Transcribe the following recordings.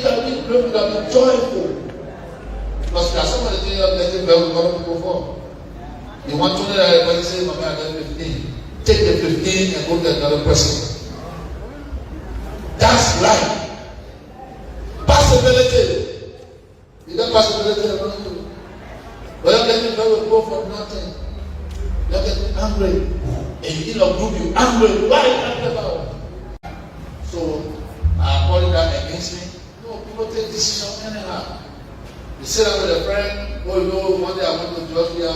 can be grateful, you can be joyful. Because there are some of the things I'm getting very lot of people for. You want to know that everybody say, Mama, I got 15. Take the 15 and go to another person. That's life. Possibility. You got possibility around you. But you're getting very poor for nothing. You're getting angry. And you in a group, you're angry. Why are you angry about? So, I call that against me. No, people take decisions anyhow. You sit down with a friend, oh, you know, one day I went to Georgia,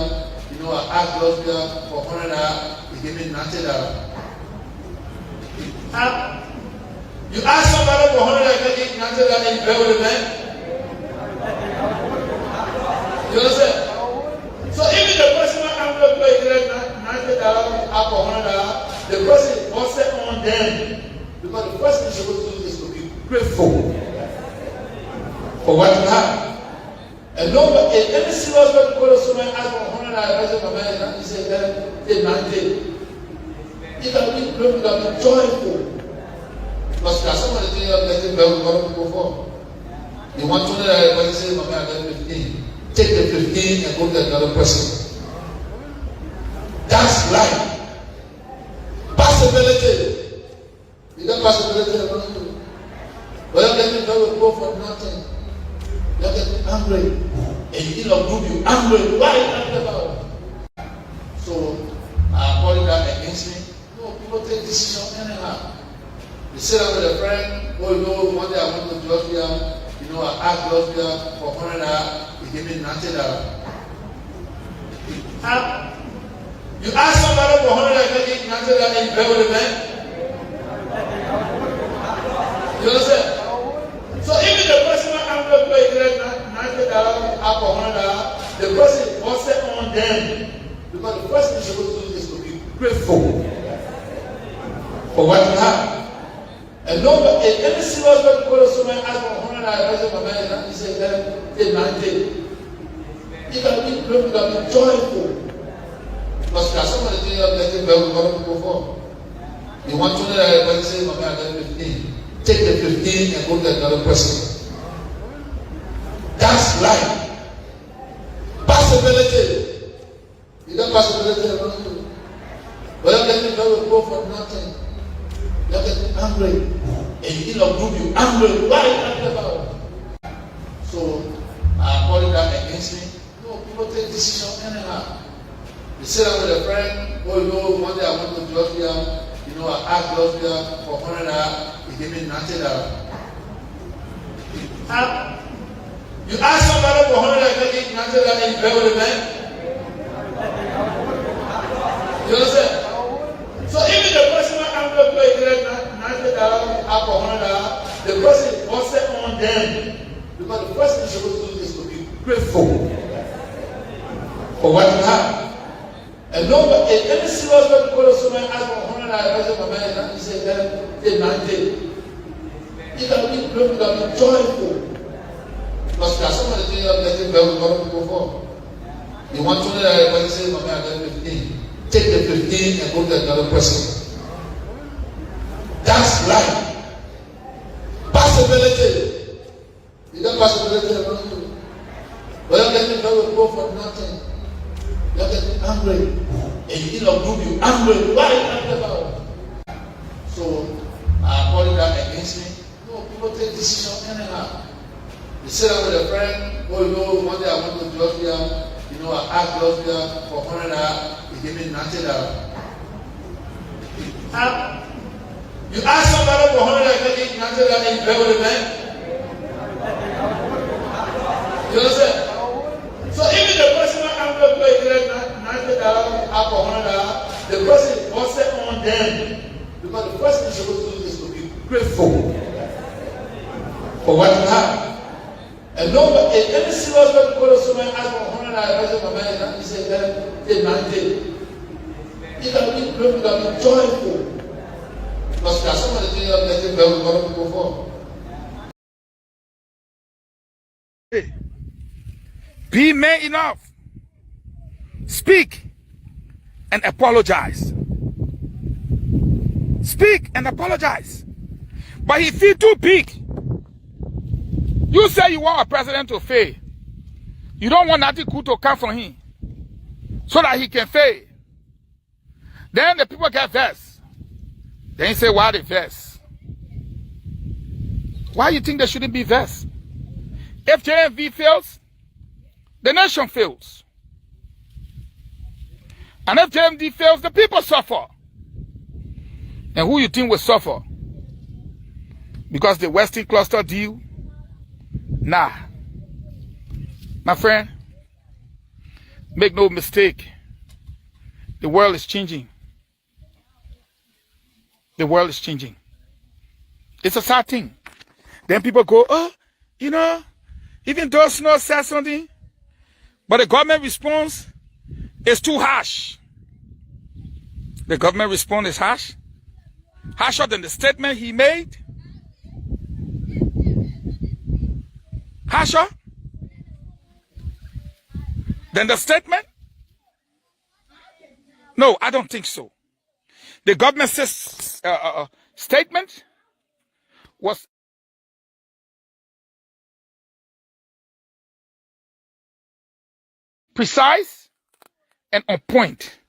you know, I asked Georgia for $100, he gave me $90. You ask somebody for $100, he gave you $90 and you pay with a man? You understand? So even the person that I'm going to pay $90 up for $100, the person was set on them. Because the first thing you're supposed to do is to be grateful for what you have. And no, but in any serious way to go to someone ask for $100, I say, my man, you say, then take 90. You can be grateful, you can be joyful. Because there are some of the things I'm getting very lot of people for. You want to know that everybody say, my man, I got 15. Take the 15 and go to another person. That's life. Possibility. You got possibility around you. But you're getting very poor for nothing. You're getting angry. And you in a group, you're angry. Why are you angry about? So, I call that against me. No, people take decisions anyhow. You sit down with a friend, oh, you know, one day I went to Georgia, you know, I asked Georgia for $100, he gave me $90. You ask somebody for $100, he gave you $90 and you pay with a man? You understand? So even the person that I'm going to pay $90 up for $100, the person was set on them. Because the first thing you're supposed to do is to be grateful for what you have. And no, but in any serious way to go to someone ask for $100, I say, my man, you say, then take 90. You can be grateful, you can be joyful. Because there are some of the things I'm getting very lot of people for. You want to know that everybody say, my man, I got 15. Take the 15 and go to another person. That's life. Possibility. You got possibility around you. But you're getting very poor for nothing. You're getting angry. And you in a group, you're angry. Why are you angry about? So, I call that against me. No, people take decisions anyhow. You sit down with a friend, oh, you know, one day I went to Georgia, you know, I asked Georgia for $100, he gave me $90. You ask somebody for $100, he gave you $90 and you pay with a man? You understand? So even the person that I'm going to pay $90 up for $100, the person was set on them. Because the first thing you're supposed to do is to be grateful for what you have. And no, but in any serious way to go to someone ask for $100, I say, my man, you say, then take 90. You can be grateful, you can be joyful. Because there are some of the things I'm getting very lot of people for. You want to know that everybody say, my man, I got 15. Take the 15 and go to another person. That's life. Possibility. You got possibility around you. But you're getting very poor for nothing. You're getting angry. And you in a group, you're angry. Why are you angry about? So, I call that against me. No, people take decisions anyhow. You sit down with a friend, oh, you know, one day I went to Georgia, you know, I asked Georgia for $100, he gave me $90. You ask somebody for $100, he gave you $90 and you pay with a man? You understand? So even the person that I'm going to pay $90 up for $100, the person was set on them. Because the first thing you're supposed to do is to be grateful for what you have. And no, but in any serious way to go to someone ask for $100, I say, my man, you say, then take 90. You can be grateful, you can be joyful. Because there are some of the things I'm getting very lot of people for. Be man enough. Speak and apologize. Speak and apologize. But he feel too big. You say you want a president to fail. You don't want nothing good to come from him so that he can fail. Then the people get vexed. Then you say, why they vexed? Why you think they shouldn't be vexed? If JMV fails, the nation fails. And if JMD fails, the people suffer. And who you think will suffer? Because the Western Cluster deal? Nah. My friend, make no mistake. The world is changing. The world is changing. It's a sad thing. Then people go, oh, you know, even though Snow said something, but the government response is too harsh. The government response is harsh. Harsher than the statement he made. Harsher than the statement? No, I don't think so. The government statement was precise and on point.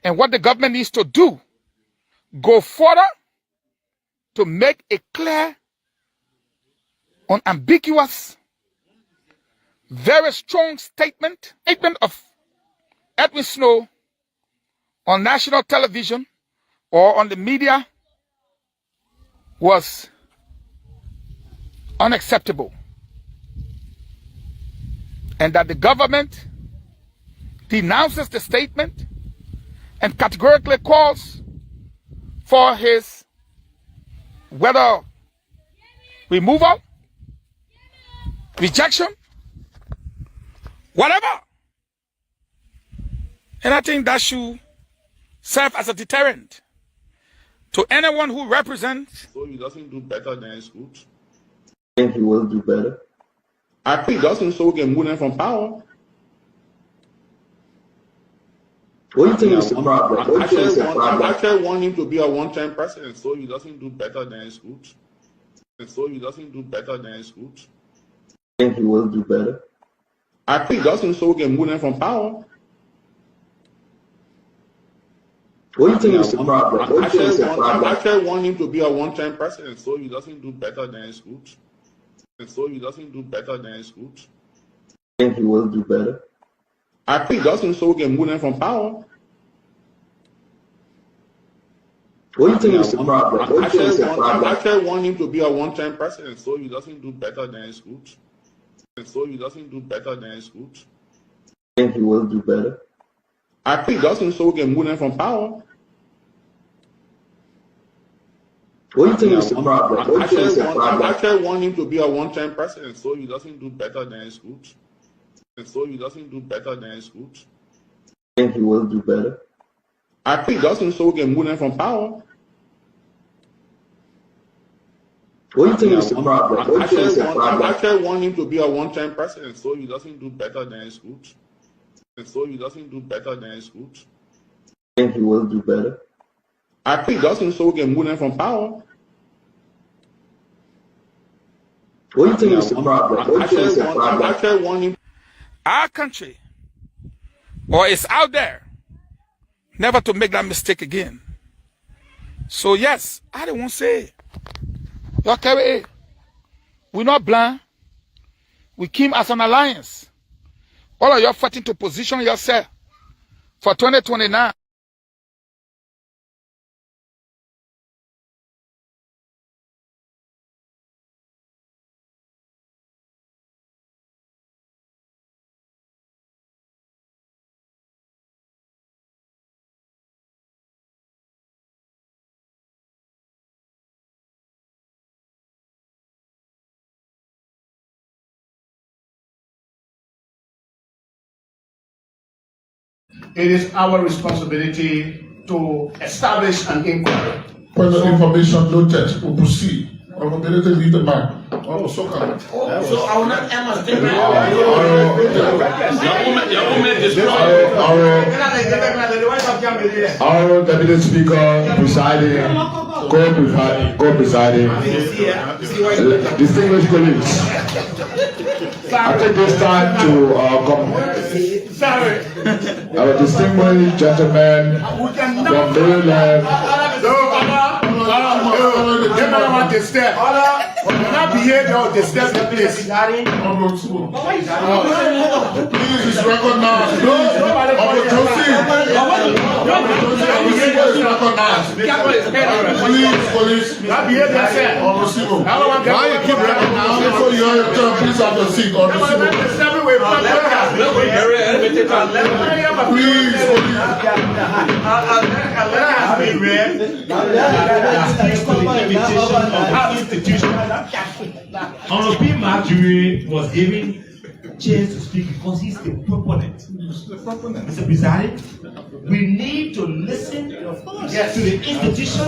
And what the government needs to do, go further to make a clear, unambiguous, very strong statement of Edwin Snow on national television or on the media was unacceptable. And that the government denounces the statement and categorically calls for his whether removal, rejection, whatever. And I think that should serve as a deterrent to anyone who represents. So he doesn't do better than his good. I think he will do better. I think he doesn't so we can move them from power. What do you think is the problem? I actually want him to be a one-time president, so he doesn't do better than his good. And so he doesn't do better than his good. I think he will do better. I think he doesn't so we can move them from power. What do you think is the problem? I actually want him to be a one-time president, so he doesn't do better than his good. And so he doesn't do better than his good. I think he will do better. I think he doesn't so we can move them from power. What do you think is the problem? I actually want him to be a one-time president, so he doesn't do better than his good. And so he doesn't do better than his good. I think he will do better. I think he doesn't so we can move them from power. What do you think is the problem? I actually want him to be a one-time president, so he doesn't do better than his good. And so he doesn't do better than his good. I think he will do better. I think he doesn't so we can move them from power. What do you think is the problem? I actually want him to be a one-time president, so he doesn't do better than his good. And so he doesn't do better than his good. I think he will do better. I think he doesn't so we can move them from power. What do you think is the problem? I actually want him. Our country, or it's out there, never to make that mistake again. So yes, I don't want to say, y'all carry it. We're not blind. We came as an alliance. All of y'all fighting to position yourself for 2029. It is our responsibility to establish an inquiry. When the information noted, we proceed. I'm going to leave the man. Oh, so come. So I will not end my statement. Our Deputy Speaker presiding, co-presiding, distinguished colleagues. I take this time to Sorry. our distinguished gentleman from Maryland. They don't want to step. When I behave, they'll disturb the place. Please, it's recognized. Please, police. I behave themselves. Honorable. I don't want to. Why you keep running now? Before you have your turn, please have your seat. Honorable. Please, police. Has been read. Honorable Marjorie was given chance to speak because he's the proponent. Mr. President, we need to listen to the institution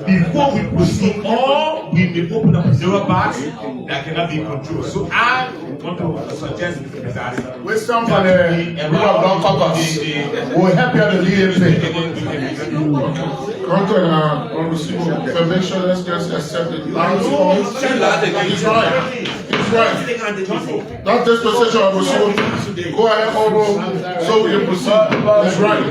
before we proceed, or we may open up a zero box that cannot be controlled. So I want to suggest, Mr. President, Wisdom for the rule of law caucus. We'll help you to lead it. Make sure let's just accept it. He's right. He's right. Not this position of Honorable. Go ahead, Honorable, so we can proceed. That's right.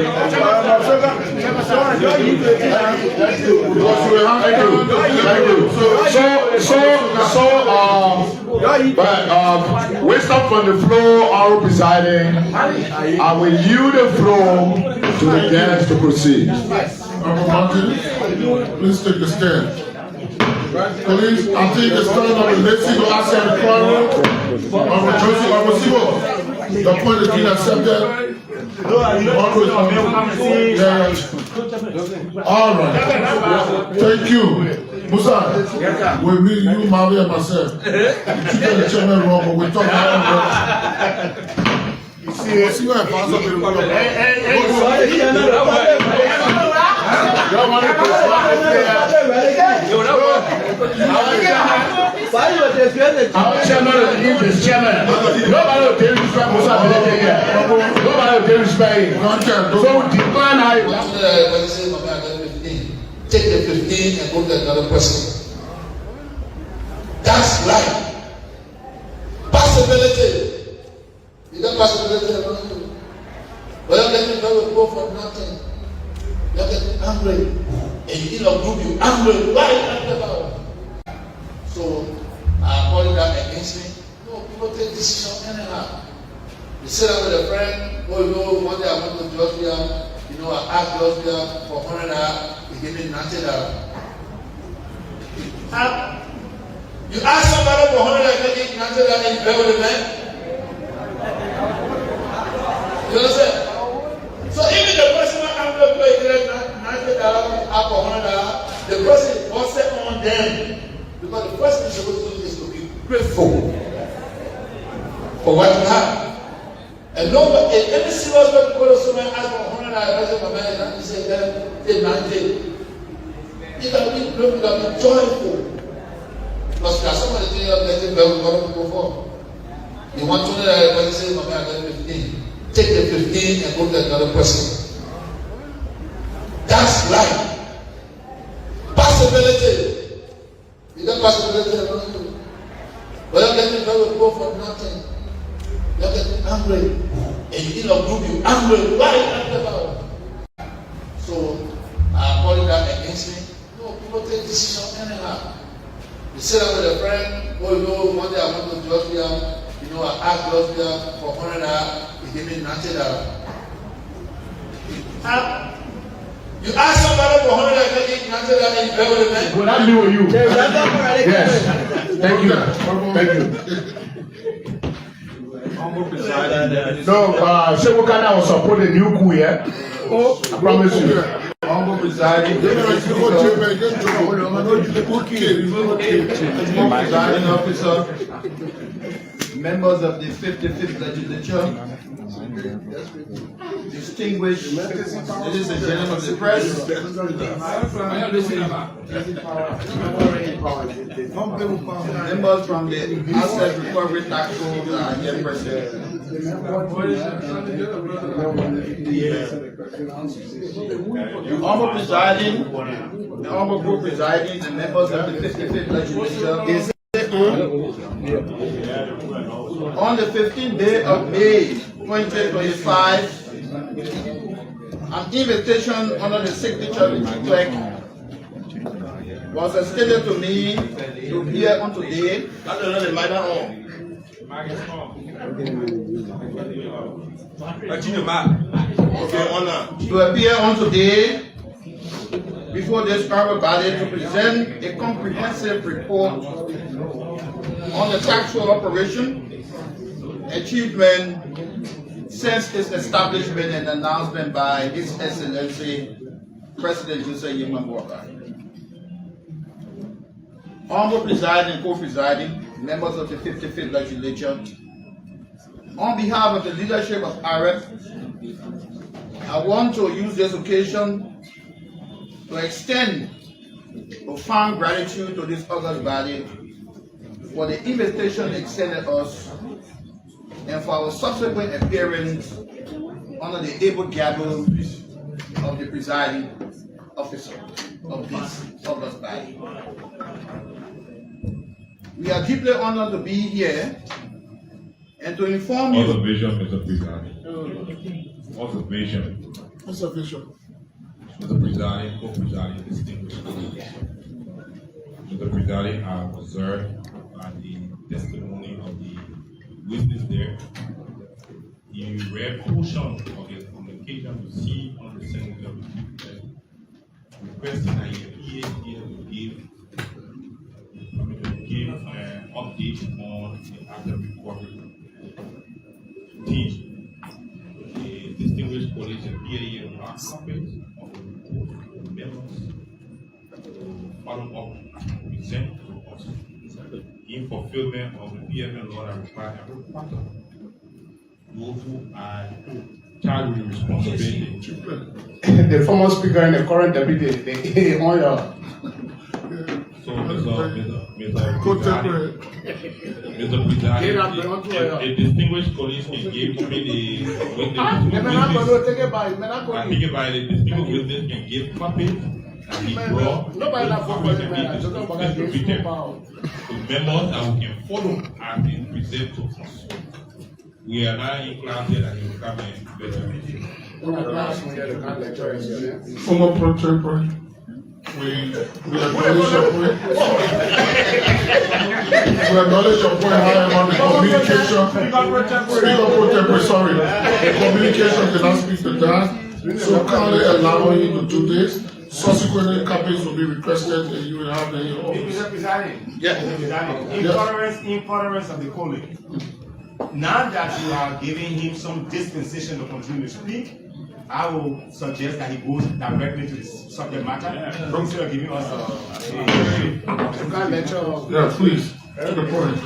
Wisdom from the floor, Honorable Presiding. I will yield the floor to the guests to proceed. Honorable Martin, please take a stand. Police, I think it's time of the next single outside the quarrel. Honorable Josie, Honorable Sibo, the point is being accepted. All right. Thank you. Musa, we meet you, Maria, and myself. You get the chairman wrong, but we talk about it. See what I up in Our chairman of the English chairman. Nobody will tell you to Musa. Nobody will tell you to so we decline high. Take the 15 and go to another person. That's right. Possibility. You got possibility around you. But you're letting people go for nothing. You're getting angry. And you know, group you angry. Why are you angry about it? So, I call that against me. No, people take decisions anyhow. You sit down with a friend, oh, you know, one day I went to Georgia, you know, I asked Georgia for $100, he gave me $90. You ask somebody for $100, he gave me $90 and you bear with the man? You understand? So even the person who I'm going to pay $90 for $100, the person was set on them. Because the first thing you're supposed to do is to be grateful for what you have. And nobody, in any serious way, to go to someone and ask for $100, I say, my man, and you say, take 90. You can be grateful, you can be joyful. Because there's somebody telling you, letting go, what to go for. You want $20, but you say, my man, I got 15. Take the 15 and go to another person. That's right. Possibility. You got possibility around you. But you're letting people go for nothing. You're getting angry. And you know, group you angry. Why are you angry about it? So, I call that against me. No, people take decisions anyhow. You sit down with a friend, oh, you know, one day I went to Georgia, you know, I asked Georgia for $100, he gave me $90. You ask somebody for $100, and you bear with the man? Will that be with you? Yes. Thank you. Thank you. No, Shebukana will support the new Kool, yeah? Oh, I promise you. Humble presiding officer, members of the 55th legislature, distinguished ladies and gentlemen of the press, members from the Asset Recovery Tax Code are here present. The honorable presiding, the honorable group presiding, the members of the 55th legislature. On the 15th day of May 2025, an invitation under the signature of the clerk was extended to me to appear on today. To appear on today before this honorable body to present a comprehensive report on the taxable operation achievement since its establishment and announcement by His Excellency President Joseph Yemen Walker. Honorable presiding and co-presiding members of the 55th Legislature, on behalf of the leadership of AREP, I want to use this occasion to extend profound gratitude to this august body for the invitation they extended us and for our subsequent appearance under the able gavel of the presiding officer of this august body. We are deeply honored to be here and to inform you. Observation, Mr. Presiding. Observation. Mr. Presiding, co-presiding, distinguished colleagues. Mr. Presiding, I observed the testimony of the witness there. He read portion of his communication received on the Senator requesting that he appear here to give an update on the after recovery team. The distinguished colleagues appear here with our copies of the report of the members to follow up and present to us in fulfillment of the PML law that requires every quarter those who are charged with the responsibility. The former speaker and the current deputy, they on your. So, Mr. President, a distinguished colleague can give me the distinguished witness can give copies that he brought to members that we can follow and then present to us. We are now in class here and he will come and better. Former Pro-Temper, we acknowledge your point. We acknowledge your point, however, the communication, speaker Pro-Temper, sorry, the communication cannot speak to that, so kindly allowing you to do this. Subsequently, copies will be requested and you will have them in your office. Mr. Presiding, intolerance of the colleague. Now that you are giving him some dispensation to continue to speak, I will suggest that he goes directly to the subject matter instead of giving us a lecture. Yeah, please, to the point.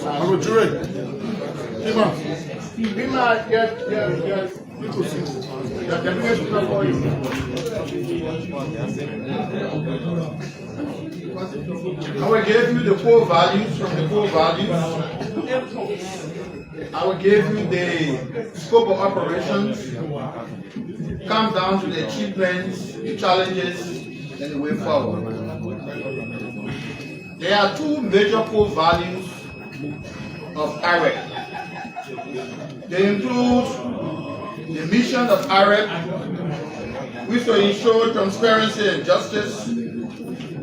I will do it. I will give you the core values from the core values. I will give you the scope of operations, come down to the achievements, the challenges, and the way forward. There are two major core values of AREP. They include the mission of AREP, which will ensure transparency and justice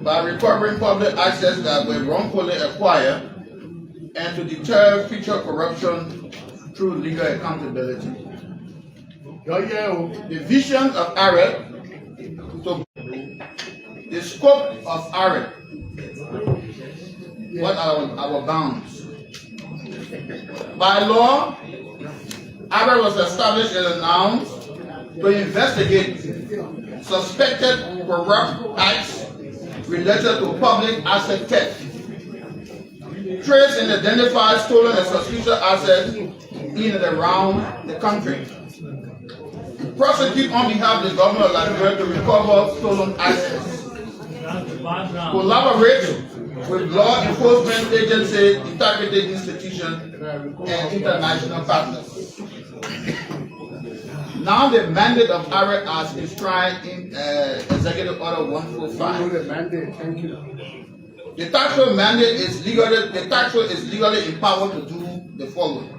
by recovering public assets that were wrongfully acquired and to deter future corruption through legal accountability. The vision of AREP, so the scope of AREP, what are our bounds? By law, AREP was established and announced to investigate suspected corrupt acts related to public asset theft, trace and identify stolen and suspicious assets in and around the country, prosecute on behalf of the government of Liberia to recover stolen assets, collaborate with law enforcement agencies, integrity institutions, and international partners. Now the mandate of AREP as enshrined in Executive Order 145. The mandate, thank you. The tax force mandate is legally empowered to do the following: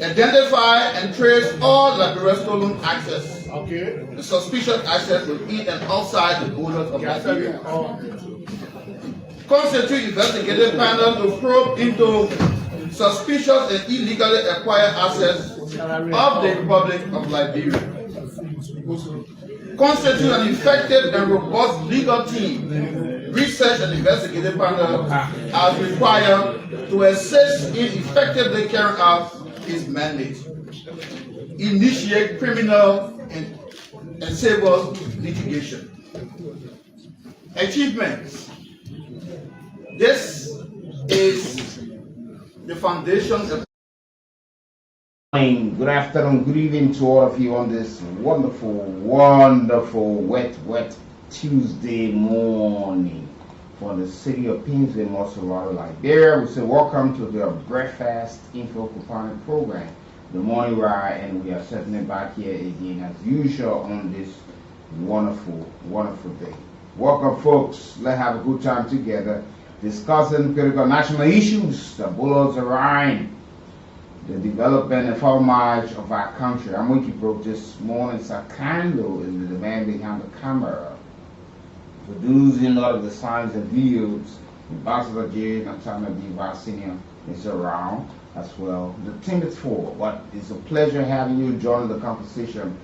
identify and trace all Liberia stolen access, the suspicious access within and outside the borders of Liberia. Constitute investigative panel to probe into suspicious and illegally acquired assets of the Republic of Liberia. Constitute an effective and robust legal team, research and investigative panel as required to assist in effectively carrying out his mandate. Initiate criminal and civil litigation. Achievements. This is the foundation of. Good afternoon, good evening to all of you on this wonderful, wonderful, wet Tuesday morning for the city of Painesville, Montserrat, Liberia. We say welcome to the breakfast info component program, the morning ride, and we are certainly back here again as usual on this wonderful, wonderful day. Welcome, folks. Let's have a good time together discussing critical national issues that bullets around the development and formage of our country. I'm Wiki Broke this morning. Sakando is the man behind the camera, producing all of the signs and videos. Ambassador J. Natana Diva Senior is around as well. The team is full, but it's a pleasure having you join the conversation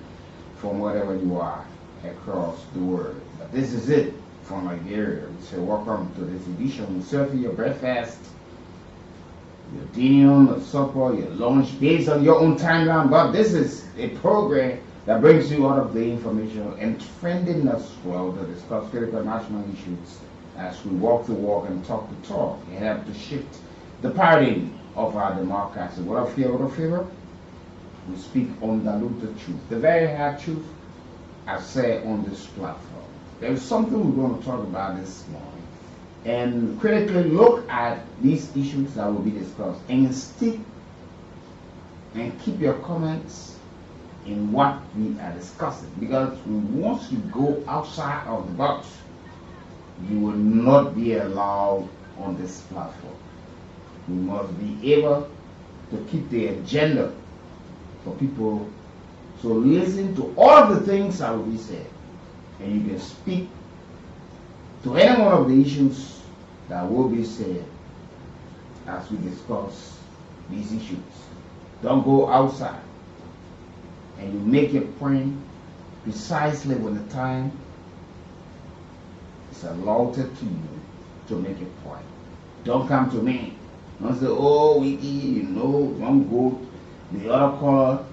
from wherever you are across the world. But this is it from Liberia. We say welcome to this edition. We serve you your breakfast, your dinner, your supper, your lunch, based on your own timeline. But this is a program that brings you all of the information and trending as well to discuss critical national issues as we walk the walk and talk the talk and help to shift the paradigm of our democracy. What a favor, we speak undiluted truth, the very hard truth, I say on this platform. There is something we're going to talk about this morning, and critically look at these issues that will be discussed and stick and keep your comments in what we are discussing, because once you go outside of the box, you will not be allowed on this platform. We must be able to keep the agenda for people to listen to all of the things that will be said, and you can speak to any one of the issues that will be said as we discuss these issues. Don't go outside, and you make your point precisely when the time is allotted to you to make a point. Don't come to me. Don't say, oh, Wiki, you know, don't go the other corner.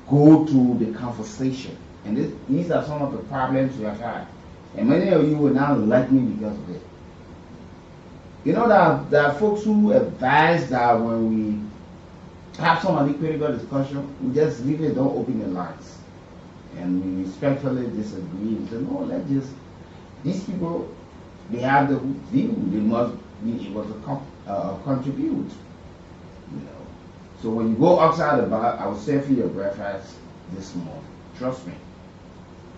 Go to the conversation. And these are some of the problems we have had. And many of you will now like me because of it. You know that there are folks who advise that when we have some of the critical discussion, we just leave it, don't open the lines. And we respectfully disagree. We say, no, let's just, these people, they have the view, they must be able to contribute. You know. So when you go outside the bar, I will serve you your breakfast this morning. Trust me.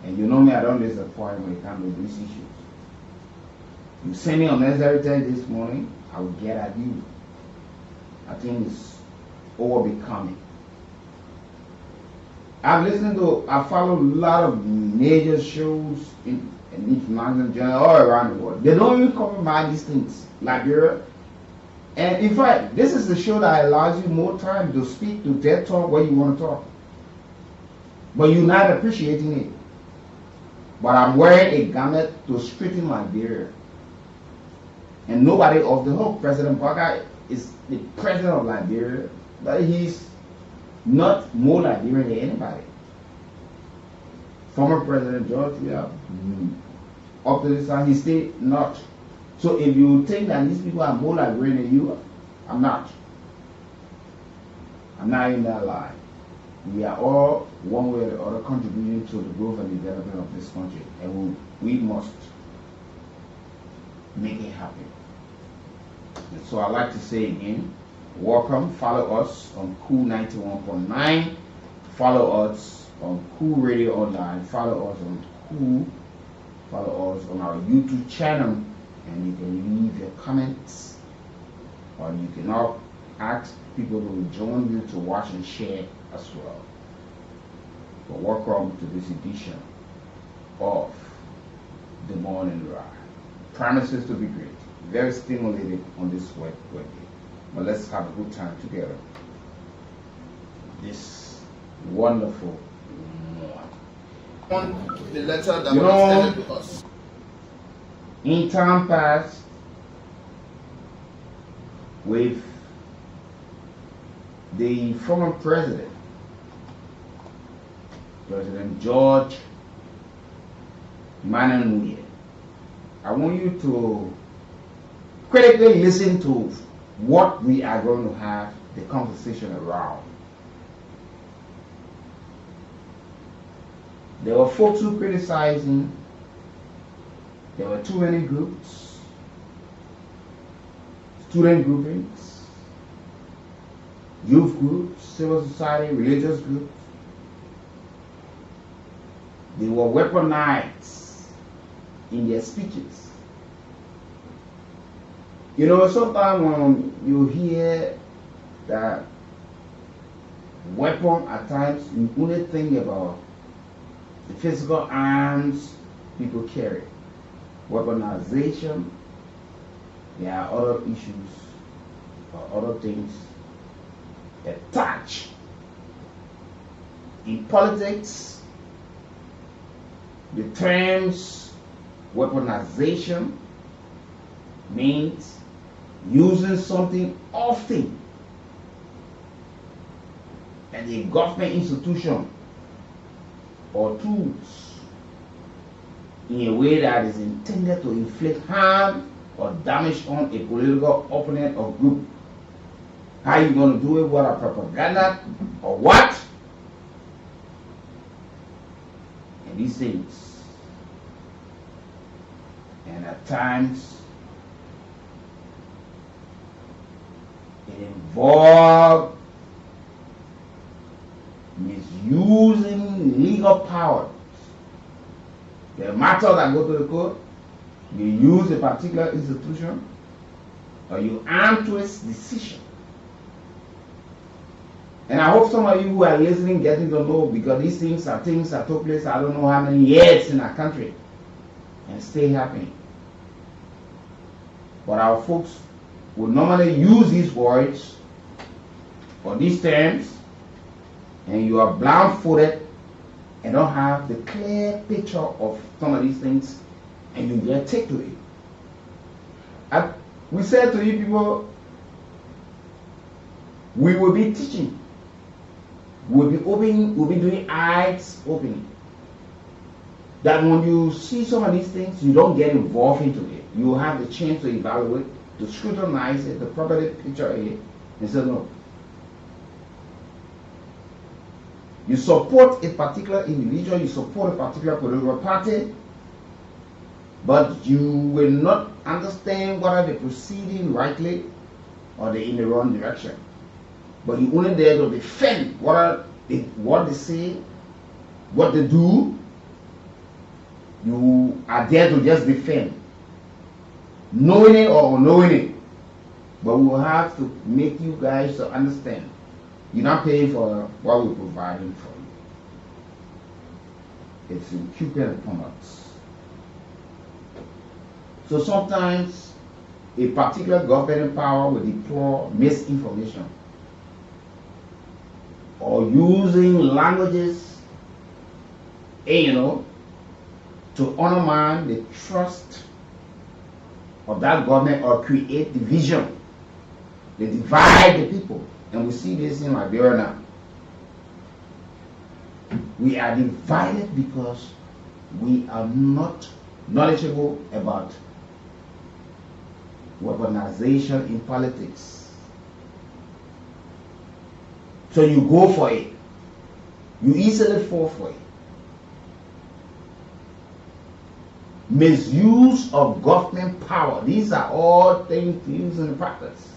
And you know me, I don't disappoint when it comes to these issues. You send me unnecessary text this morning, I will get at you. I think it's overbecoming. I follow a lot of major shows in international journal all around the world. They don't even cover about these things, Liberia. And in fact, this is the show that allows you more time to speak, to TED Talk what you want to talk. But you're not appreciating it. But I'm wearing a garment to straighten Liberia. And nobody off the hook. President Parker is the president of Liberia, but he's not more Liberian than anybody. Former President George, up to this time, he stayed not. So if you think that these people are more Liberian than you, I'm not. I'm not in that line. We are all, one way or the other, contributing to the growth and development of this country, and we must make it happen. And so I'd like to say again, welcome. Follow us on Kool 91.9. Follow us on Kool Radio Online. Follow us on Kool. Follow us on our YouTube channel, and you can leave your comments, or you can now ask people to join you to watch and share as well. But welcome to this edition of the Morning Ride. Promises to be great, very stimulating on this wet day. But let's have a good time together this wonderful morning. The letter that You was know, extended to us. in time past, with the former president, President George Mananouye, I want you to critically listen to what we are going to have the conversation around. There were folks who criticized him. There were too many groups, student groupings, youth groups, civil society, religious groups. They were weaponized in their speeches. You know, sometimes when you hear that weapon at times, you only think about the physical arms people carry. Weaponization, there are other issues or other things attached. In politics, the terms weaponization means using something often as a government institution or tools in a way that is intended to inflict harm or damage on a political opponent or group. How you going to do it? What are propaganda or what? And these things. And at times, it involves misusing legal power. The matter that go to the court, you use a particular institution, or you arm to its decision. And I hope some of you who are listening getting to know, because these things are things that took place I don't know how many years in our country and still happening. But our folks will normally use these words or these terms, and you are blindfolded and don't have the clear picture of some of these things, and you get take to it. We said to you people, we will be teaching. We'll be doing eyes opening. That when you see some of these things, you don't get involved into it. You will have the chance to evaluate, to scrutinize it, to properly picture it, and say no. You support a particular individual, you support a particular political party, but you will not understand whether they're proceeding rightly or they're in the wrong direction. But you're only there to defend what they say, what they do. You are there to just defend, knowing it or unknowing it. But we will have to make you guys to understand. You're not paying for what we're providing for you. It's incumbent upon us. So sometimes a particular government power will deploy misinformation or using languages, to undermine the trust of that government or create division. They divide the people. And we see this in Liberia now. We are divided because we are not knowledgeable about weaponization in politics. So you go for it. You easily fall for it. Misuse of government power. These are all things used in practice.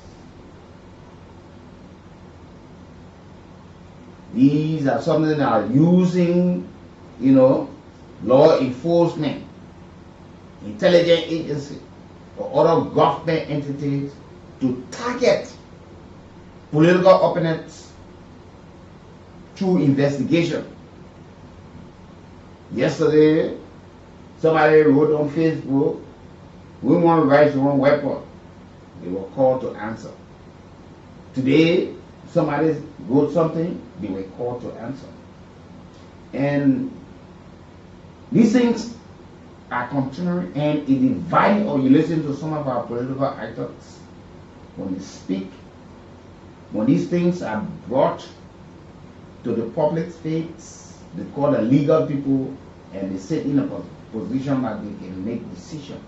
These are something that are using, law enforcement, intelligence agency, or other government entities to target political opponents through investigation. Yesterday, somebody wrote on Facebook, women rights one weapon. They were called to answer. Today, somebody wrote something, they were called to answer. And these things are continuing, and it is vital. Or you listen to some of our political actors when they speak, when these things are brought to the public face, they call the legal people, and they sit in a position that they can make decisions.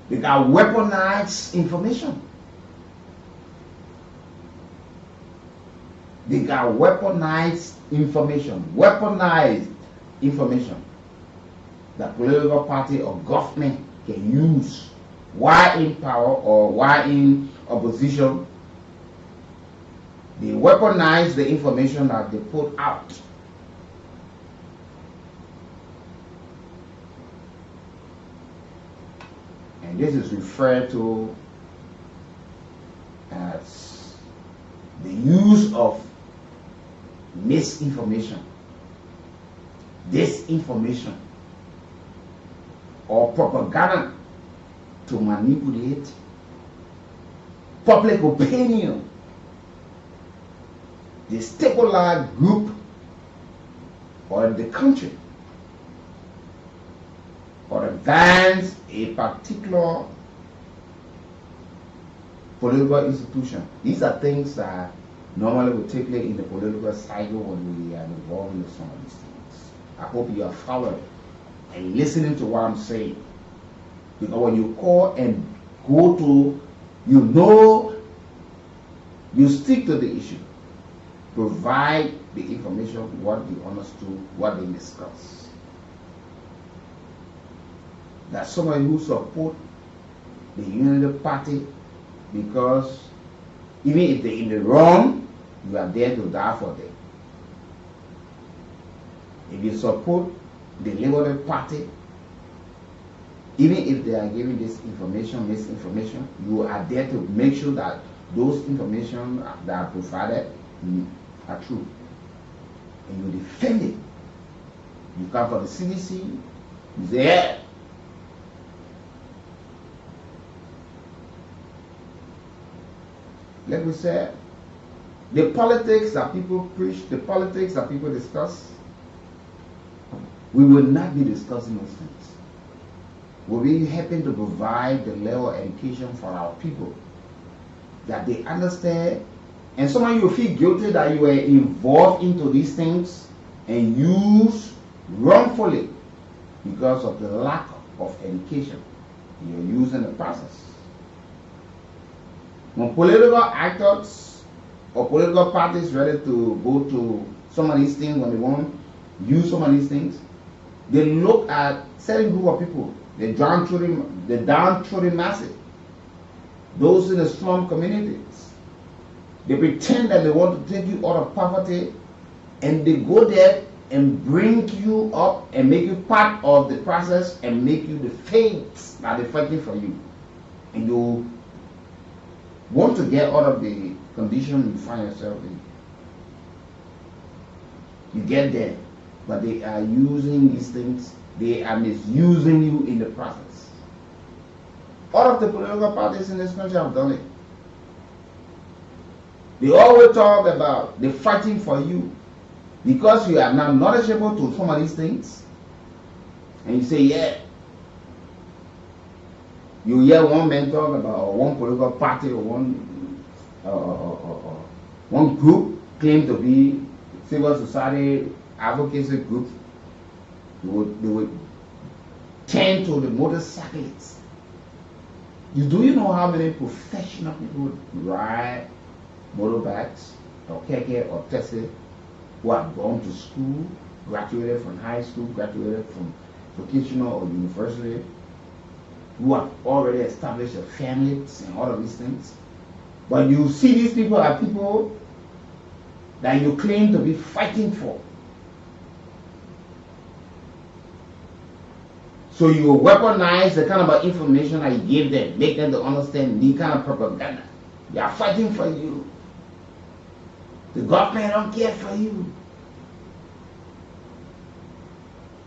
They got weaponized information. They got weaponized information. Weaponized information that political party or government can use while in power or while in opposition. They weaponize the information that they put out. And this is referred to as the use of misinformation, disinformation, or propaganda to manipulate public opinion. The stabilized group or the country or advance a particular political institution. These are things that normally will take place in the political cycle when we are involved in some of these things. I hope you are following and listening to what I'm saying. Because when you call and go to, you know, you stick to the issue. Provide the information, what they understood, what they discussed. That somebody who support the Unity Party, because even if they're in the wrong, you are there to die for them. If you support the Liberal Party, even if they are giving this information, misinformation, you are there to make sure that those information that are provided are true. And you defend it. You come from the CDC, you say, yeah. Let me say, the politics that people preach, the politics that people discuss, we will not be discussing those things. We'll be helping to provide the level of education for our people, that they understand. And some of you will feel guilty that you were involved into these things and used wrongfully because of the lack of education you're using the process. When political actors or political parties ready to go to some of these things, when they want to use some of these things, they look at certain group of people, the downtrodden masses, those in the slum communities. They pretend that they want to take you out of poverty, and they go there and bring you up and make you part of the process and make you the fates that they're fighting for you. And you want to get out of the condition you find yourself in. You get there, but they are using these things, they are misusing you in the process. All of the political parties in this country have done it. They always talk about the fighting for you because you are now knowledgeable to some of these things, and you say, yeah. You hear one man talk about, or one political party, or one group claim to be civil society advocacy group. They would tend to the motorcyclists. Do you know how many professional people ride motorbikes or keke or Tesla who have gone to school, graduated from high school, graduated from vocational or university, who have already established their families and all of these things? But you see these people are people that you claim to be fighting for. So you weaponize the kind of information that you give them, make them to understand the kind of propaganda. They are fighting for you. The government don't care for you.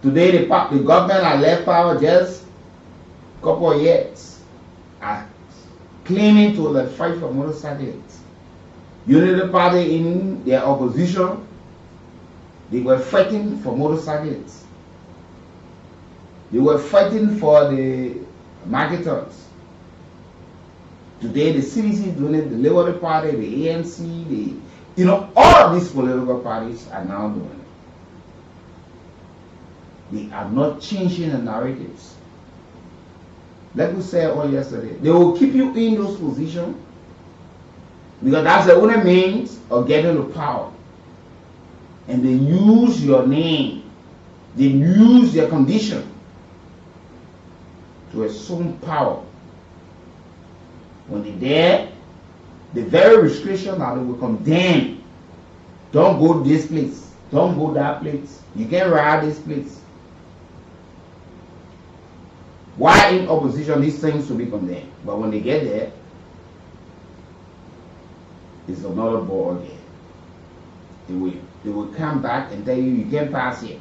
Today the government has left power just a couple of years, are claiming to fight for motorcyclists. Unity Party in their opposition, they were fighting for motorcyclists. They were fighting for the marketers. Today the CDC is doing it, the Labour Party, the ANC, all of these political parties are now doing it. They are not changing the narratives. Like we said all yesterday, they will keep you in those positions because that's the only means of getting the power. And they use your name, they use your condition to assume power. When they're there, the very restriction that they will condemn. Don't go this place, don't go that place, you can't ride this place. Why in opposition these things to be condemned? But when they get there, it's another ball again. They will come back and tell you can't pass here.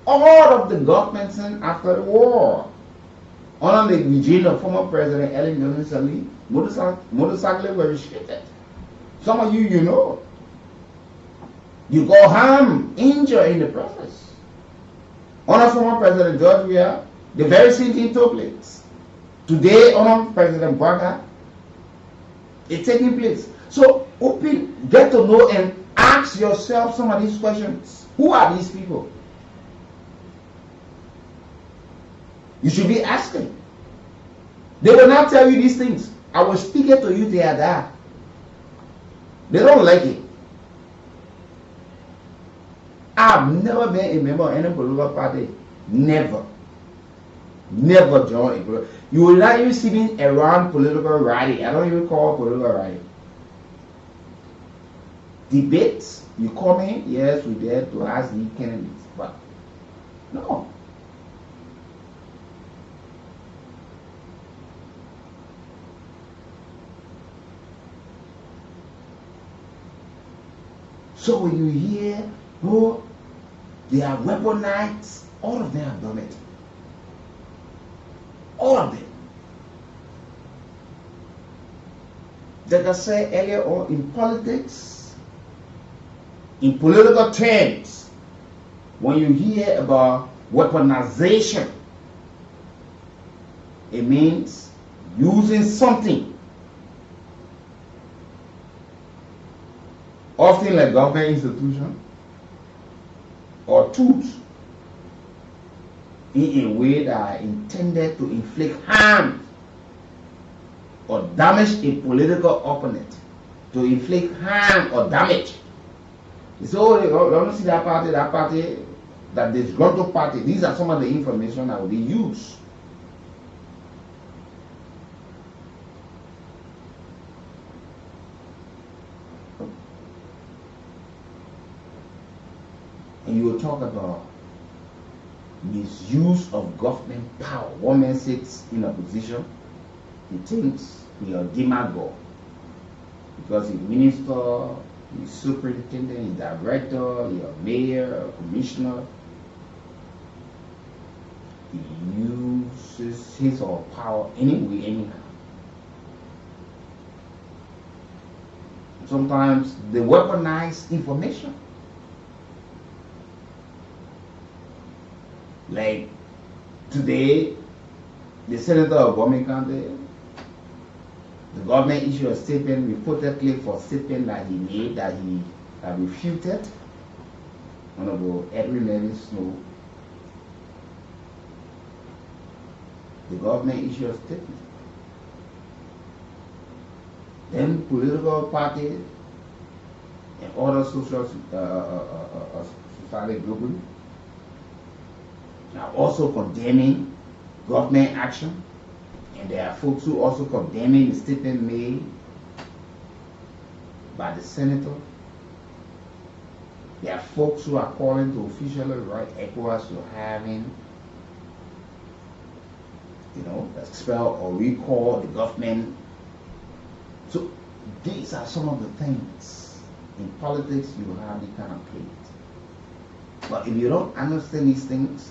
All of the governments after the war, under the regime of former President Ellen Johnson Sirleaf, motorcyclists were restricted. Some of you know. You got harm, injured in the process. Under former President George Weah, the very same thing took place. Today, under President Barack, it's taking place. So, get to know and ask yourself some of these questions. Who are these people? You should be asking. They will not tell you these things. I will speak it to you, they are there. They don't like it. I've never been a member of any political party. Never. Never joined a political. You will not even see me around political rally. I don't even call political rally. Debates, you come in, yes, we're there to ask the candidates. But no. So when you hear, oh, they are weaponized, all of them have done it. All of them. Like I said earlier on, in politics, in political terms, when you hear about weaponization, it means using something, often like government institution or tools, in a way that are intended to inflict harm or damage a political opponent, to inflict harm or damage. So they don't see that party, that disgruntled party. These are some of the information that will be used. And you will talk about misuse of government power. One man sits in a position, he thinks he a demagogue because he's minister, he's superintendent, he's director, he's a mayor, a commissioner. He uses his or her power anyway, anyhow. Sometimes they weaponize information. Like today, the senator of Bombay County, the government issued a statement reportedly for a statement that he made that he had refuted Honorable Edwin Levy Snow. The government issued a statement. Then political parties and other social society globally are also condemning government action, and there are folks who also condemning the statement made by the senator There are folks who are calling to officially write ECOWAS to having, expel or recall the government. So these are some of the things in politics you have the kind of play. But if you don't understand these things,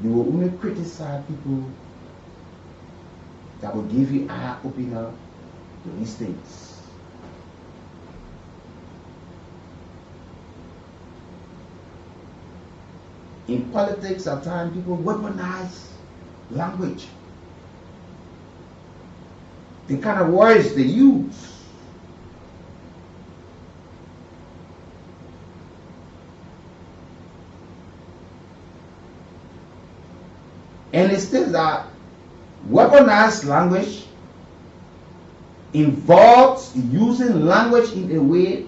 you will only criticize people that will give you eye opener to these things. In politics, at times people weaponize language. The kind of words they use. And it says that weaponized language involves using language in a way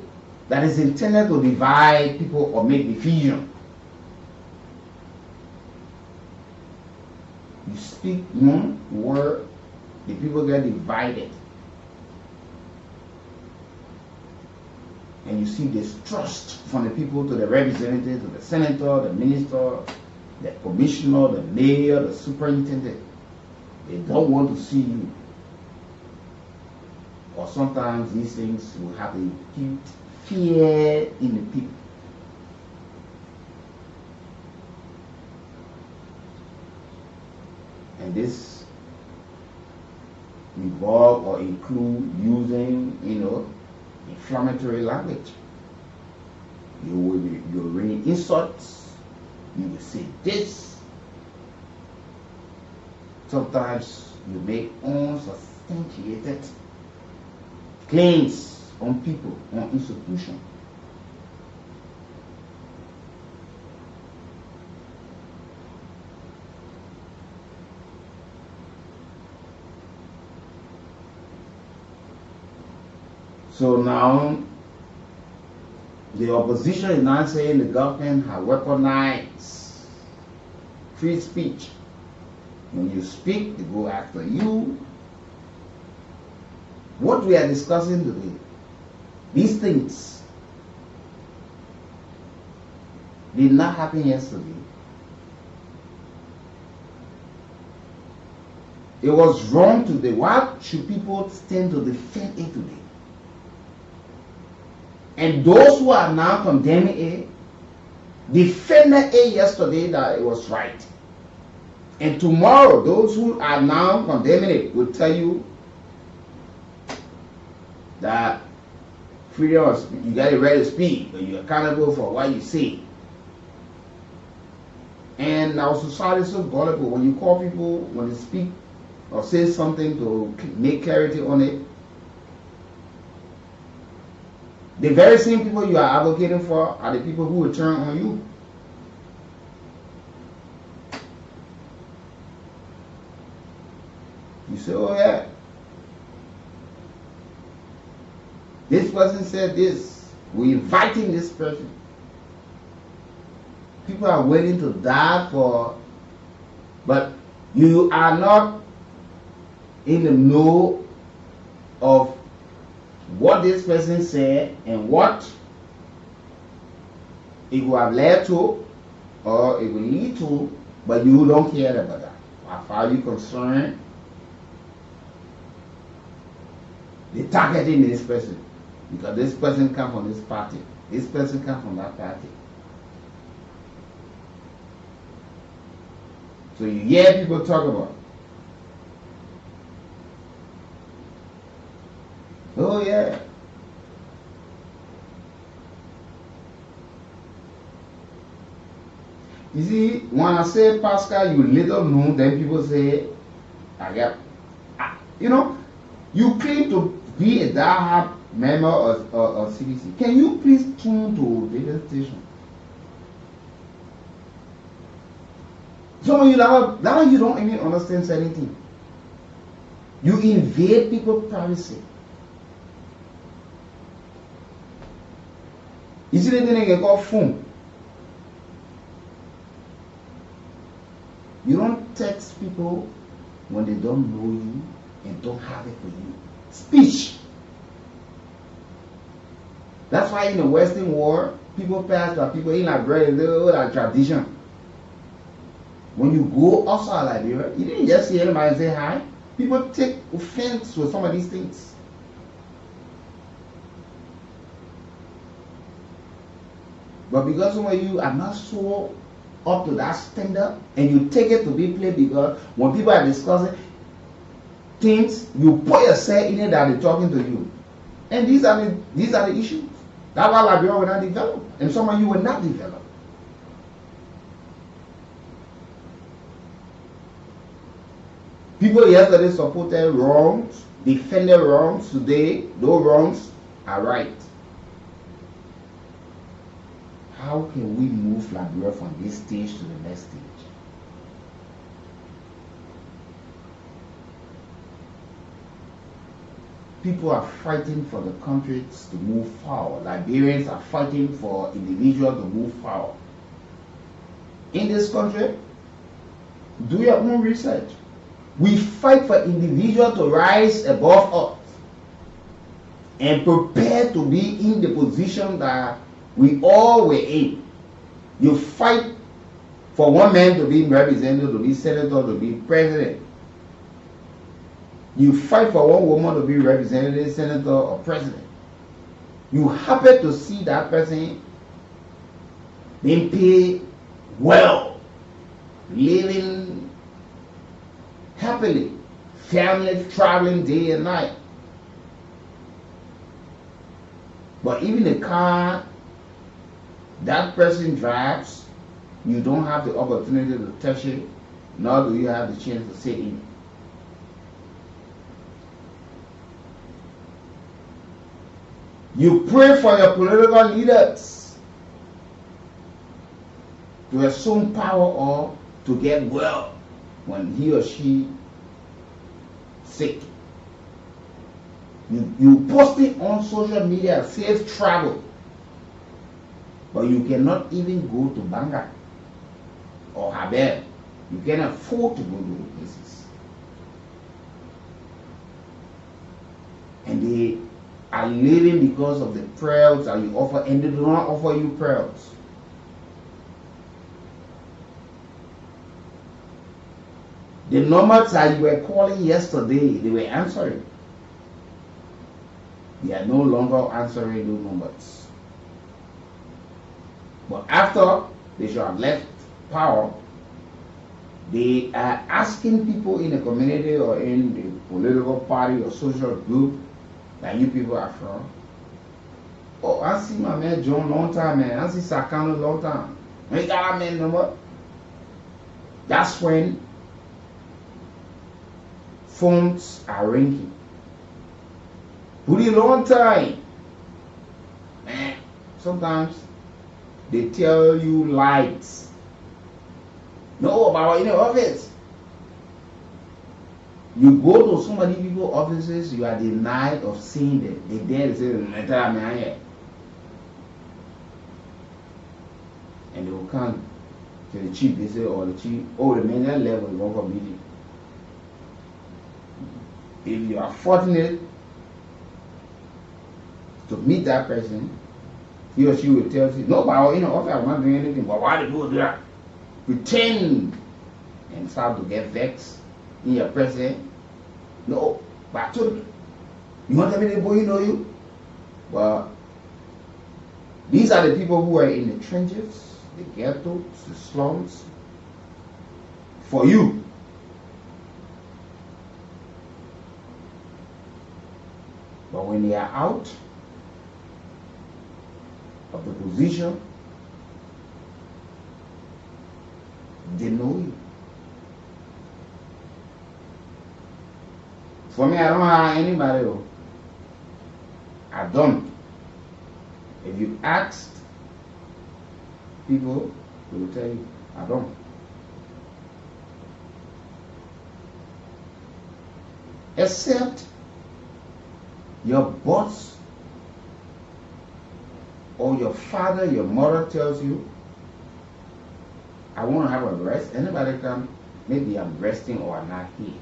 that is intended to divide people or make division. You speak one word, the people get divided. And you see distrust from the people to the representative, to the senator, the minister, the commissioner, the mayor, the superintendent. They don't want to see you. Or sometimes these things will have a huge fear in the people. And this involve or include using, inflammatory language. You will bring insults. You will say this. Sometimes you make unsubstantiated claims on people, on institutions. So now, the opposition is now saying the government has weaponized free speech. When you speak, they go after you. What we are discussing today, these things did not happen yesterday. It was wrong today. Why should people stand to defend it today? And those who are now condemning it, defended it yesterday that it was right. And tomorrow, those who are now condemning it will tell you that freedom of speech, you got a right to speak, but you're accountable for what you say. And our society is so gullible. When you call people, when they speak or say something to make clarity on it, the very same people you are advocating for are the people who will turn on you. You say, oh yeah, this person said this, we're inviting this person. People are willing to die for, but you are not in the know of what this person said and what it will have led to or it will lead to, but you don't care about that. As far as you're concerned, they're targeting this person because this person comes from this party, this person comes from that party. So you hear people talk about, oh yeah, you see, when I say Pascal, you little know, then people say, you claim to be a diehard member of CBC. Can you please tune to radio station? Some of you now you don't even understand anything. You invade people's privacy. You see the thing they call phone. You don't text people when they don't know you and don't have it for you. Speech. That's why in the Western world, people pass by people in Liberia, they all that tradition. When you go outside Liberia, you didn't just see anybody say hi. People take offense with some of these things. But because some of you are not so up to that standard, and you take it to be played, because when people are discussing things, you put yourself in it that they're talking to you. And these are the issues. That's why Liberia will not develop, and some of you will not develop. People yesterday supported wrongs, defended wrongs. Today, those wrongs are right. How can we move Liberia from this stage to the next stage? People are fighting for the countries to move forward. Liberians are fighting for individuals to move forward. In this country, do your own research. We fight for individuals to rise above us and prepare to be in the position that we all were in. You fight for one man to be representative, to be senator, to be president. You fight for one woman to be representative, senator, or president. You happen to see that person being paid well, living happily, family traveling day and night. But even the car that person drives, you don't have the opportunity to touch it, nor do you have the chance to sit in it. You pray for your political leaders to assume power or to get well when he or she sick. You post it on social media, safe travel, but you cannot even go to Banga or Haber. You can't afford to go to those places. And they are living because of the prayers that you offer, and they do not offer you prayers. The numbers that you were calling yesterday, they were answering. They are no longer answering those numbers. But after they should have left power, they are asking people in the community or in the political party or social group that you people are from. Oh, I see my man John long time, man. I see Sakano long time. We got a man number. That's when phones are ringing. Pretty long time. Man, sometimes they tell you lies. No, about in the office. You go to so many people's offices, you are denied of seeing them. They dare say, and they will come to the chief, they say, oh, the chief, oh, the manager level is one for meeting. If you are fortunate to meet that person, he or she will tell you, no, but in the office I'm not doing anything, but why do you do that? Pretend and start to get vexed in your presence. No, but I told you, you want to tell me the boy you know you? But these are the people who are in the trenches, the ghettos, the slums, for you. But when they are out of the position, they know you. For me, I don't hire anybody though. I don't. If you asked people, they will tell you, I don't. Except your boss or your father, your mother tells you, I want to have a rest. Anybody can, maybe I'm resting or I'm not here.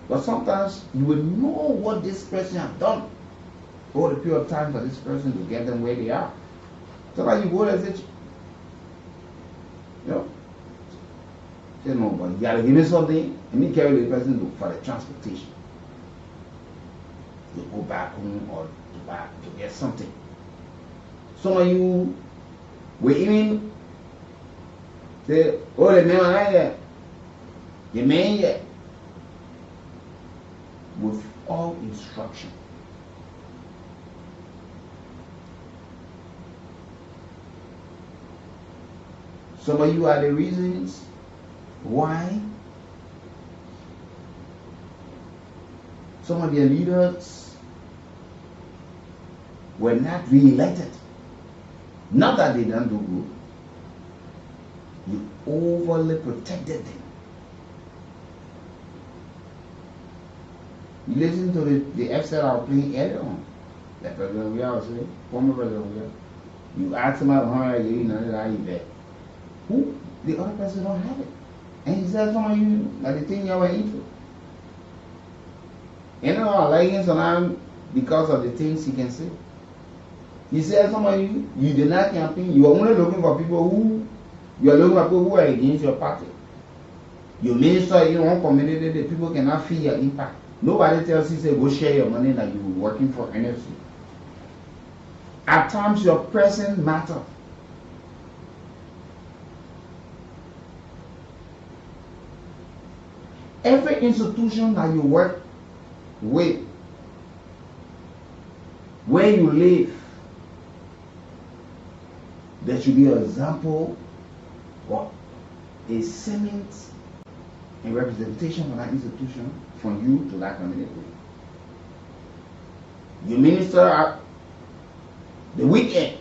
But sometimes you will know what this person has done. over the period of time for this person to get them where they are. So like you go there and say, you know, say no, but you gotta give me something, and me carry the person for the transportation. To go back home or to get something. Some of you will even say, oh, the man right there, the man here, with all instruction. Some of you are the reasons why some of your leaders were not re-elected. Not that they don't do good. You overly protected them. You listen to the episode I was playing earlier on. That President Weah was saying, former President Weah. You ask him about how you know that you bet. Who? The other person don't have it. And he said some of you, like the thing you were into. You know, I like him sometimes because of the things he can say. He said some of you, you did not campaign. You are only looking for people who, you are looking for people who are against your party. Your minister in one community, the people cannot feel your impact. Nobody tells you, say, go share your money that you were working for NFC. At times, your presence matters. Every institution that you work with, where you live, there should be an example or a cement and representation of that institution from you to that community. You minister at the weekend.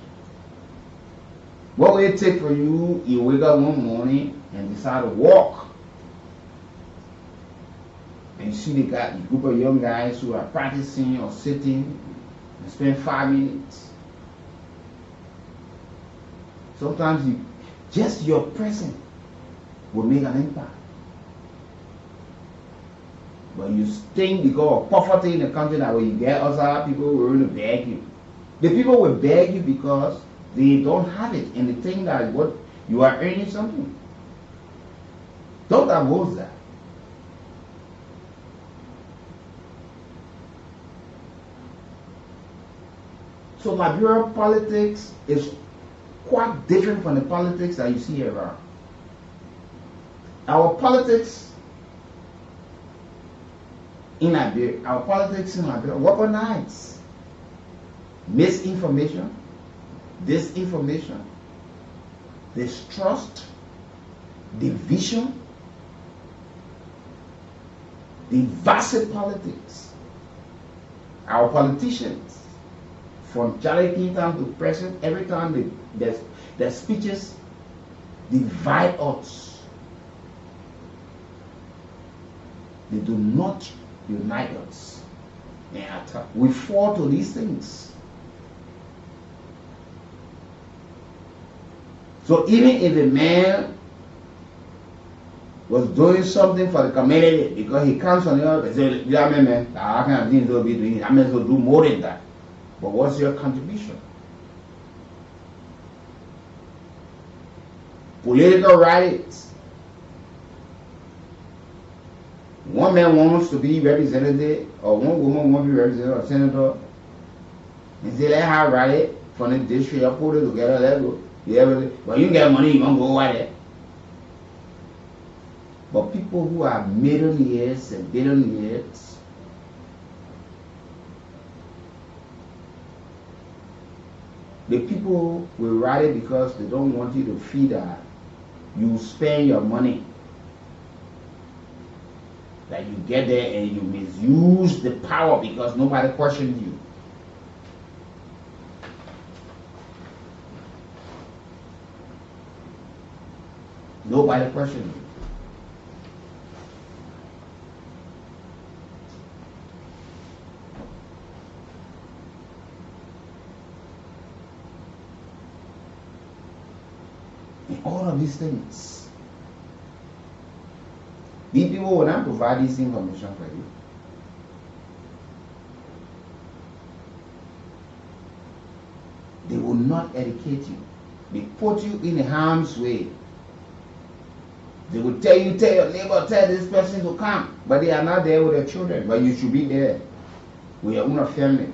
What will it take for you? You wake up one morning and decide to walk. And you see the group of young guys who are practicing or sitting and spend 5 minutes. Sometimes just your presence will make an impact. But you think because of poverty in the country that when you get outside, people will really beg you. The people will beg you because they don't have it and they think that what you are earning something. Don't abuse that. So Liberian politics is quite different from the politics that you see around. Our politics in Liberia, weaponize misinformation, disinformation, distrust, division, divisive politics. Our politicians, from Charlie Clinton to present, every time their speeches divide us. They do not unite us. And we fall to these things. So even if a man was doing something for the community because he comes on the other and says, yeah, man, I can't do doing it. I may as well do more than that. But what's your contribution? Political rights. One man wants to be representative, or one woman wants to be representative or senator. And say, let her rally from the district, I put it together, let go. Yeah, but you get money, you won't go over there. But people who are millionaires and billionaires, the people will rally because they don't want you to feel that you spend your money. That you get there and you misuse the power because nobody questions you. Nobody questions you. And all of these things. These people will not provide this information for you. will not educate you. They put you in harm's way. They will tell your neighbor, tell this person to come, but they are not there with their children. But you should be there with your own family.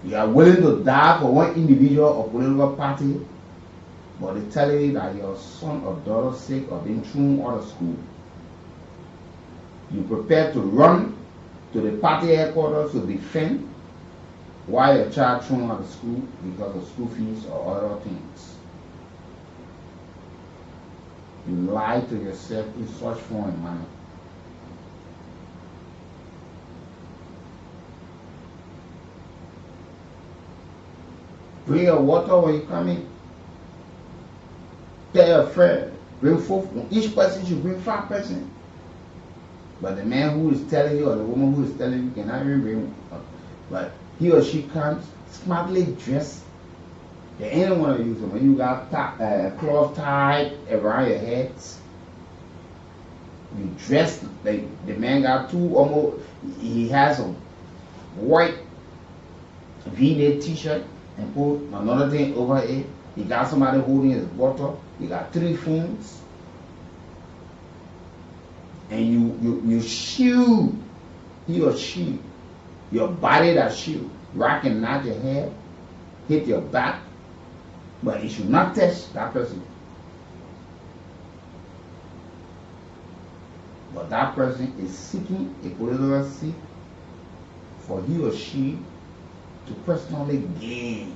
You are willing to die for one individual or political party, but they tell you that your son or daughter's sake of being thrown out of school. You prepare to run to the party headquarters to defend why your child thrown out of school because of school fees or other things. You lie to yourself in such form and manner. Bring your water when you come in. Tell your friend, bring 4. Each person should bring 5 persons. But the man who is telling you or the woman who is telling you cannot even bring. But he or she comes smartly dressed. They ain't want to use them. When you got cloth tied around your heads, you dressed like the man got 2 almost. He has a white V-neck t-shirt and put another thing over it. He got somebody holding his bottle. He got 3 phones. And you shield he or she, your body that shield, rock and knock your head, hit your back, but it should not touch that person. But that person is seeking a political seat for he or she to personally gain.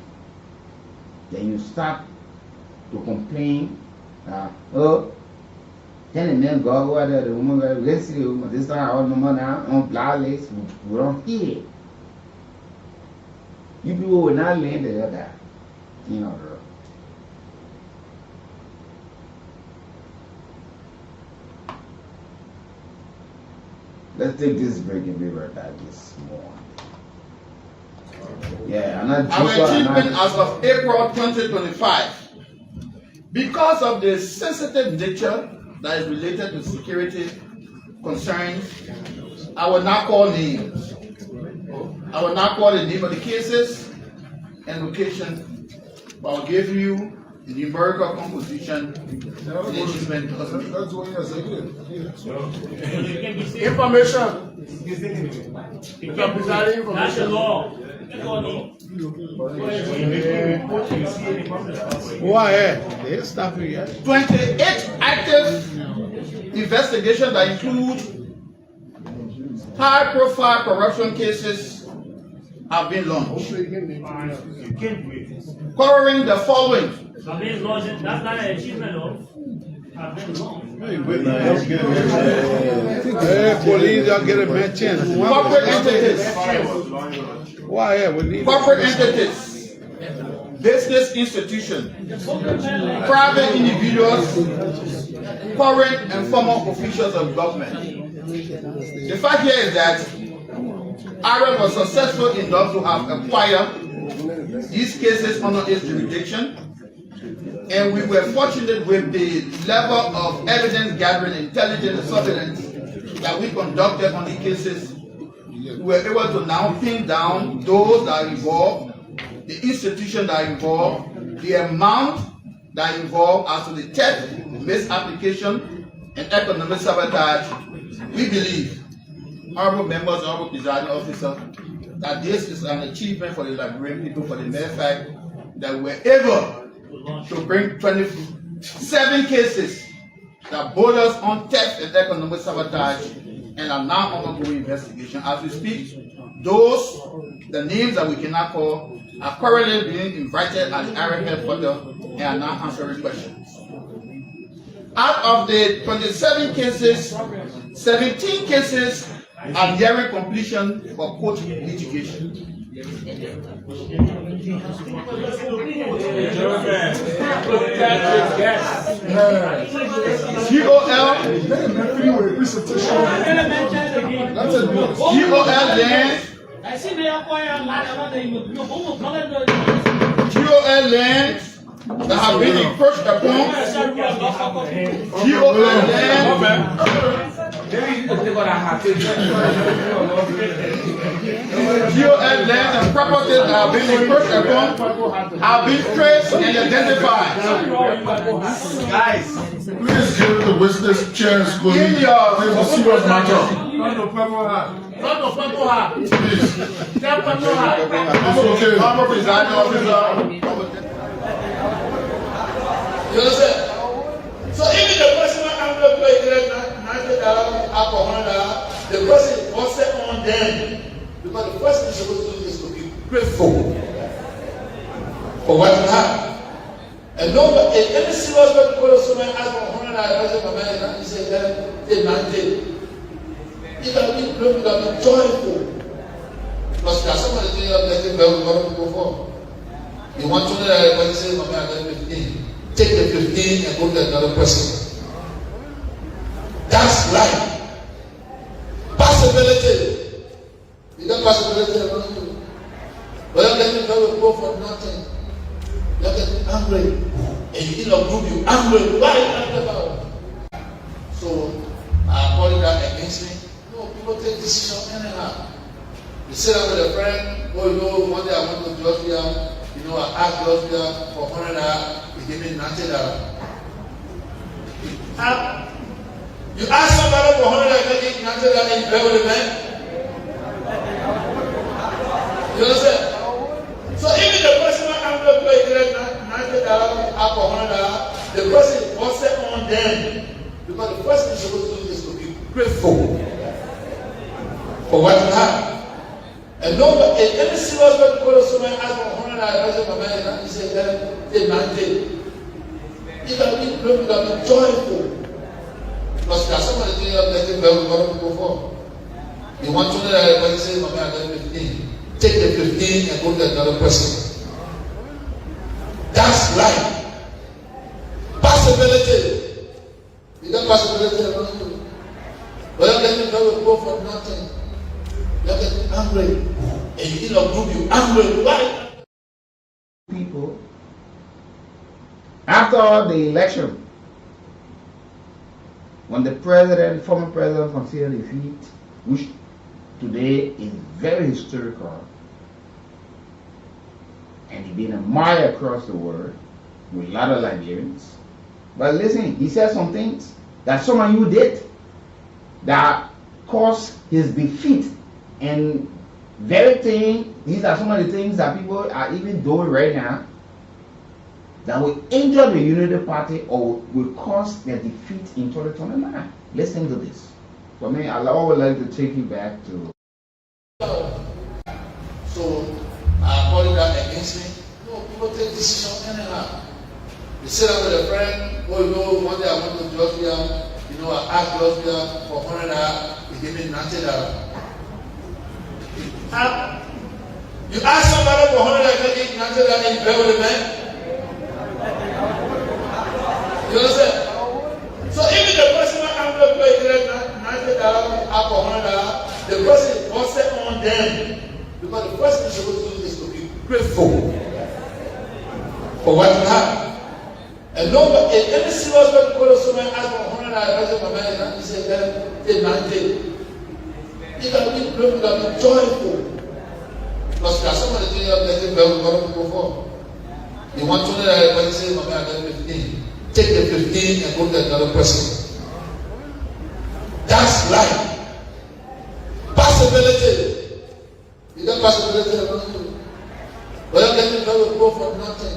Then you start to complain, oh, then the man go over there, the woman go, let's see the woman, this time I don't know now, on black legs, we don't hear. You people will not learn the other, you know, bro. Let's take this break and be right back this morning. Yeah, our achievement as of April 2025, because of the sensitive nature that is related to security concerns, I will not call names. I will not call the name of the cases and location, but I'll give you the numerical composition the achievement does make. That's what you're saying. Information. That's the law. Why? They stop you yet. 28 active investigations that include high-profile corruption cases have been launched, covering the following. That's not an achievement, though. Police, y'all get a mention. Corporate entities. Why? We need Corporate entities, business institutions, private individuals, current and former officials of government. The fact here is that Aaron was successful enough to have acquired these cases under his jurisdiction, and we were fortunate with the level of evidence gathering, intelligence, and surveillance that we conducted on the cases. We were able to now pin down those that are involved, the institution that are involved, the amount that are involved as to the theft, misapplication, and economic sabotage. We believe, honorable members, honorable presiding officer, that this is an achievement for the Liberian people for the mere fact that we were able to bring 27 cases that borders on theft and economic sabotage and are now ongoing investigation. As we speak, the names that we cannot call, are currently being invited at the area headquarters and are now answering questions. Out of the 27 cases, 17 cases are nearing completion for court litigation. GOL land that have been encroached upon. GOL land GOL lands and properties have been encroached upon, have been traced and identified. Guys, Please give the witness chance, please. in your This is a serious matter. not the purple hat. Not the purple hat. Please. That purple hat. It's okay. I'm a presiding officer. You understand? So even the personal envelope $90, the person was set on them. Because the first thing you're supposed to do is to be grateful for what you have. And nobody, any serious way to go to someone ask for $100, he said, they not take. You can be grateful, you can be joyful. Because there's somebody doing that thing where we want to go for. You want $200, everybody say, Mama, I got 15. Take the 15 and go to another person. That's life. Possibility. You got possibility around you. But you're getting very poor for nothing. You're getting angry. And you did not group you angry. Why are you angry about it? So I call that against me. No, people take decisions anyhow. You sit down with a friend, oh, you know, one day I went to Georgia, you know, I asked Georgia for $100, he gave me $90. You ask somebody for $100, I give $90 and you play with a man. You understand? So even the personal envelope $90 for $100, the person was set on them. Because the first thing you're supposed to do is to be grateful for what you have. And nobody, any serious way to go to someone ask for $100, he said, they not take. You can be grateful, you can be joyful. Because there's somebody doing that thing where we want to go for. You want $200, everybody say, Mama, I got 15. Take the 15 and go to another person. That's life. Possibility. You got possibility around you. But you're getting very poor for nothing. You're getting angry. And you did not group you angry. Why? People, after the election, when the former president conceded defeat, which today is very historical, and he's been admired across the world with a lot of Liberians. But listen, he said some things that some of you did that caused his defeat. And these are some of the things that people are even doing right now that will injure the Unity Party or will cause their defeat in 2029. Listen to this. For me, I would like to take you back to. So I call that against me. No, people take decisions anyhow. You sit down with a friend, oh, you know, one day I went to Georgia, you know, I asked Georgia for $100, he gave me $90. You ask somebody for $100, I give $90 and you play with a man. You understand? So even the personal envelope $90 for $100, the person was set on them. Because the first thing you're supposed to do is to be grateful for what you have. And nobody, any serious way to go to someone ask for $100, he said, they not take. You can be grateful, you can be joyful. Because there's somebody doing that thing where we want to go for. You want $200, everybody say, Mama, I got 15. Take the 15 and go to another person. That's life. Possibility. You got possibility around you. But you're getting very poor for nothing.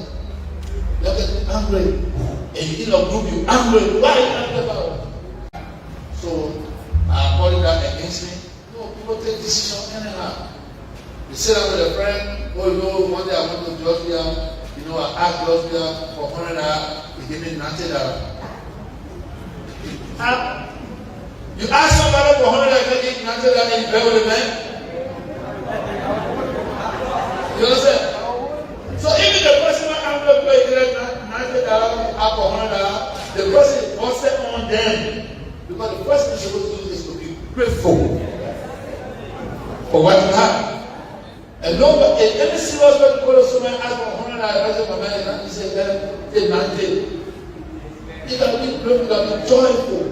You're getting angry. And you did not group you angry. Why are you angry about it? So I call that against me. No, people take decisions anyhow. You sit down with a friend, oh, you know, one day I went to Georgia, you know, I asked Georgia for $100, he gave me $90. You ask somebody for $100, I give $90 and you play with a man. You understand? So even the personal envelope $90 for $100, the person was set on them. Because the first thing you're supposed to do is to be grateful for what you have. And nobody, any serious way to go to someone ask for $100, he said, they not take. You can be grateful, you can be joyful.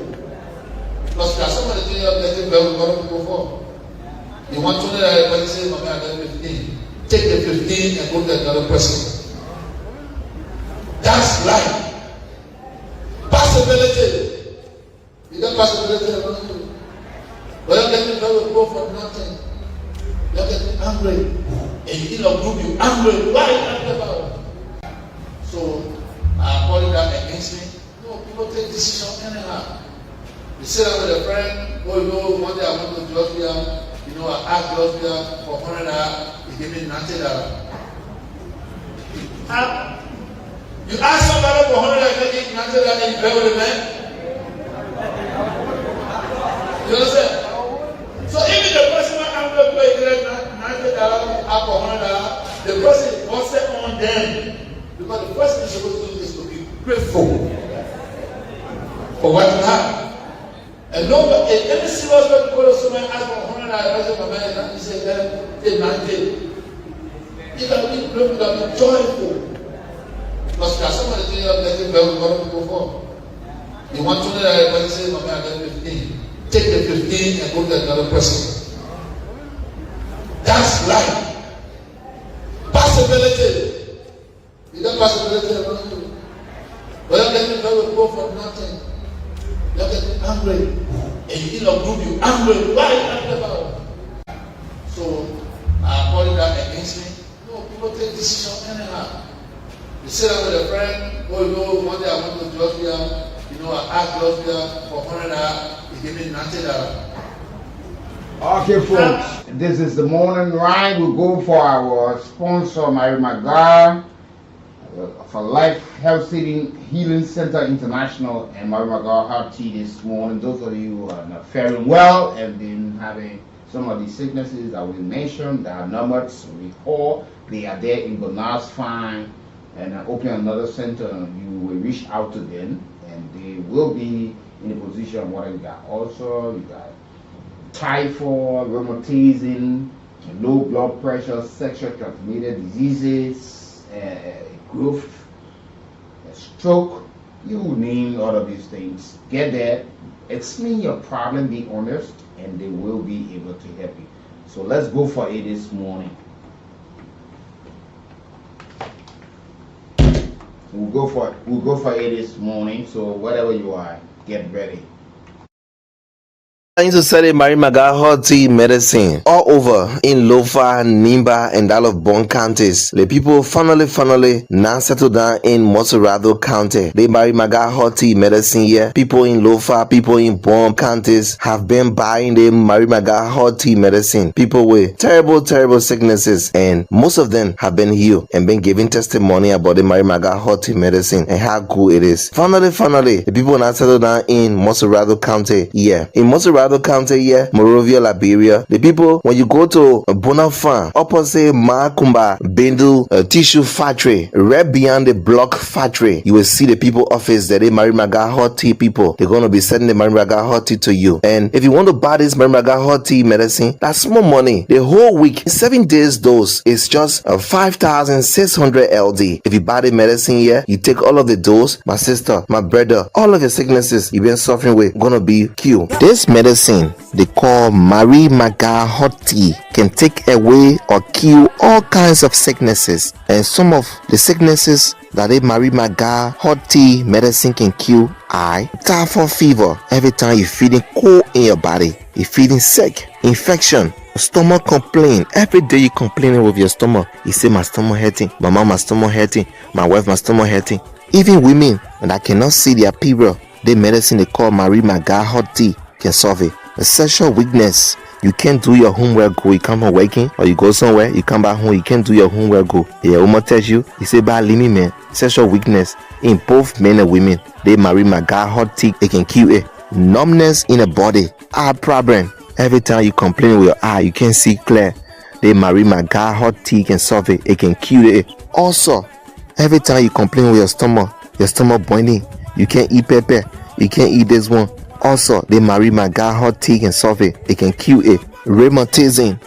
Because there are some of the things you are getting very a lot of people for. You want to know that everybody says, "Mommy, I got 15." Take the 15 and go to another person. That's life. Possibility. You got possibility around you. But you're getting very poor for nothing. You're getting angry. And you know, group you angry. Why are you angry about it? So I call that against me. No, people take decisions anyhow. You sit down with a friend, oh, you know, one day I went to Georgia, you know, I asked Georgia for $100, he gave me $90. You ask somebody for $100, you give $90 and you play with a man? You understand? So even the person I'm going to pay $90 for $100, the person was set on them. Because the first thing you're supposed to do is to be grateful for what you have. And no, any serious way to go to someone ask for $100, I say, my man, and he said, take 90. You can be grateful, you can be joyful. Because there are some of the things you are getting very a lot of people for. You want to know that everybody says, my man, I got 15. Take the 15 and go to another person. That's life. Possibility. You got possibility around you. But you're getting very poor for nothing. You're getting angry. And you know, group you angry. Why are you angry about it? So I call that against me. No, people take decisions anyhow. You sit down with a friend, oh, you know, one day I went to Georgia, you know, I asked Georgia for $100, he gave me $90. Okay, folks, this is the morning ride. We'll go for our sponsor, Mary McGar, for Life Health Healing Center International, and Mary McGar Heart Tea this morning. Those of you who are not faring well and been having some of these sicknesses that we mentioned, that are numbered, recall, they are there in Bernard's Fine, and open another center. You will reach out to them, and they will be in a position what you got. Also, you got typhoid, rheumatism, low blood pressure, sexual transmitted diseases, growth, stroke, you name all of these things. Get there, explain your problem, be honest, and they will be able to help you. So let's go for it this morning. We'll go for it this morning. So whatever you are, get ready. Trying to sell a Mary McGar hot tea medicine all over in Lofa, Nimba, and all of Bon counties. The people finally now settle down in Moserado County. The Mary McGar hot tea medicine here. People in Lofa, people in Bon counties have been buying the Mary McGar hot tea medicine. People with terrible sicknesses, and most of them have been healed and been giving testimony about the Mary McGar hot tea medicine and how good it is. Finally, the people now settle down in Moserado County. Yeah, in Moserado County here, Morovia, Liberia. The people, when you go to Bonafan, opposite Makumba Bendu Tissue Factory, right beyond the block factory, you will see the people office that they Mary McGar hot tea people. They're going to be sending the Mary McGar hot tea to you. And if you want to buy this Mary McGar hot tea medicine, that's small money. The whole week, 7 days dose is just 5,600 LD. If you buy the medicine here, you take all of the dose, my sister, my brother, all of the sicknesses you've been suffering with gonna be cured. This medicine they call Mary McGar hot tea can take away or kill all kinds of sicknesses, and some of the sicknesses that a Mary McGar hot tea medicine can kill are typhoid fever. Every time you're feeling cold in your body, you're feeling sick, infection, stomach complaint. Every day you're complaining with your stomach. You say, my stomach hurting, my mom, my stomach hurting, my wife, my stomach hurting. Even women that cannot see their period, the medicine they call Mary McGar hot tea can solve it. The sexual weakness, you can't do your homework go, you come home working, or you go somewhere, you come back home, you can't do your homework go. Your woman tells you say, bye, leave me, man. Sexual weakness in both men and women, they Mary McGar hot tea, they can kill it. Numbness in the body, eye problem. Every time you complain with your eye, you can't see clear, they Mary McGar hot tea can solve it, it can kill it. Also, every time you complain with your stomach boiling, you can't eat pepper, you can't eat this one. Also, the Mary McGar hot tea can solve it. It can kill it. Rheumatism,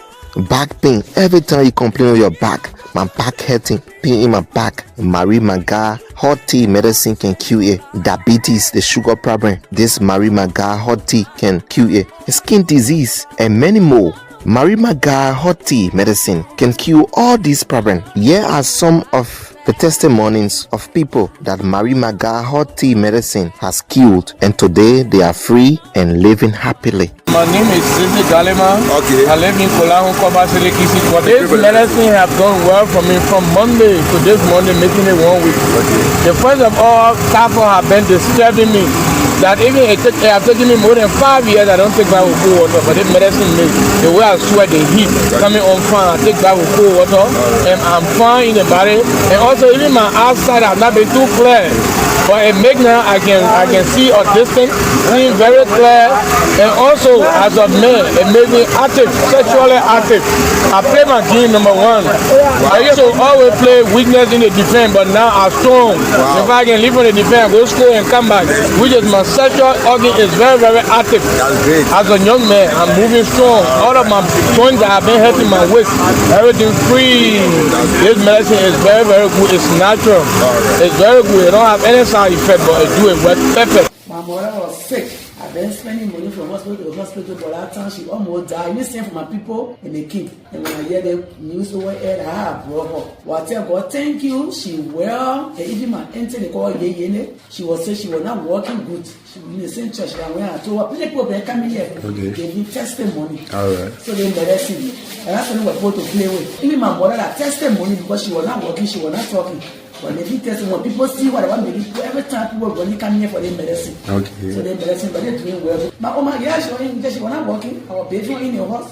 back pain. Every time you complain with your back, my back hurting, pain in my back, Marie Maga hot tea medicine can cure it. Diabetes, the sugar problem, this Marie Maga hot tea can cure it. Skin disease, and many more. Marie Maga hot tea medicine can cure all these problems. Here are some of the testimonies of people that Marie Maga hot tea medicine has cured, and today they are free and living happily. My name is Sisi Galima. Okay. I live in Kool. For this medicine have done well for me from Monday to this Monday, making it 1 week. Okay. The first of all, Tapo have been disturbing me. That even it have taken me more than 5 years, I don't take bath with cold water. But this medicine makes the way I sweat, the heat coming on fine, I take bath with cold water, and I'm fine in the body. And also even my outside have not been too clear. But it makes now I can see a distance, seeing very clear, and also as a man, it makes me active, sexually active. I play my game number 1. I used to always play weakness in the defense, but now I'm strong. If I can leave on the defense, go school and come back, which is my sexual organ is very, very active. That's great. As a young man, I'm moving strong. All of my joints that have been hurting my waist, everything free. This medicine is very, very good. It's natural. It's very good. It don't have any side effect, but it do it well, perfect. My mother was sick. I've been spending money from hospital to hospital for that time. She almost died. Listen for my people and the kid. And when I hear the news over here, I have brought her. Well, I tell God, thank you. She well. And even my auntie, they call Yene. She was saying she was not working good. She was in the same church. And when I told her, people they come here. Okay. They give testimony. All right. So they medicine. And that's when we were supposed to play with. Even my mother had testimony because she was not working. She was not talking. When they did testing, when people see what I want to do, every time people when they come here for their medicine. Okay. So their medicine, but they're doing well. But oh my God, she was not working. Our baby was in the house.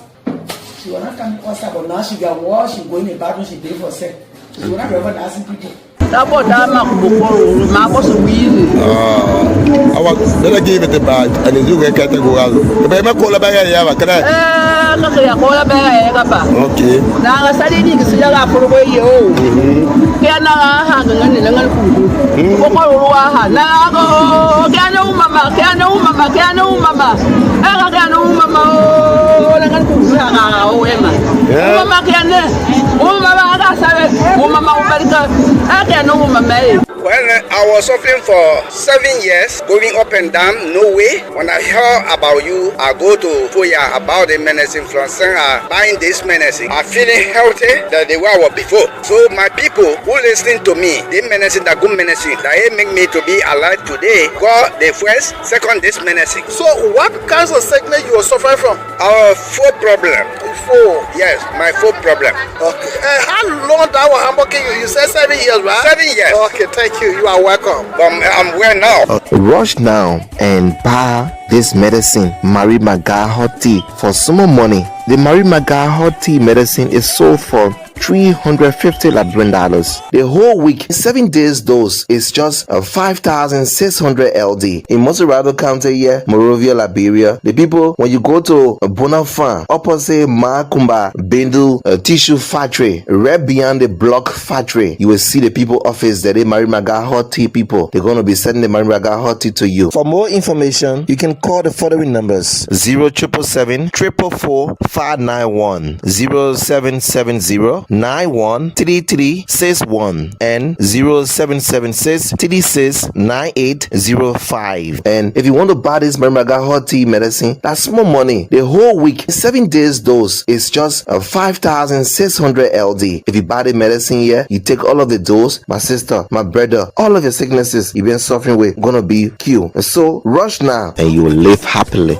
She was not coming outside, but now she got washed, she go in the bathroom, she pay for sex. She was not ever asking people. I was gonna give it a bag and you get a go out. But I'm call about okay. Now I studied in the Silla for away you. Can I have a Well, I was suffering for 7 years, going up and down, no way. When I heard about you, I go to Foya about the medicine from buying this medicine. I'm feeling healthy than the way I was before. So my people who listening to me, the medicine, the good medicine, that make me to be alive today, got the first, second this medicine. So what kinds of sickness you are suffering from? Our foot problem. Foot? Yes, my foot problem. Okay. How long that was working you? You said 7 years, right? 7 years. Okay, thank you. You are welcome. I'm well now. Rush now and buy this medicine, Marie Maga hot tea, for some more money. The Marie Maga hot tea medicine is sold for $350 $. The whole week, 7 days dose is just 5,600 LD. In Moserado County here, Monrovia, Liberia, the people, when you go to Bonafan, opposite Makumba, Bendu Tissue Factory, right beyond the block factory, you will see the people office that they Marie Maga hot tea people. They're going to be sending the Marie Maga hot tea to you. For more information, you can call the following numbers: 0777 444 591, 0770 913361, and 0776 36 9805. And if you want to buy this Marie Maga hot tea medicine, that's small money. The whole week, 7 days dose is just 5,600 LD. If you buy the medicine here, you take all of the dose, my sister, my brother, all of your sicknesses you've been suffering with gonna be cured. So rush now and you will live happily.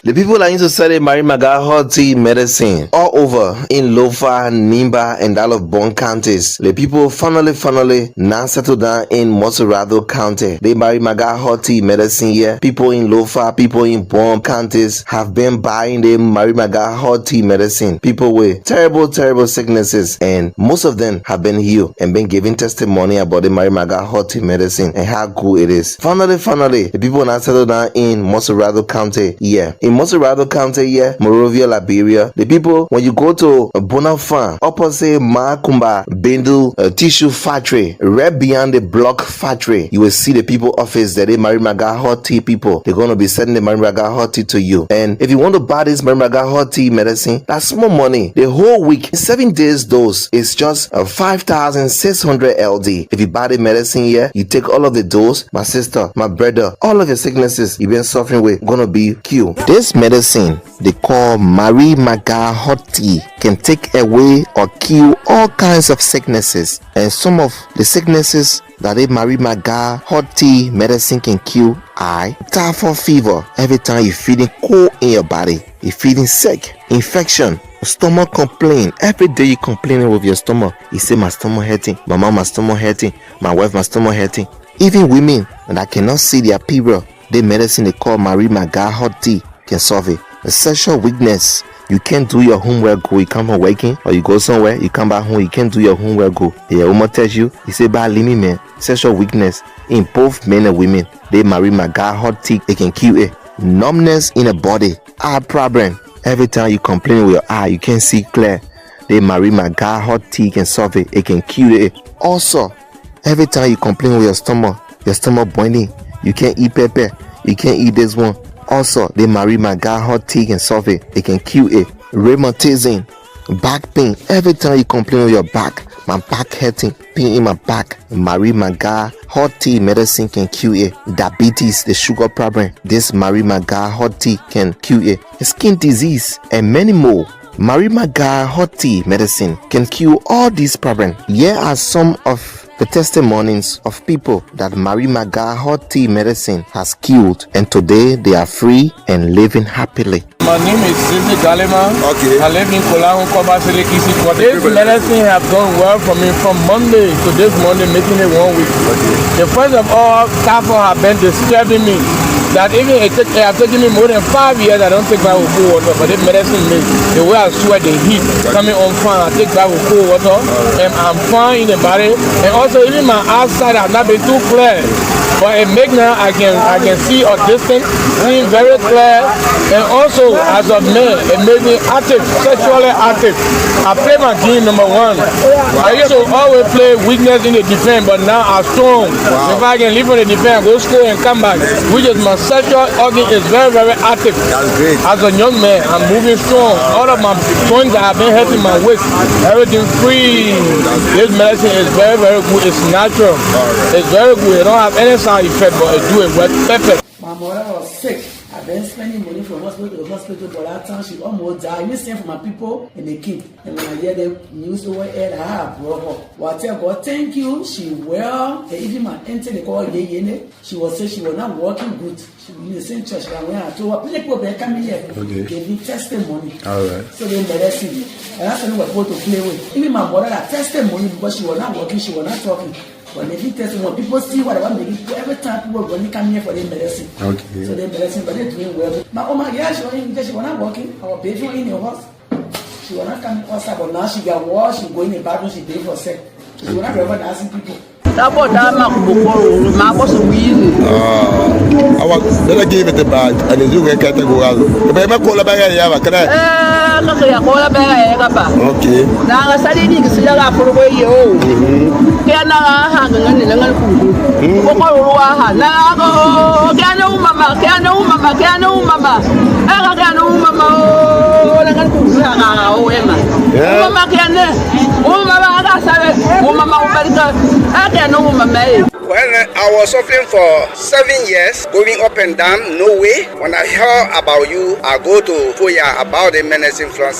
The people are into selling Marie Maga hot tea medicine all over in Lofa, Nimba, and all of Bon counties. The people finally now settled down in Moserado County. The Marie Maga hot tea medicine here. People in Lofa, people in Bon counties have been buying the Marie Maga hot tea medicine. People with terrible sicknesses, and most of them have been healed and been giving testimony about the Marie Maga hot tea medicine and how cool it is. Finally, the people now settled down in Moserado County here. In Montserrat County here, Monrovia, Liberia. The people, when you go to Bonafide, opposite Makumba Bindle Tissue Factory, right beyond the block factory, you will see the people office that they Mary Maga hot tea people. They're going to be sending the Mary Maga hot tea to you. And if you want to buy this Mary Maga hot tea medicine, that's small money. The whole week, 7 days dose is just 5,600 LD. If you buy the medicine here, you take all of the dose, my sister, my brother, all of your sicknesses you've been suffering with gonna be cured. This medicine they call Mary Maga hot tea can take away or kill all kinds of sicknesses, and some of the sicknesses that a Mary Maga hot tea medicine can cure are typhoid fever. Every time you're feeling cold in your body, you're feeling sick, infection, stomach complaint. Every day you complaining with your stomach. You say my stomach hurting, my mom my stomach hurting, my wife my stomach hurting. Even women that cannot see their period, the medicine they call Mary Maga hot tea can solve it. A sexual weakness, you can't do your homework go, you come home working, or you go somewhere, you come back home, you can't do your homework go. Your woman tells you say bad limit man, sexual weakness in both men and women. They Mary Maga hot tea, it can cure it. Numbness in the body, eye problem. Every time you complain with your eye, you can't see clear. They Mary Maga hot tea can solve it, it can cure it. Also, every time you complain with your stomach boiling, you can't eat pepper, you can't eat this one. Also, the Mary Maga hot tea can solve it, it can cure it. Rheumatism, back pain, every time you complain with your back, my back hurting, pain in my back, Mary Maga hot tea medicine can cure it. Diabetes, the sugar problem, this Mary Maga hot tea can cure it. Skin disease and many more. Mary Maga hot tea medicine can cure all these problems. Here are some of the testimonies of people that Mary Maga hot tea medicine has cured, and today they are free and living happily. My name is Sisi Galima. Okay. I live in Kool. This medicine have done well for me from Monday to this Monday, making it 1 week. Okay. The first of all, typhoid have been disturbing me. That even it have taken me more than 5 years. I don't take back with cold water, but this medicine makes the way I sweat, the heat coming on fine. I take back with cold water, and I'm fine in the body. And also even my outside have not been too clear, but it make now I can see a distance, seeing very clear. And also as a man, it made me active, sexually active. I play my game number 1. I used to always play weakness in the defense, but now I'm strong. If I can leave on the defense, go school and come back, which is my sexual organ is very, very active. That's great. As a young man, I'm moving strong. All of my joints that have been hurting my waist, everything free. This medicine is very, very good. It's natural. It's very good. It don't have any side effect, but it do it well. Perfect. My mother was sick. I've been spending money from hospital to hospital, but that time she almost died. You send for my people and they keep. And when I hear the news over here, I have brought her. Well, I tell God, thank you. She well. And even my auntie, they call Yene. She was saying she was not working good. She was in the same church. And when I told her, please go back, come here. Okay. Gave me testimony. All right. So they medicine me. And that's when we were supposed to play with. Even my mother had testimony because she was not working, she was not talking. When they did testing, when people see what I want to do, every time people when they come here for their medicine. Okay. So their medicine, but they're doing well. My mama, yeah, she was not working. Our baby in the house. She was not coming outside, but now she got washed, she go in the bathroom, she did for sex. She was not ever asking people. I was Then I gave it a bag, and you can get a go out. But I call a bag, I have a crack. Okay. Now I studied in the for away you. Can I hang on the little food? Mama, can no mama, can no mama. I can no mama. Mama can no mama. Well, I was suffering for 7 years, going up and down, no way. When I heard about you, I go to Foya about the medicine from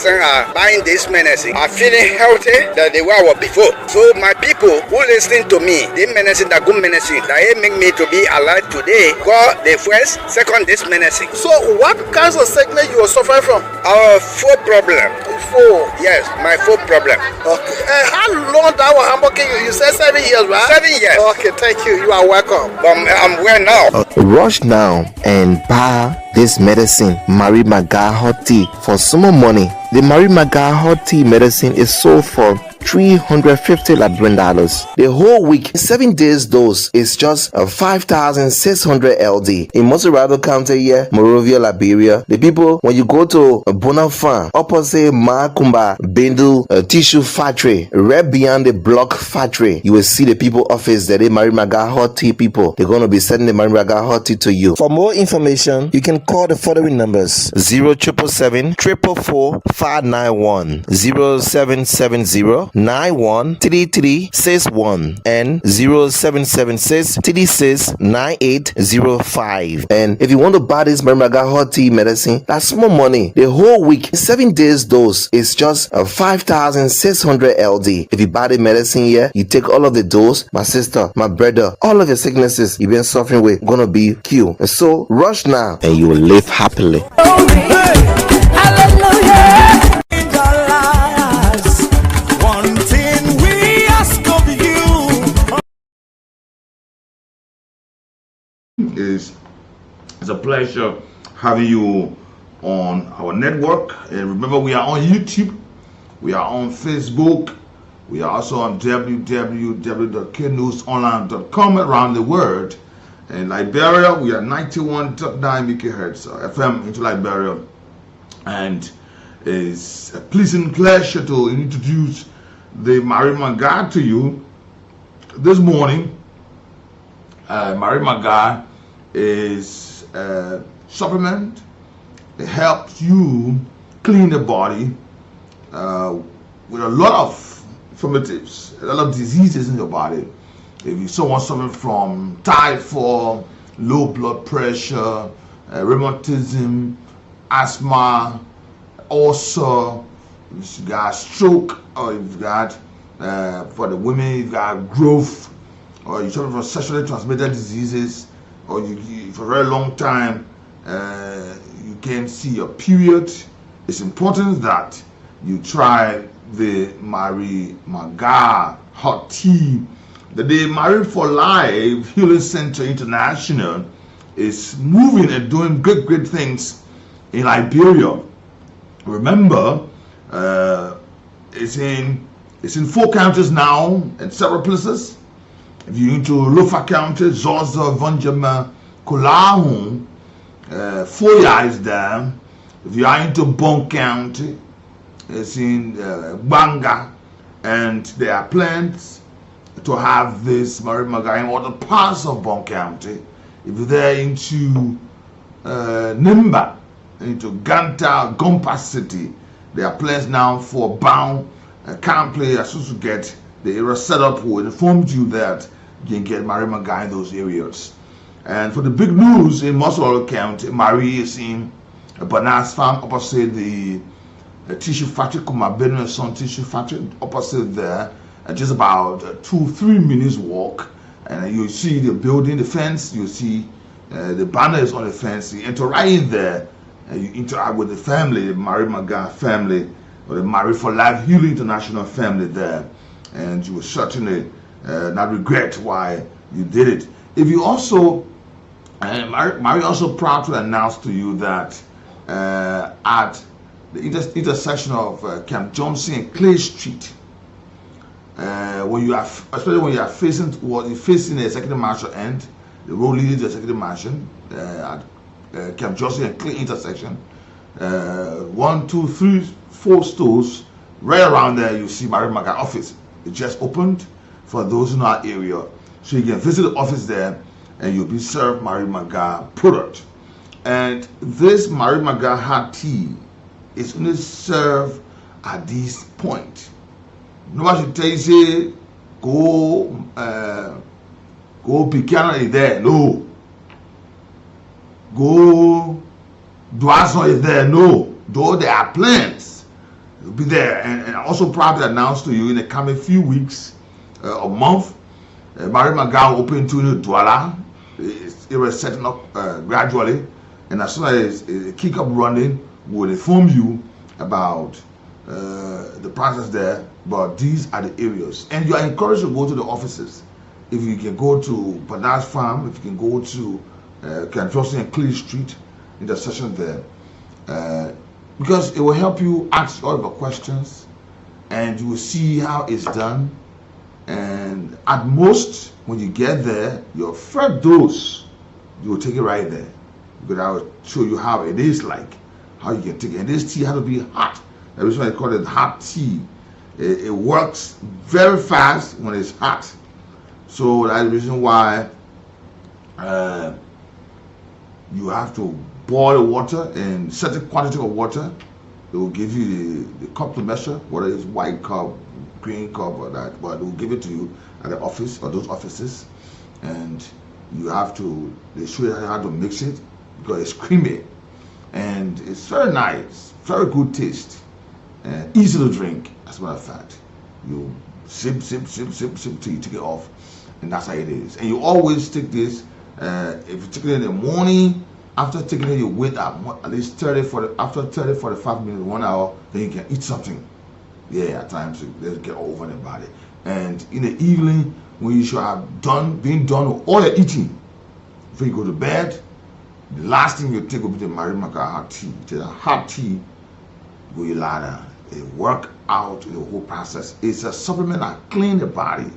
buying this medicine. I'm feeling healthy than the way I was before. So my people who listen to me, the medicine, the good medicine, that make me to be alive today, got the first, second this medicine. So what kinds of sickness you were suffering from? Our foot problem. Foot? Yes, my foot problem. Okay. How long that was Hamburg? You said 7 years, right? 7 years. Okay, thank you. You are welcome. I'm well now. Rush now and buy this medicine, Mary Maga hot tea, for small money. The Mary Maga hot tea medicine is sold for $350 $11. The whole week, 7 days dose is just 5,600 LD. In Moserado County here, Monrovia, Liberia, the people, when you go to Bonafide, opposite Makumba Bendu Tissue Factory, right beyond the block factory, you will see the people office that they Mary Maga hot tea people. They're going to be sending the Mary Maga hot tea to you. For more information, you can call the following numbers: 0777 444 591, 0770 913361, and 0776 36 9805. And if you want to buy this Mary Maga hot tea medicine, that's small money. The whole week, 7 days dose is just 5,600 LD. If you buy the medicine here, you take all of the dose, my sister, my brother, all of the sicknesses you've been suffering with gonna be cured. And so rush now and you will live happily. It's a pleasure having you on our network. And remember, we are on YouTube, we are on Facebook, we are also on www.knewsonline.com around the world. In Liberia, we are 91.9 megahertz FM into Liberia. And it's a pleasing pleasure to introduce the Mary Maga to you this morning. Mary Maga is a supplement. It helps you clean the body with a lot of inflammatives, a lot of diseases in your body. If you someone suffering from typhoid, low blood pressure, rheumatism, asthma, ulcer, if you got stroke, or if you got for the women, you've got growth, or you're suffering from sexually transmitted diseases, or you for a very long time you can't see your period, it's important that you try the Mary Maga hot tea. The Married for Life Healing Center International is moving and doing great things in Liberia. Remember, it's in 4 counties now and several places. If you're into Lofa County, Zoza, Vonjama, Kool, Foya is there. If you are into Bon County, it's in Banga, and there are plans to have this Mary Maga in other parts of Bon County. If you're there into Nimba, into Ganta, Gompa City, there are plans now for Bound Camp players to get the area set up who informed you that you can get Mary Maga in those areas. And for the big news in Moserado County, Mary is in a bananas farm opposite the tissue factory, Kumabeno and Son Tissue Factory, opposite there, just about 2-3 minutes walk. And you see the building, the fence, you see the banners on the fence. You enter right in there and you interact with the family, the Mary Maga family, or the Married for Life Healing International family there. And you will certainly not regret why you did it. If you also, Mary also proud to announce to you that at the intersection of Camp Johnson and Clay Street, when you are, especially when you are facing the executive marshal end, the road leading to the executive marshal at Camp Johnson and Clay intersection, 1, 2, 3, 4 stores right around there. You see Mary Maga office. It just opened for those in our area, so you can visit the office there and you'll be served Mary Maga product. And this Mary Maga hot tea is only served at this point. Nobody should tell you, say, go Picana is there. No. Go Duason is there. No. Though there are plans, it'll be there. And also probably announce to you in the coming few weeks or month, Mary Maga will open to Douala. It was setting up gradually. And as soon as it kick up running, we'll inform you about the process there. But these are the areas, and you are encouraged to go to the offices. If you can go to Bananas Farm, if you can go to Camp Johnson and Clay Street intersection there, because it will help you ask all of your questions, and you will see how it's done. And at most, when you get there, your first dose, you will take it right there, because I will show you how it is like, how you can take it. And this tea has to be hot. That's why I call it hot tea. It works very fast when it's hot. So that's the reason why you have to boil water in certain quantity of water. They will give you the cup to measure, whether it's white cup, green cup, or that, but they will give it to you at the office or those offices. And you have to, they show you how to mix it, because it's creamy. And it's very nice, very good taste, and easy to drink, as a matter of fact. You sip till you take it off, and that's how it is. And you always take this, if you take it in the morning, after taking it, you wait at least 30-45 minutes, 1 hour, then you can eat something. Yeah, at times it doesn't get over in the body. And in the evening, when you should have been done with all your eating, before you go to bed, the last thing you take will be the Marimaga hot tea. It's a hot tea, go you lie down. It work out the whole process. It's a supplement that clean the body.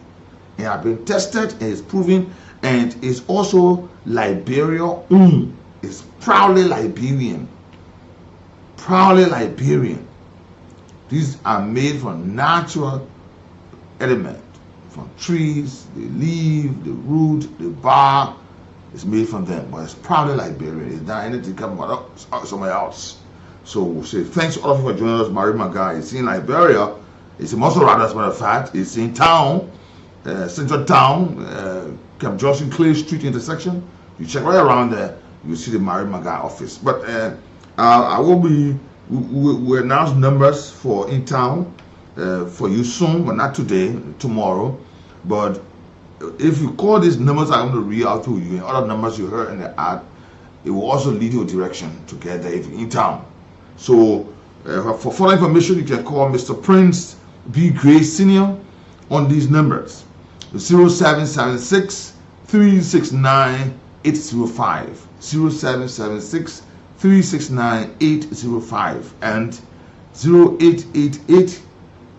It has been tested and it's proven, and it's also Liberia. It's proudly Liberian. Proudly Liberian. These are made from natural element, from trees, the leaf, the root, the bark. It's made from them, but it's proudly Liberian. It's not anything coming from somewhere else. So we'll say thanks to all of you for joining us. Marimaga is in Liberia. It's in Montserrat, as a matter of fact. It's in town, central town, Camp Johnson Clay Street intersection. You check right around there, you see the Marimaga office. But I will be, we announce numbers for in town for you soon, but not today, tomorrow. But if you call these numbers I'm going to read out to you, and other numbers you heard in the ad, it will also lead you a direction to get there if you're in town. So for further information, you can call Mr. Prince B. Gray Sr. on these numbers: 0776 369 805, 0776 369 805, and 0888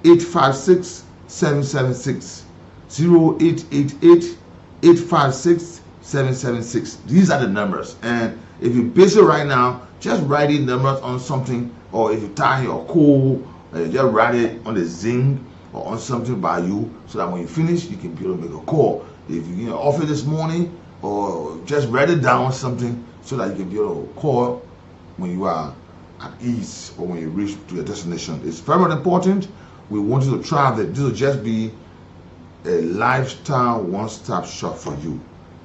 856 776. 0888 856 776. These are the numbers, and if you're busy right now, just write these numbers on something, or if you tie your Kool, just write it on the zinc or on something by you, so that when you finish, you can be able to make a call. If you're in the office this morning, or just write it down on something, so that you can be able to call when you are at ease or when you reach to your destination. It's very important. We want you to try that. This will just be a lifestyle one-stop shop for you,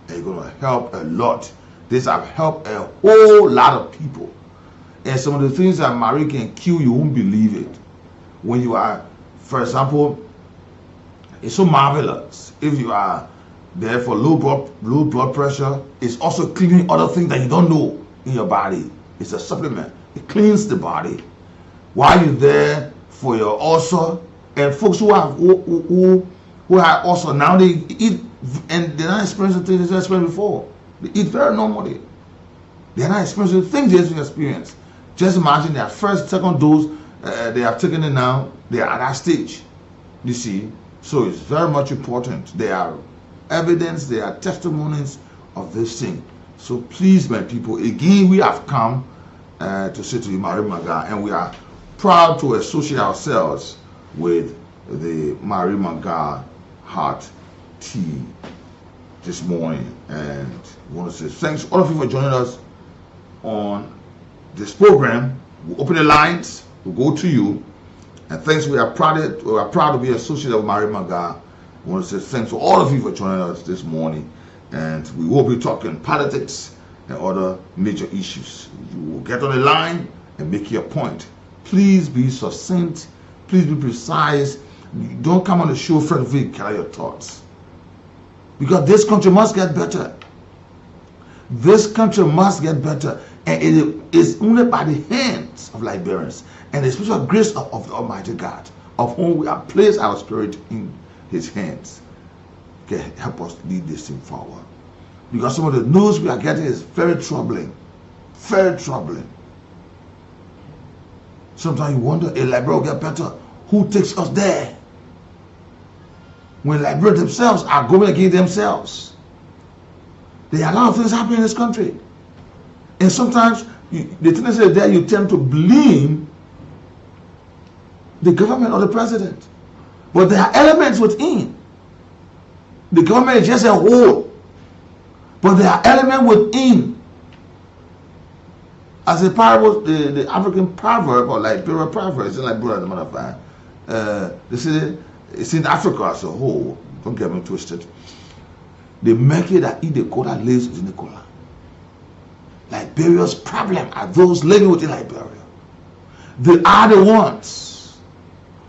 and you're going to help a lot. This have helped a whole lot of people, and some of the things that Marie can kill, you won't believe it. When you are, for example, it's so marvelous. If you are there for low blood pressure, it's also cleaning other things that you don't know in your body. It's a supplement. It cleans the body. While you're there for your ulcer, and folks who have ulcer now, they eat and they're not experiencing things they experienced before. They eat very normally. They're not experiencing things they used to experience. Just imagine their first, second dose, they have taken it now. They are at that stage. You see, so it's very much important. There are evidence, there are testimonies of this thing. So please, my people, again, we have come to say to you, Marimaga, and we are proud to associate ourselves with the Marimaga hot tea this morning. And we want to say thanks to all of you for joining us on this program. We'll open the lines, we'll go to you. And thanks, we are proud to be associated with Marimaga. I want to say thanks to all of you for joining us this morning. And we will be talking politics and other major issues. You will get on the line and make your point. Please be succinct. Please be precise. Don't come on the show afraid to carry your thoughts. Because this country must get better. This country must get better. And it is only by the hands of Liberians and the special grace of the Almighty God, of whom we have placed our spirit in His hands, can help us lead this thing forward. Because some of the news we are getting is very troubling. Very troubling. Sometimes you wonder, a Liberia will get better. who takes us there. When Liberians themselves are going against themselves. There are a lot of things happening in this country. And sometimes, the thing is there, you tend to blame the government or the president. But there are elements within. The government is just a whole. But there are elements within. As a parable, the African proverb, or Liberian proverb, it's in Liberia, as a matter of fact, they say it's in Africa as a whole. Don't get me twisted. The monkey that eat the cola lives within the cola. Liberia's problem are those living within Liberia. They are the ones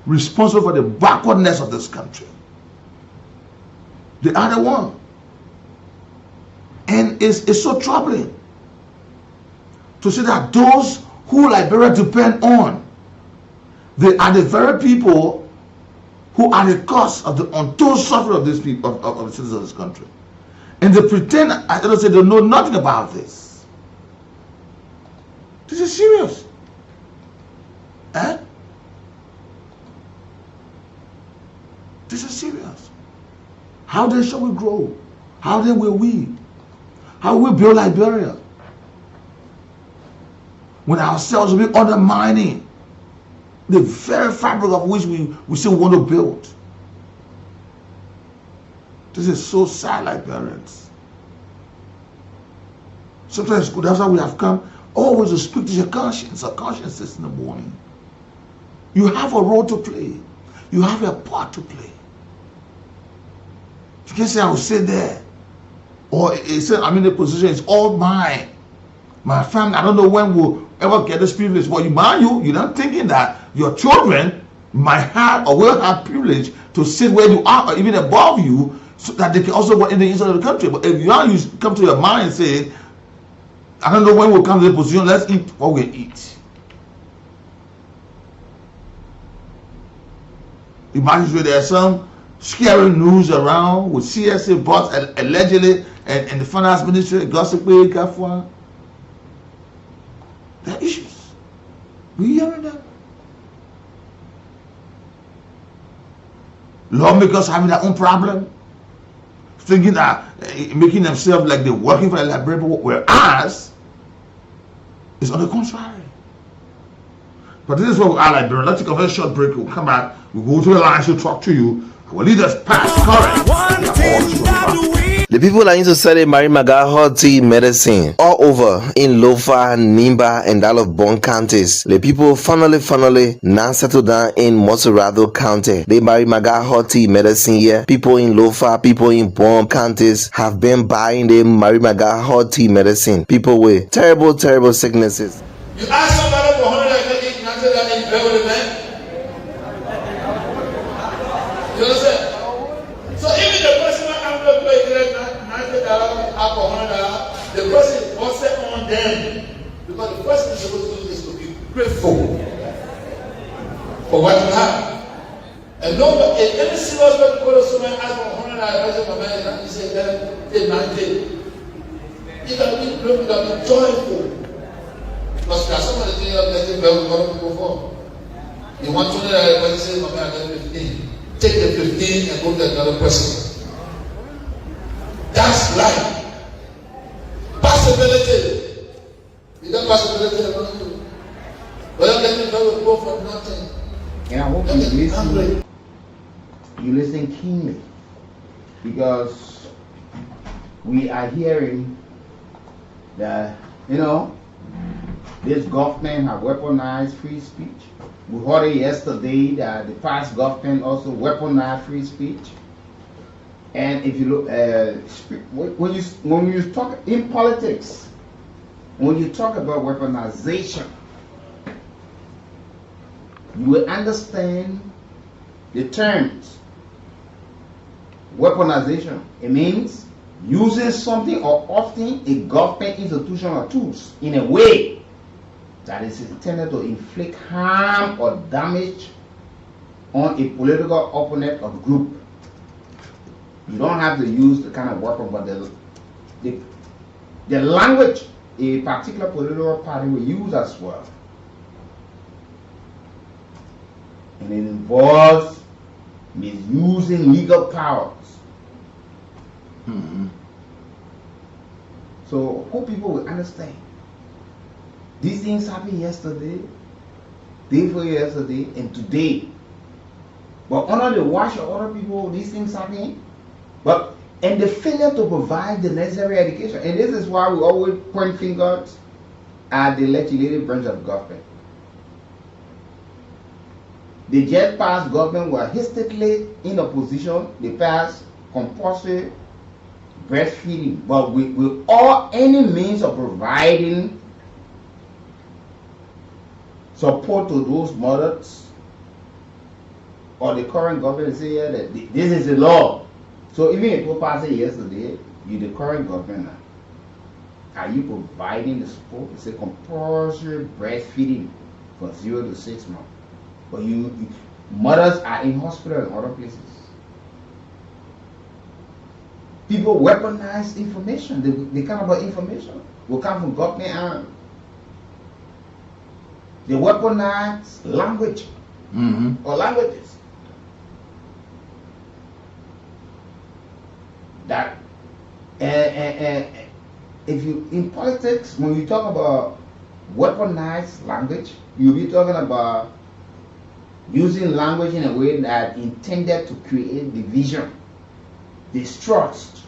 responsible for the backwardness of this country. They are the one. And it's so troubling to see that those who Liberia depend on, they are the very people who are the cause of the untold suffering of these people, of the citizens of this country. And they pretend, I don't say, they know nothing about this. This is serious. Eh? This is serious. How then shall we grow? How then will we? How will we build Liberia? When ourselves will be undermining the very fabric of which we still want to build. This is so sad, Liberians. Sometimes that's why we have come always to speak to your conscience. Our conscience is in the morning. You have a role to play. You have a part to play. You can say, I will sit there. Or I'm in a position, it's all mine. My family, I don't know when we'll ever get this privilege. But you're not thinking that your children might have or will have privilege to sit where you are or even above you, so that they can also work in the inside of the country. But if you come to your mind and say, I don't know when we'll come to the position, let's eat what we eat. Imagine there's some scary news around with CSA bots allegedly and the finance ministry gossiping. There are issues. We hearing them. Lawmakers having their own problem, thinking that making themselves like they're working for the Liberia, whereas it's on the contrary. But this is what we are Liberia. Let's take a very short break. We'll come back. We'll go to the lines to talk to you. We'll lead us past current. The people that used to sell Mary Maga hot tea medicine all over in Lofa, Nimba, and all of Bon counties. The people finally now settled down in Moserado County. The Mary Maga hot tea medicine here. People in Lofa, people in Bon counties have been buying the Mary Maga hot tea medicine. People with terrible sicknesses. You ask somebody for 180 nothing that is better than. You understand? So even the person that I'm going to pay $90, the person was set on them. Because the person is supposed to do this to be grateful for what you have. And no, if any serious person go to someone ask for $100, he said, take 90. You can be grateful, you can be joyful. Because there are some of the things that getting better with other people for. You want $20, but you say, I got 15. Take the 15 and go to another person. That's life. Possibility. You got possibility around you. But I'm getting very poor for nothing. And I hope you listen keenly, because we are hearing that, this government have weaponized free speech. We heard it yesterday that the past government also weaponized free speech. And if you look, when you talk in politics, when you talk about weaponization, you will understand the terms. Weaponization, it means using something or often a government institution or tools in a way that is intended to inflict harm or damage on a political opponent or group. You don't have to use the kind of weapon, but the language a particular political party will use as well. And it involves misusing legal powers. So hope people will understand. These things happened yesterday, day before yesterday, and today. But under the watch of other people, these things happen. And the failure to provide the necessary education. And this is why we always point fingers at the legislative branch of government. The just passed government were hastily in opposition. They passed compulsory breastfeeding, but with all any means of providing support to those mothers, or the current government say that this is the law. So even if you pass it yesterday, you the current government, are you providing the support? It's a compulsory breastfeeding for 0 to 6 months. But mothers are in hospital and other places. People weaponize information. They come about information. Will come from government arm. They weaponize language or languages. That if you in politics, when you talk about weaponized language, you'll be talking about using language in a way that intended to create division, distrust,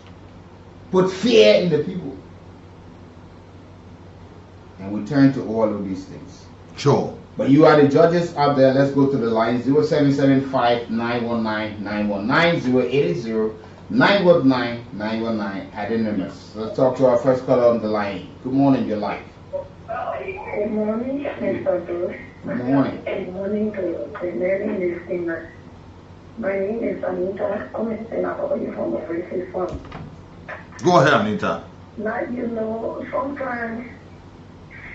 put fear in the people. And we turn to all of these things. Sure. But you are the judges out there. Let's go to the line 0775-919-919, 080-919-919 at the numbers. Let's talk to our first caller on the line. Good morning, your life. Good morning, Mr. Bruce. Good morning. Good morning to the many listeners. My name is Anita. I'm calling you from the British Fund. Go ahead, Anita. Now, sometimes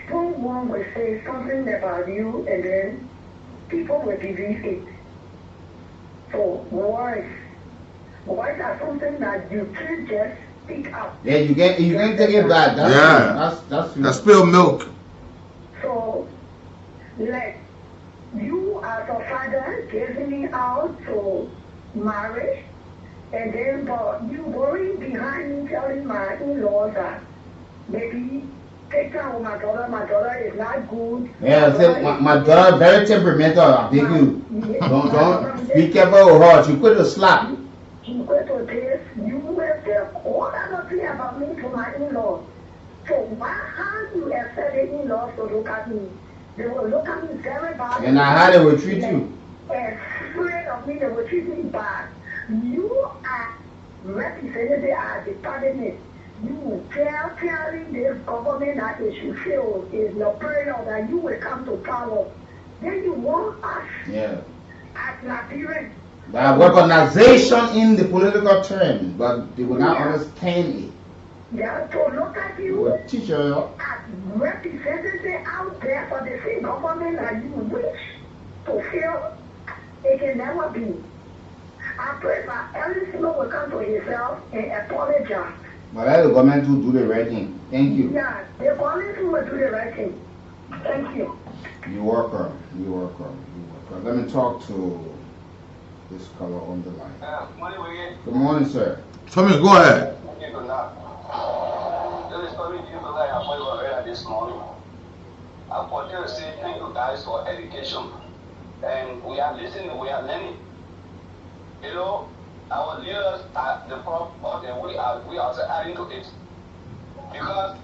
someone will say something about you and then people will believe it. So, words are something that you can't just speak up. Yeah, you can take it back. That's spilled milk. So, like, you as a father giving me out to marriage, and then you going behind me telling my in-laws that maybe take care of my daughter is not good. Yeah, my daughter very temperamental. I think you don't be careful with her. She could have slapped. You go to this, you will tell all other thing about me to my in-laws. So how you expect the in-laws to look at me? They will look at me very bad. And how they will treat you? And afraid of me, they will treat me bad. You are represented as the parliament. You telling this government that they should fail is your prayer that you will come to power. Then you want us as Nigerians. That weaponization in the political term, but they will not understand it. Yeah, to look at you teach you as representative out there for the same government that you wish to fail, it can never be. I pray that every single will come to himself and apologize. But let the government to do the right thing. Thank you. Yeah, the government will do the right thing. Thank you. You're welcome. Let me talk to this caller on the line. Good morning, sir. Come in, go ahead. This morning, I want to say thank you guys for education, and we are listening, we are learning. Our leaders are the problem, but we are adding to it. Because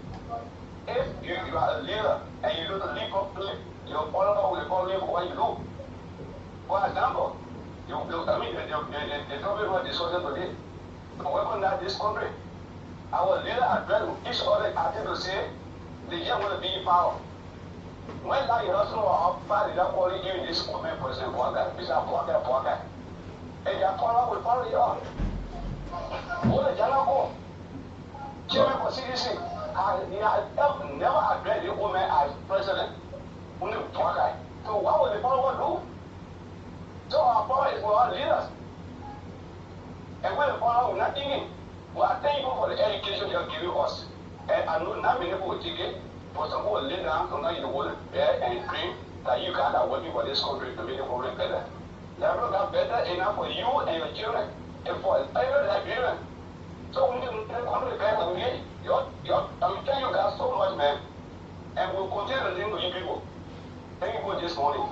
if you are a leader and you do the leap of faith, your follower will follow you for what you do. For example, they told me what they saw today. The weapon that this country, our leaders are trying to each other acting to say the young will be in power. When that you also know how that calling you in this moment, for example, this is a poor guy. And your follower will follow you on. What the Jalago? Chairman for CDC, I never addressed the woman as president. Only poor guy. So what will the follower do? So our power is for our leaders. And when the follower will not thinking, we are thankful for the education they are giving us. And I know not many people will take it, but some people will lay down, so now you will bear and dream that you guys are working for this country to make the problem better. level got better enough for you and your children and for every Liberian. So we need to come to the back of me. I'm telling you guys so much, man. And we'll continue to listen to you people. Thank you for this morning.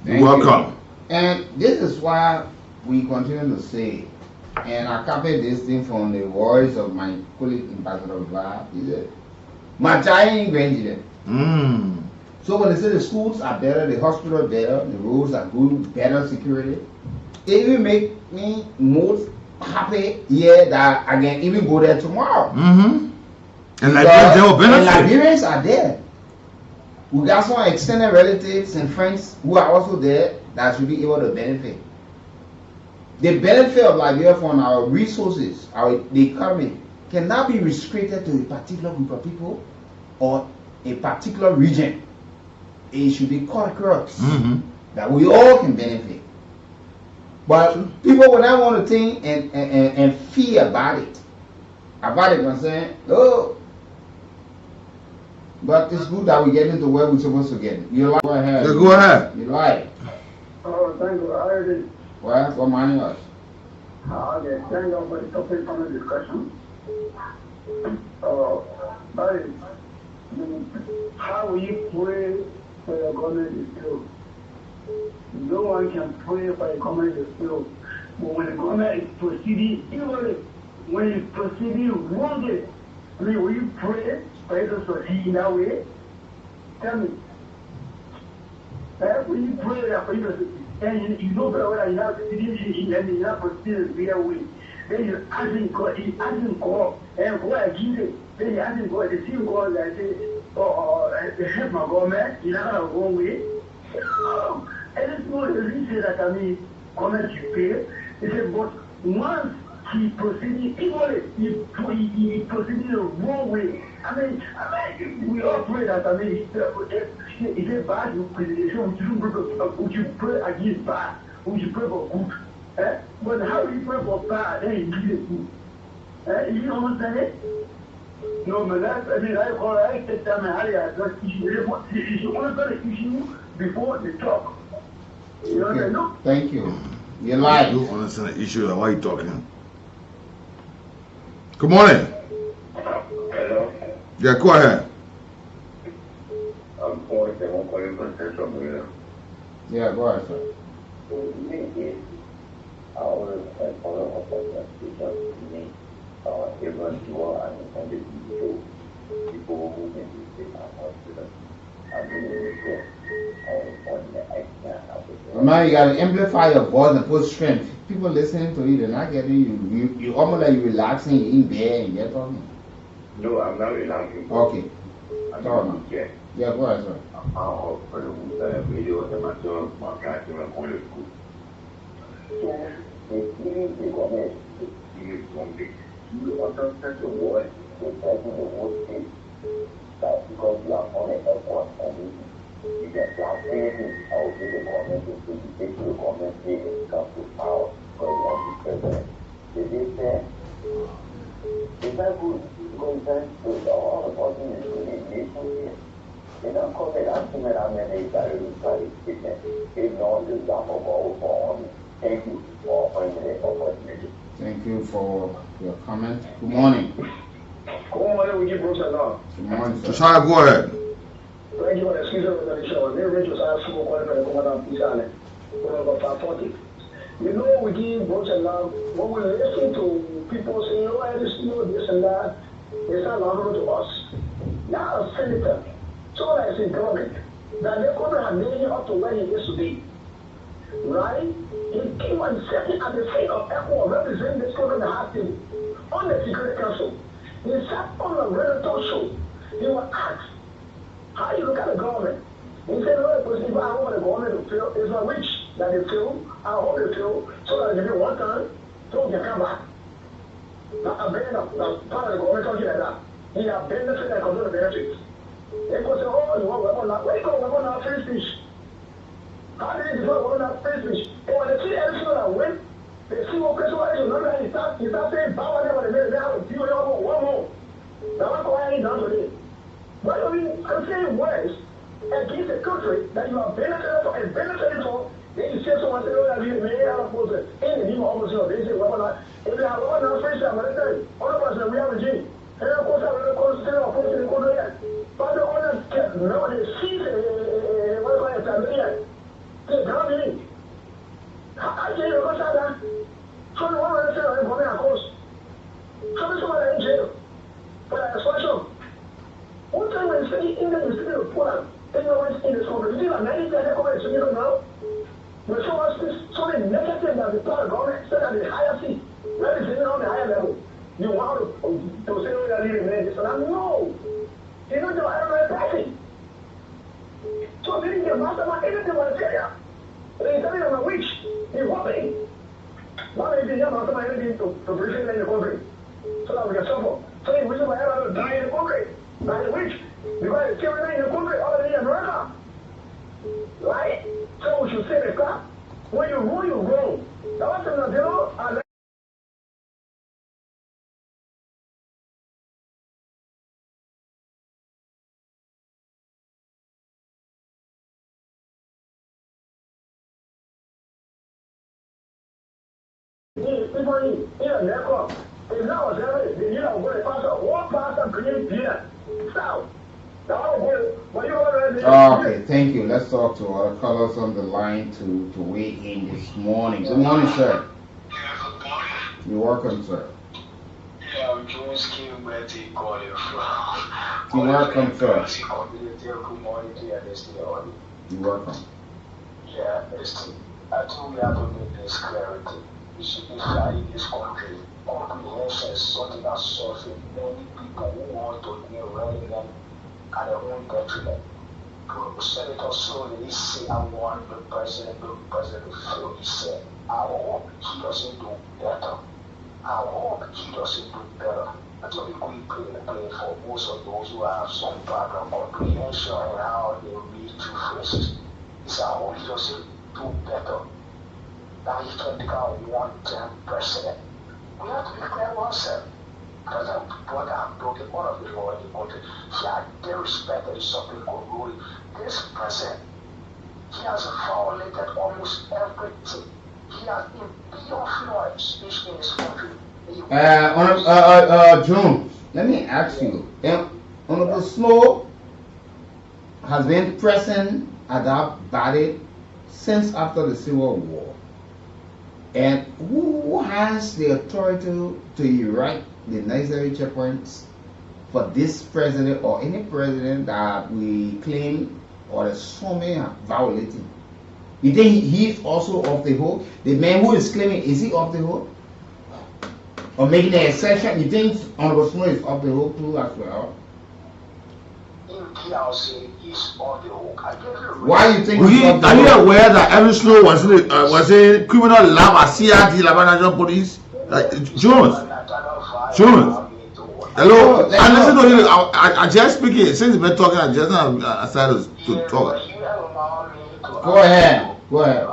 You're welcome. And this is why we continue to say, and I copied this thing from the voice of my colleague Ambassador Vlad. He said, Machayi Granjide. So when they say the schools are better, the hospital are better, the roads are good, better security, it will make me most happy here that I can even go there tomorrow. And Liberians, they will benefit. And Liberians are there. We got some extended relatives and friends who are also there that should be able to benefit. The benefit of Liberia from our resources, the economy, cannot be restricted to a particular group of people or a particular region. It should be cut across that we all can benefit. But people will not want to think and fear about it. I'm saying, oh. But it's good that we get into where we're supposed to get. You like? Go ahead. Yeah, go ahead. You like? Oh, thank you. I already. Well, for money us. Okay, thank you for the topic on the discussion. Barry, how will you pray for your government is still? No one can pray for a government is still. But when the government is proceeding evilly, when it's proceeding wrongly, I mean, will you pray for it to proceed in that way? Tell me. Will you pray for it to proceed? And you know better whether you're not proceeding and you're not proceeding the real way. Then you're asking God, and God give it. Then you're asking God, the same God that say, help my government, you're not going to go away. No. And it's not the reason that government should pay. He said, but once he proceeded evilly, he proceeded the wrong way. We all pray that, it's a bad presentation, would you pray against bad? Would you pray for good? But how do you pray for bad? Then you give it good. You understand it? No, but I take time and how you address issues. You should answer the issue before the talk. You understand? No? Thank you. You like? You understand the issue of why you talking. Good morning. Hello. Yeah, go ahead. I'm calling from Central Maryland. Yeah, go ahead, sir. I always follow up on that because everyone who are unintended people who can be sick are hospital. Now you gotta amplify your voice and put strength. People listening to you, they're not getting you. You almost like you're relaxing in bed and you're talking. No, I'm not relaxing. Okay. Talk now. Yeah, go ahead, sir. I'm for the video and my son, my classroom, and going to school. So, the government is something. You understand the word, the whole thing. That because you are on an airport and you get blasphemy, I will give the government to take the government and come to power for the president. They say, it's not good because then all the person is doing nation here. They don't call it ultimate amendment that is very statement. They know the example for thank you for finding the opportunity. Thank you for your comment. Good morning. Good morning, we give Bruce a lot. Good morning, sir. Josiah, go ahead. Thank you for the excuse of the show. They reach us out for calling for the command of Peace Island. We're about 540. You know, we give Bruce a lot. When we listen to people saying, oh, I just know this and that, it's not logical to us. Now, a senator, so that is in government, that they're going to have made him up to where he is today. Right? He came and sat at the seat of Echo representing this program in the House on the Security Council. He sat on a radio talk show. He was asked, how do you look at the government? He said, well, if I want the government to fail, it's not rich that they fail. I hope they fail so that they do one time, so they can come back. Now, I've been part of the government talking like that. He has benefit and control the benefits. They go say, oh, you want weapon now? Where you go weapon now? Free speech. How do you define weapon now? Free speech. And when they see everything that win, they see what question what is another and he start saying, power never the minute, they have a few one more. Now, what's going on today? Why do you say words against a country that you are benefited from and benefited from Then you say someone say, oh, that you may have a process. In the name of almost, they say, well, if you have one now, first time, all of us, we have a gene. And of course, I will consider a person in Korea. But the owners kept, no, they see, what do I say, they come in. I tell you, what's that? So the one that said, I'm coming, of course. So this one in jail. But I special. One time when you say, in the city of Poland, they know what's in this country. You think America, they're coming to you now? But so much so many negative that the power government said at the higher seat. Where is it on the higher level? You want to say that you remain this and no. You know the higher pricing. So they didn't get mastermind anything on the area. They tell you I'm a witch. You're hopping. Why did you get mastermind anything to bring it in the country? So that we can suffer. So the reason why I die in the country. By the witch. Because it's killing in the country other than America. Right? So we should say that when you rule, you grow. That was in the deal. People in America, it's now the year of what pastor, what pastor create beer. So, okay, thank you. Let's talk to our callers on the line to weigh in this morning. Good morning, sir. You're welcome, sir. Yeah, I'm Jones King, where they call you from. You're welcome, sir. Good morning to your destiny. You're welcome. Yeah, listen, I think we have to make this clarity. We should be fair in this country. Comprehension is something that's suffering many people who want to be relevant at their own detriment. Senator Slowly say, I want the president to feel. He said, I hope he doesn't do better. I hope he doesn't do better. That's what we could play for most of those who have some background comprehension and how they read through phrases. He said, I hope he doesn't do better. Now he can become one-term president. We have to be clear ourselves. Because I'm what I'm broken one of the law in the country. He had their respect that is something called ruling. This president, he has violated almost everything. He has influence in his country. June, let me ask you. Honorable Snow has been present at that body since after the Civil War. And who has the authority to erect the necessary checkpoints for this president or any president that we claim or the summary violating? You think he's also off the hook? The man who is claiming, is he off the hook? Or making an exception? You think Honorable Snow is off the hook too as well? Why do you think? Are you aware that Evan Snow was a criminal lab at CRD, National Police? Jones. Hello. I listen to you. I just speaking. Since you've been talking, I just decided to talk. Go ahead. Go ahead.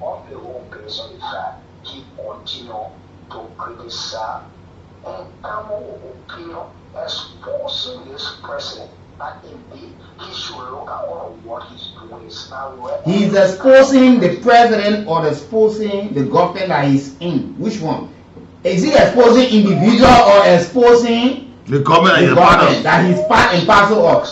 Off the hook based on the fact he continue to criticize and come opinion exposing this president that indeed he should look at all of what he's doing is now. He's exposing the president or exposing the government that he's in. Which one? Is he exposing individual or exposing the government that he's part and parcel of?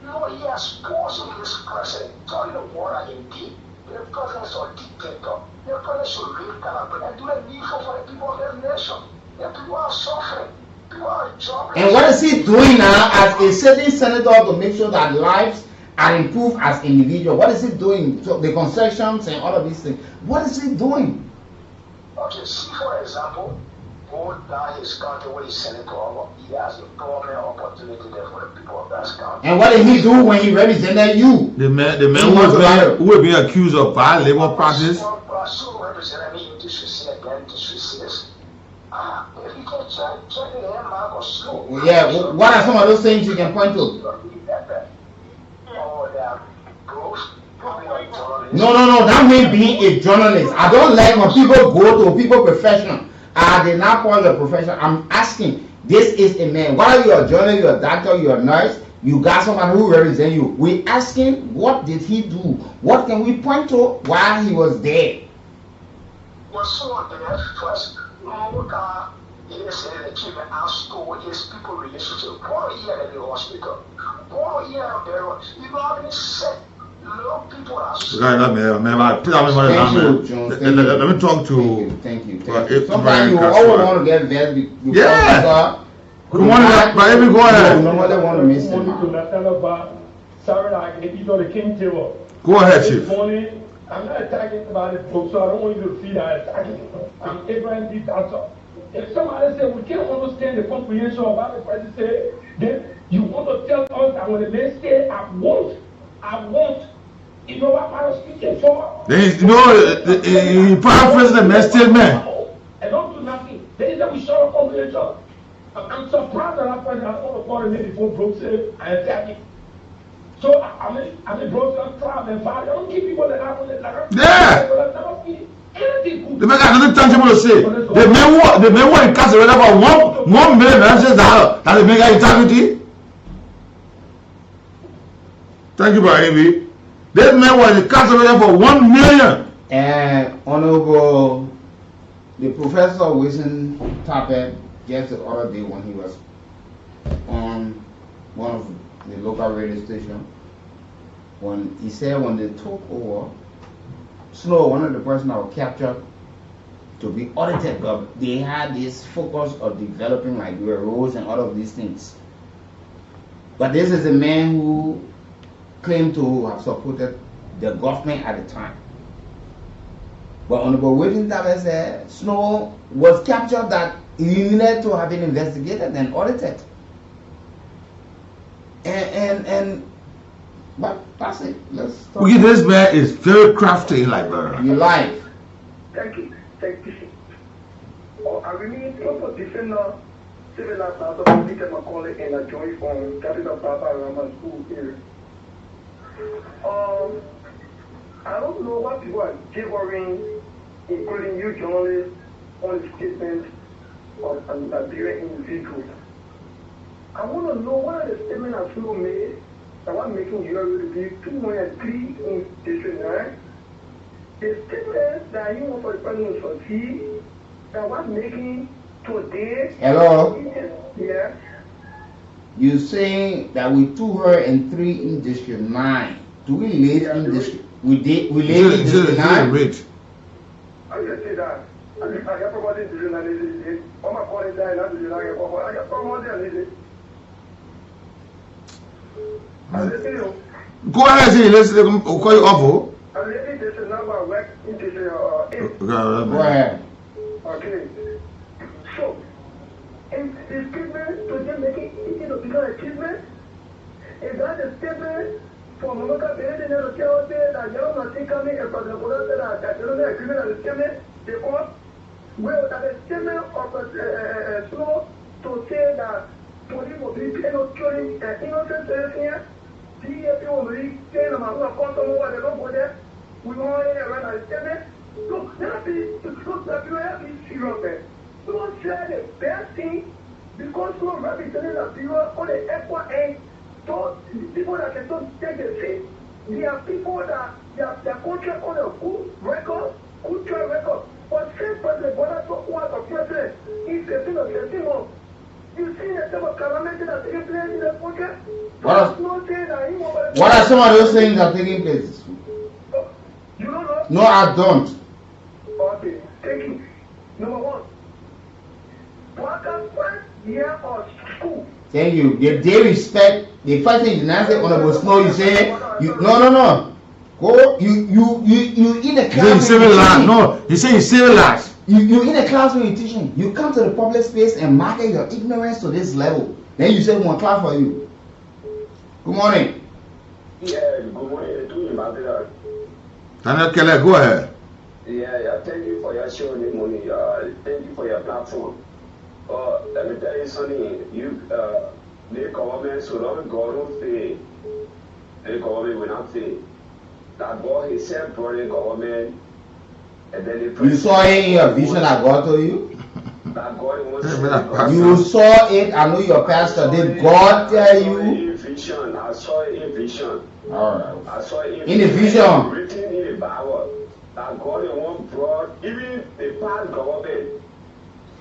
No, he exposing this president, telling the world that indeed the president is a dictator. The president should leave Calabria and do the needful for the people of this nation. The people are suffering. People are jobless. And what is he doing now as a sitting senator to make sure that lives are improved as individuals? What is he doing? So the concessions and all of these things. What is he doing? Okay, see for example, go down his country where he's senator, he has a permanent opportunity there for the people of that country. And what did he do when he represented you? The man who was being accused of bad labor practice. So represented me in this again, this. If you can check the mark or slow. Yeah, what are some of those things you can point to? No, that means being a journalist. I don't like when people go to people professional. They now call you a professional. I'm asking, this is a man. Whether you're a journalist, you're a doctor, you're a nurse, You got somebody who represents you. We asking, what did he do? What can we point to while he was there? Was so on the first, yes, and the children asked to his people relationship. 4 years in the hospital. 4 years there. You know how many sick people are sick. Let me talk to. Thank you. Sometimes you always want to get there. Yeah. Good morning, but let me go ahead. Nobody want to miss him. Sorry, like if you go to King Table. Go ahead, Chief. This morning, I'm not attacking about it, folks, so I don't want you to feel that I'm attacking. I'm Abraham D. Dancer. If somebody say we can't understand the comprehension of what the president said, then you want to tell us that when the man say, I won't, you know what my speaking for? Then, you know, he paraphrased the man statement. And don't do nothing. Then he said we shut up comprehension. I'm surprised that that person has all the body before Brooks said I attack it. So I mean, Brooks got trial and fire. I don't give people that happen. Yeah. The man got nothing tangible to say. The man who incarcerated for $1 million. That's the man got integrity. Thank you, Brother. This man was incarcerated for $1 million. And Honorable, the Professor Wilson Tappet, just the other day when he was on one of the local radio station, when he said when they took over, Snow, one of the person that was captured to be audited, they had this focus of developing like roads and all of these things. But this is a man who claimed to have supported the government at the time. But Honorable Wilson Tappet said Snow was captured that he needed to have been investigated and audited. But that's it. Let's stop. Okay, this man is very crafty in Liberia. You live. Thank you. I really for defender civil life out of Peter Macaulay and a joy from Capital Papa Rama School here. I don't know what people are gibbering, including you journalists, on the statement of an Liberian individual. I want to know what are the statements that Flo made that was making you to be 203 in District 9. The statement that you want for the president to see that was making today. Hello? Yeah. You saying that we 203 in District 9. Do we live in District? We live in District 9? I just say that. I got promoted in District 9. I'm not calling that. I got promoted in District 9. Go ahead, let's call you off. I'm living this number work into the Go ahead. Okay. So, is the statement to them making it a bigger achievement? Is that the statement for Mamaka Bede and the Tell that young Martin coming and President Bola said that you know the agreement of the statement? Because, well, that the statement of Snow to say that police will be killing innocent citizens here. People will be saying about who are caught somewhere, they don't go there. We want to run a statement. Look, that be serious there. Don't say the best thing because no representing the people on the equal end. So people that can take the seat, they are people that their country on a good record, good track record. But since President Bola took one of president, he's getting a testimony. You see the type of calamity that's taking place in the country? What are some of those things that are taking place? You don't know? No, I don't. Okay, thank you. Number one, workers' first year of school. Thank you. They respect the first thing you answer Honorable Snow. You say no. Go you in a class. No, you say you civilized. You in a classroom you're teaching. You come to the public space and market your ignorance to this level. Then you say one class for you. Good morning. Yeah, good morning to you, my brother. Daniel Keller, go ahead. Yeah, thank you for your show this morning. Thank you for your platform. Let me tell you something. The government should not go to say. The government will not say that God himself brought the government and then the You saw it in your vision that God told you? that God wants You saw it. I know your pastor. Did God tell you? in vision. I saw it in vision. All right. I saw it In the vision. Written in the Bible that God wants brought even the past government.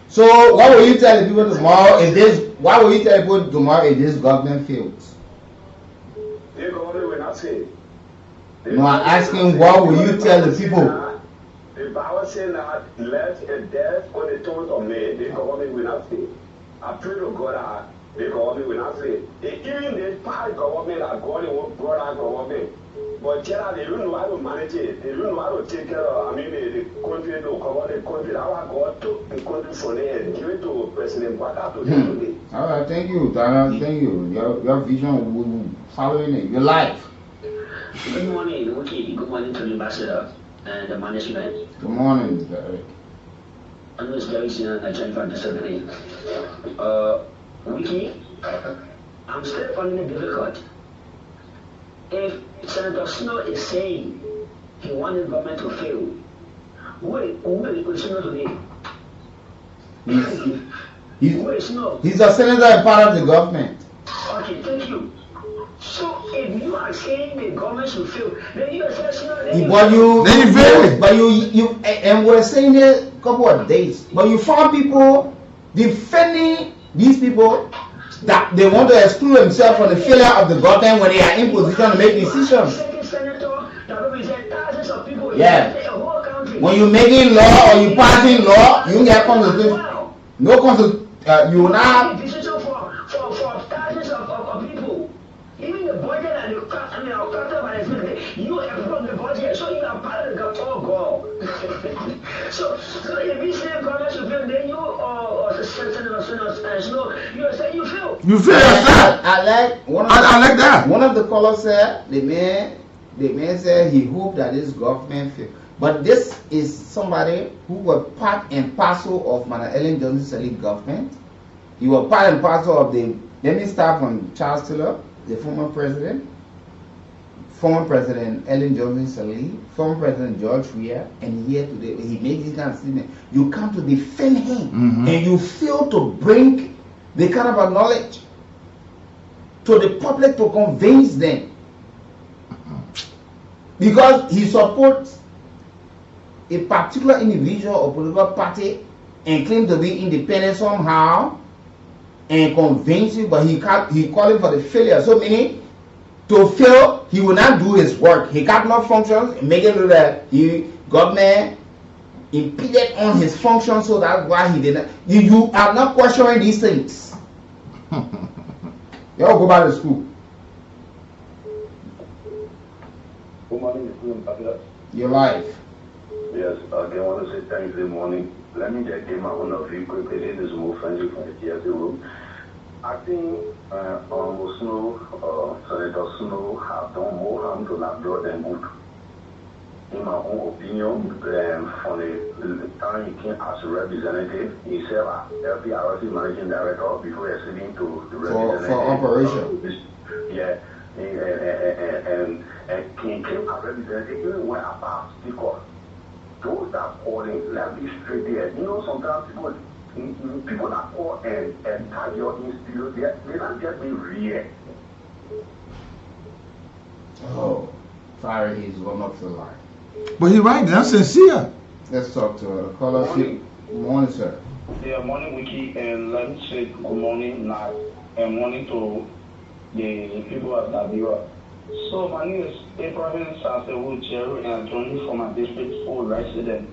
So what will you tell the people tomorrow if this? What will you tell people tomorrow if this government fails? The government will not say. No, I'm asking what will you tell the people? The Bible says that let a death on the tongue of men, the government will not say. I pray to God that the government will not say. Even the past government that God won't brought out government. But they don't know how to manage it. They don't know how to take care of, the country to cover the country. That's why God took the country from there and give it to President Baka to them today. All right, thank you, Dara. Thank you. Your vision will following it. Your life. Good morning, Wiki. Good morning to the ambassador and the management. Good morning, Derek. I know it's very soon and I try to disagree. Wiki, I'm still finding it difficult. If Senator Snow is saying he wants the government to fail, who will Snow today? He's a senator and part of the government. Okay, thank you. So if you are saying the government should fail, then you are saying But you and we're saying it a couple of days. But you found people defending these people that they want to exclude themselves from the failure of the government when they are in position to make decisions. Yeah. When you're making law or you passing law, you get constitution. No constitution. You now. For thousands of people. Even the budget and the you approve the budget, so you are part of the God. So if you say government should fail, then you or the Senator Snow, you are saying you fail. You fail yourself. I like that. One of the callers said the man said he hoped that this government fail. But this is somebody who was part and parcel of Madam Ellen Johnson Sirleaf government. He was part and parcel of the. Let me start from Charles Taylor, the former president Ellen Johnson Sirleaf, former President George Weah, and here today he makes this kind of statement. You come to defend him, and you fail to bring the kind of knowledge to the public to convince them, because he supports a particular individual or political party and claim to be independent somehow and convince you, but he calling for the failure. So meaning to fail, he will not do his work. He cannot function, making sure that the government impeded on his function, so that's why he did not. You are not questioning these things. You all go back to school. Good morning, Your life. Yes, I want to say thanks this morning. Let me just give my own view quickly. This is more friendly from the TSA room. I think Senator Snow have done more harm to Labrador than good. In my own opinion, from the time he came as a representative, he served as LPRC managing director before acceding to the representative. For operation. Yeah, and he came as representative even when about speaker. Those that calling, let's be straight there. You know, sometimes people that call and tag your institute, they're not just being real. Oh, sorry, he's one up the line. But he's right, that's sincere. Let's talk to her. Call us. Morning, sir. Yeah, morning, Wiki, and let me say good morning now, and morning to the people at Labrador. So my name is Abraham Sasewu Jerry, and I'm joining from my district 4 resident.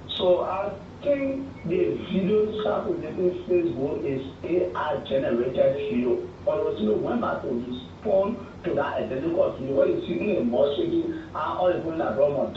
So I think the video circulating Facebook is AI generated video. Always when I respond to that identical video, what you see in the mosque, all the people that run on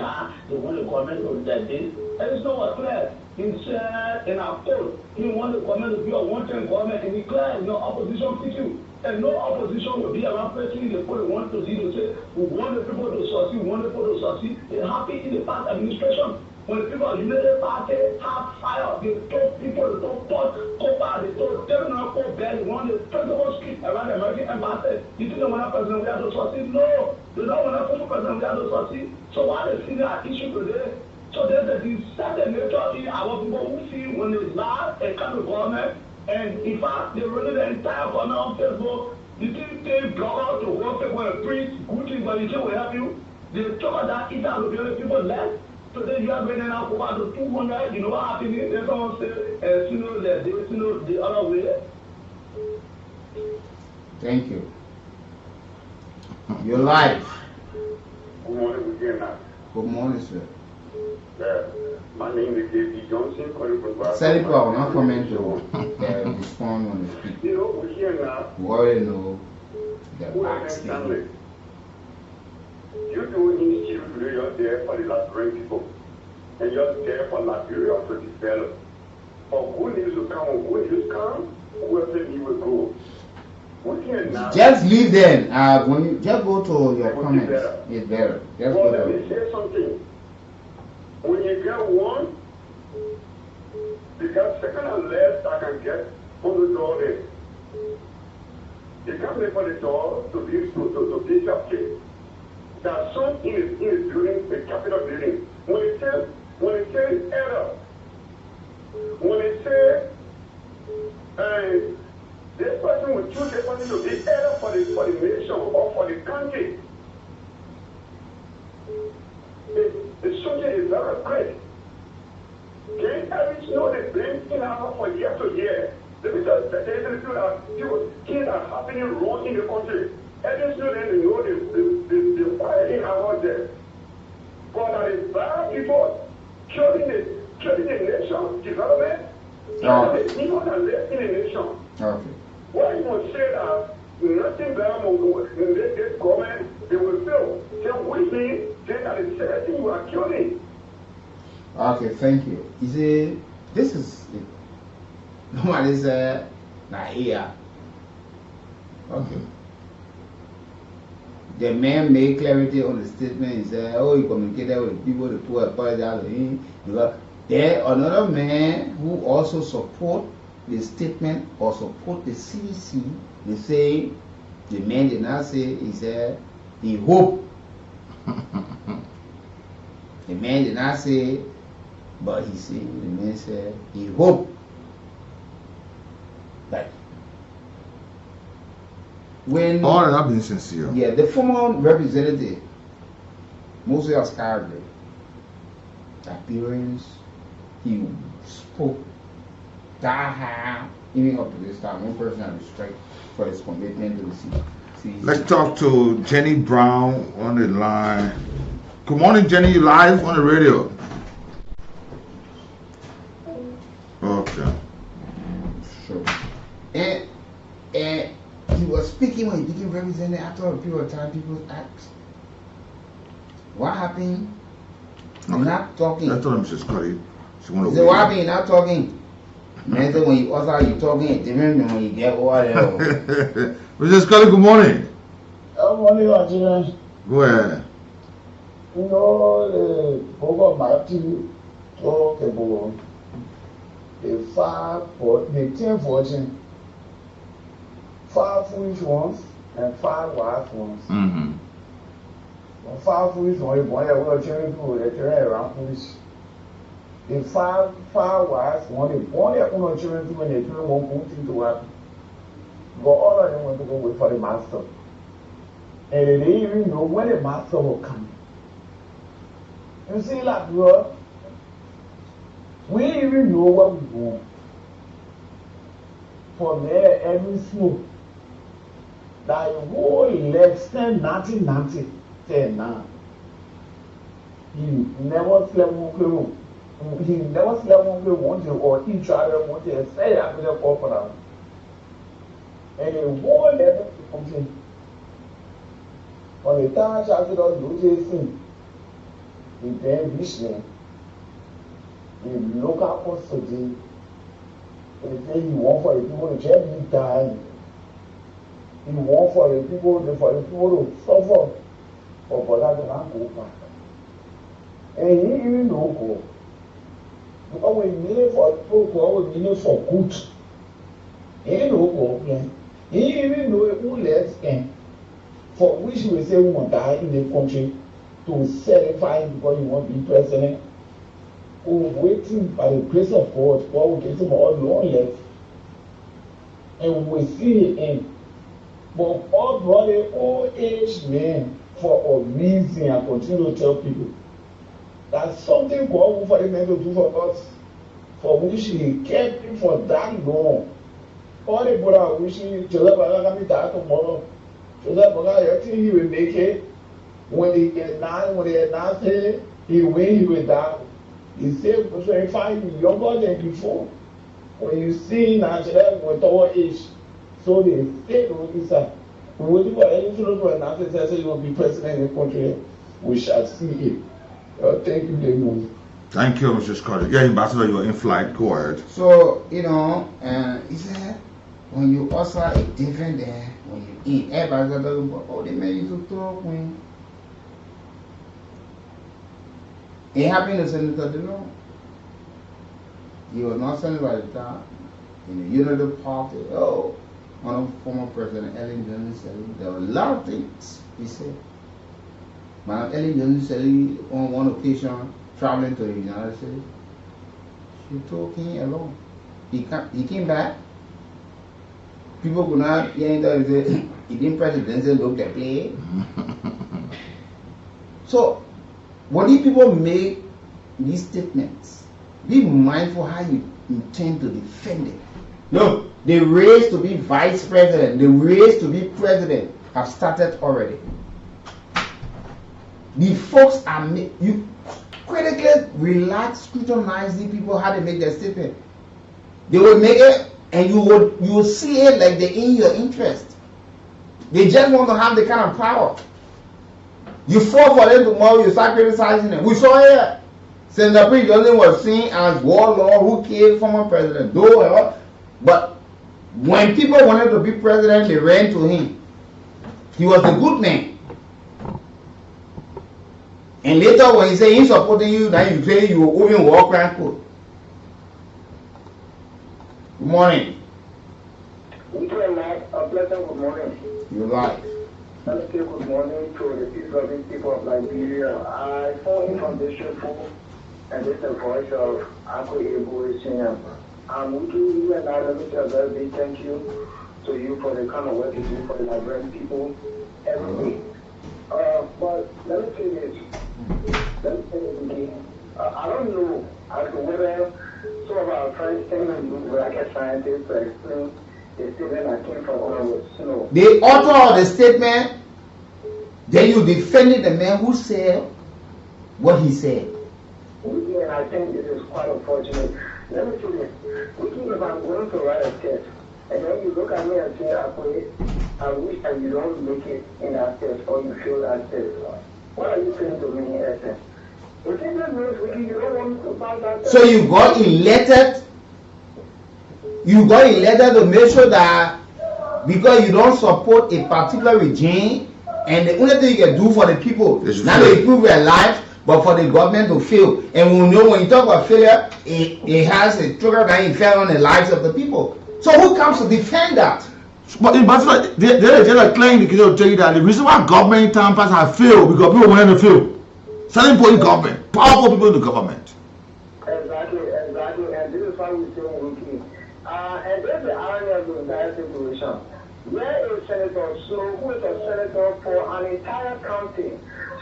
they want to comment on that this. There is no one clear. In our code, he want the government to be a one-time government, and he clear no opposition PQ. And no opposition will be around pressing the people want to see to say, we want the people to succeed, we want the people to succeed. They're happy in the past administration. When the people of the United Party have fire, they told people, they told Kopa, they told Terminal Court Bell, they want the principal street around the American embassy. You think they want a president we have to succeed? No, they don't want a president we have to succeed. So why they see that issue today? So there's a decided nature in our people who see when they laugh and come to government, and in fact, they run the entire government on Facebook. You think they blog out to go people and preach good things, but you think will help you? They talk about that either will be the people left. So then you have been now about to 200, you know what happened? Then someone say, you know, that they, you know, the other way. Thank you. Your life. Good morning again. Good morning, sir. My name is David Johnson, calling from Brazil. Sally Paul, not comment to respond on the speech. You know, we're here now. We already know the Who backstage. family? You do institute today, you're there for the Liberian people. And you're there for Liberia to develop. For good news to come, when good news come, whoever you will go. Just leave them. When you just go to your comments, it's better. Just well, go let there. me say something. When you get one, you got second and last I can get on the door there. You can't wait for the door to be up here. There are some in the building, the capital building. When it says error, when it says this person will choose this person to be error for the nation or for the country. The subject is very quick. Can Irish know the blame in our for year to year? Because people things are happening wrong in the country. Irish know that they know the fire in our there. But there is bad people killing the nation development. The people that live in the nation. Okay. Why you want to say that nothing better in this government, they will fail. Then we mean that is everything you are killing. Okay, thank you. You see, this is nobody said nah here. Okay. The man made clarity on the statement. He said, "Oh, he communicated with the people, the poor apologize to him." Because there another man who also support the statement or support the CDC. They say the man did not say. He said he hoped. The man did not say, but he said the man said he hoped that when all that being sincere. Yeah, the former representative Moses Ascarde appearance, he spoke that high, even up to this time. One person had strike for his commitment to the city. Let's talk to Jenny Brown on the line. Good morning, Jenny. You live on the radio. Okay. Sure. And he was speaking when he became representative after a period of time. People asked, "What happened? You're not talking." I told him, Mrs. Cuddy. He said, "What happened? You're not talking." Man said, "When you outside, you talking, it's different than when you get over there." Mrs. Cuddy, good morning. Good morning, Nigeria. Go ahead. You know, the book of Matthew talk about the 10 virgins, 5 foolish ones and 5 wise ones. Mm-hmm. 5 foolish ones, one that will turn people, they turn around foolish. The 5 wise ones, one that will turn people, they turn one good thing to happen. But all of them want to go wait for the master. And they didn't even know when the master will come. You see, like, bro, we didn't even know what we want. From there, every smoke, that whole election, 1990, till now, he never slept one place. He never slept one place one day, or he traveled one day and say, I'm going to call for them. And the whole level comes in. On the time I started out to do thing, he then reached me. The local custody, they say he want for the people to just be dying. He want for the people to suffer for that to not go back. And he even don't go. Because we need it for people, we need it for good. He don't go again. He even know who left him. For which we say we want to die in the country to certify him because he want to be president. waiting by the grace of God, God will get him all long left. And we see the end. But all brought an old age man for a reason. I continue to tell people that something God will for the man to do for us, for which he kept him for that long. All the people are wishing Joseph Bagami die tomorrow. Joseph Bagami, he will make it. When they announce it, he will die. He said, so if I be younger than before, when you see Nigeria with our age, so they say to Isa, we do anything to announce it, say you will be president in the country, we shall see it. Thank you very much. Thank you, Mr. Scott. Yeah, Ambassador, you are in flight. Go ahead. So, he said, when you also a different there, when you eat, everybody's like, oh, they made you to talk when. It happened to Senator Dino. He was not senator at the time. In the Unity Party, one of former President Ellen Johnson said there were a lot of things he said. Madam Ellen Johnson said on one occasion, traveling to the United States, she took him along. He came back. People could not hear him say, he didn't presidential look at play. So, when these people make these statements, be mindful how you intend to defend it. Look, the race to be vice president, the race to be president have started already. The folks are you critically relax, scrutinize the people how they make their statement. They will make it, and you will see it like they're in your interest. They just want to have the kind of power. You fall for them tomorrow, you start criticizing them. We saw it. Senator Prince Johnson was seen as warlord who killed former president. But when people wanted to be president, they ran to him. He was a good man. And later when he said he's supporting you, then you say you will even walk around cool. Good morning. A pleasant good morning. You like. Let me say good morning to the peace-loving people of Liberia. I phone in from the show, and this is the voice of Uncle Ebo Senior. I'm with you, and let me say a very big thank you to you for the kind of work you do for the Liberian people every day. But let me say this. I don't know as to whether some of our friends think that you like a scientist to explain the statement that came from our The author of the statement, then you defended the man who said what he said. And I think this is quite unfortunate. Let me tell you, if I'm going to write a test, and then you look at me and say, I wish that you don't make it in that test, or you fail that test. What are you saying to me, essence? If it means you don't want to pass that test. So you got elected. You got elected to make sure that because you don't support a particular regime, and the only thing you can do for the people, not to improve their lives, but for the government to fail. And we know when you talk about failure, it has a trigger that effect on the lives of the people. So who comes to defend that? But there's a claim to tell you that the reason why government in time past have failed because people wanted to fail. Certain people in government, powerful people in the government. Exactly. And this is why we say weekly. And there's the irony of the entire situation. There is Senator Snow, who is a senator for an entire county.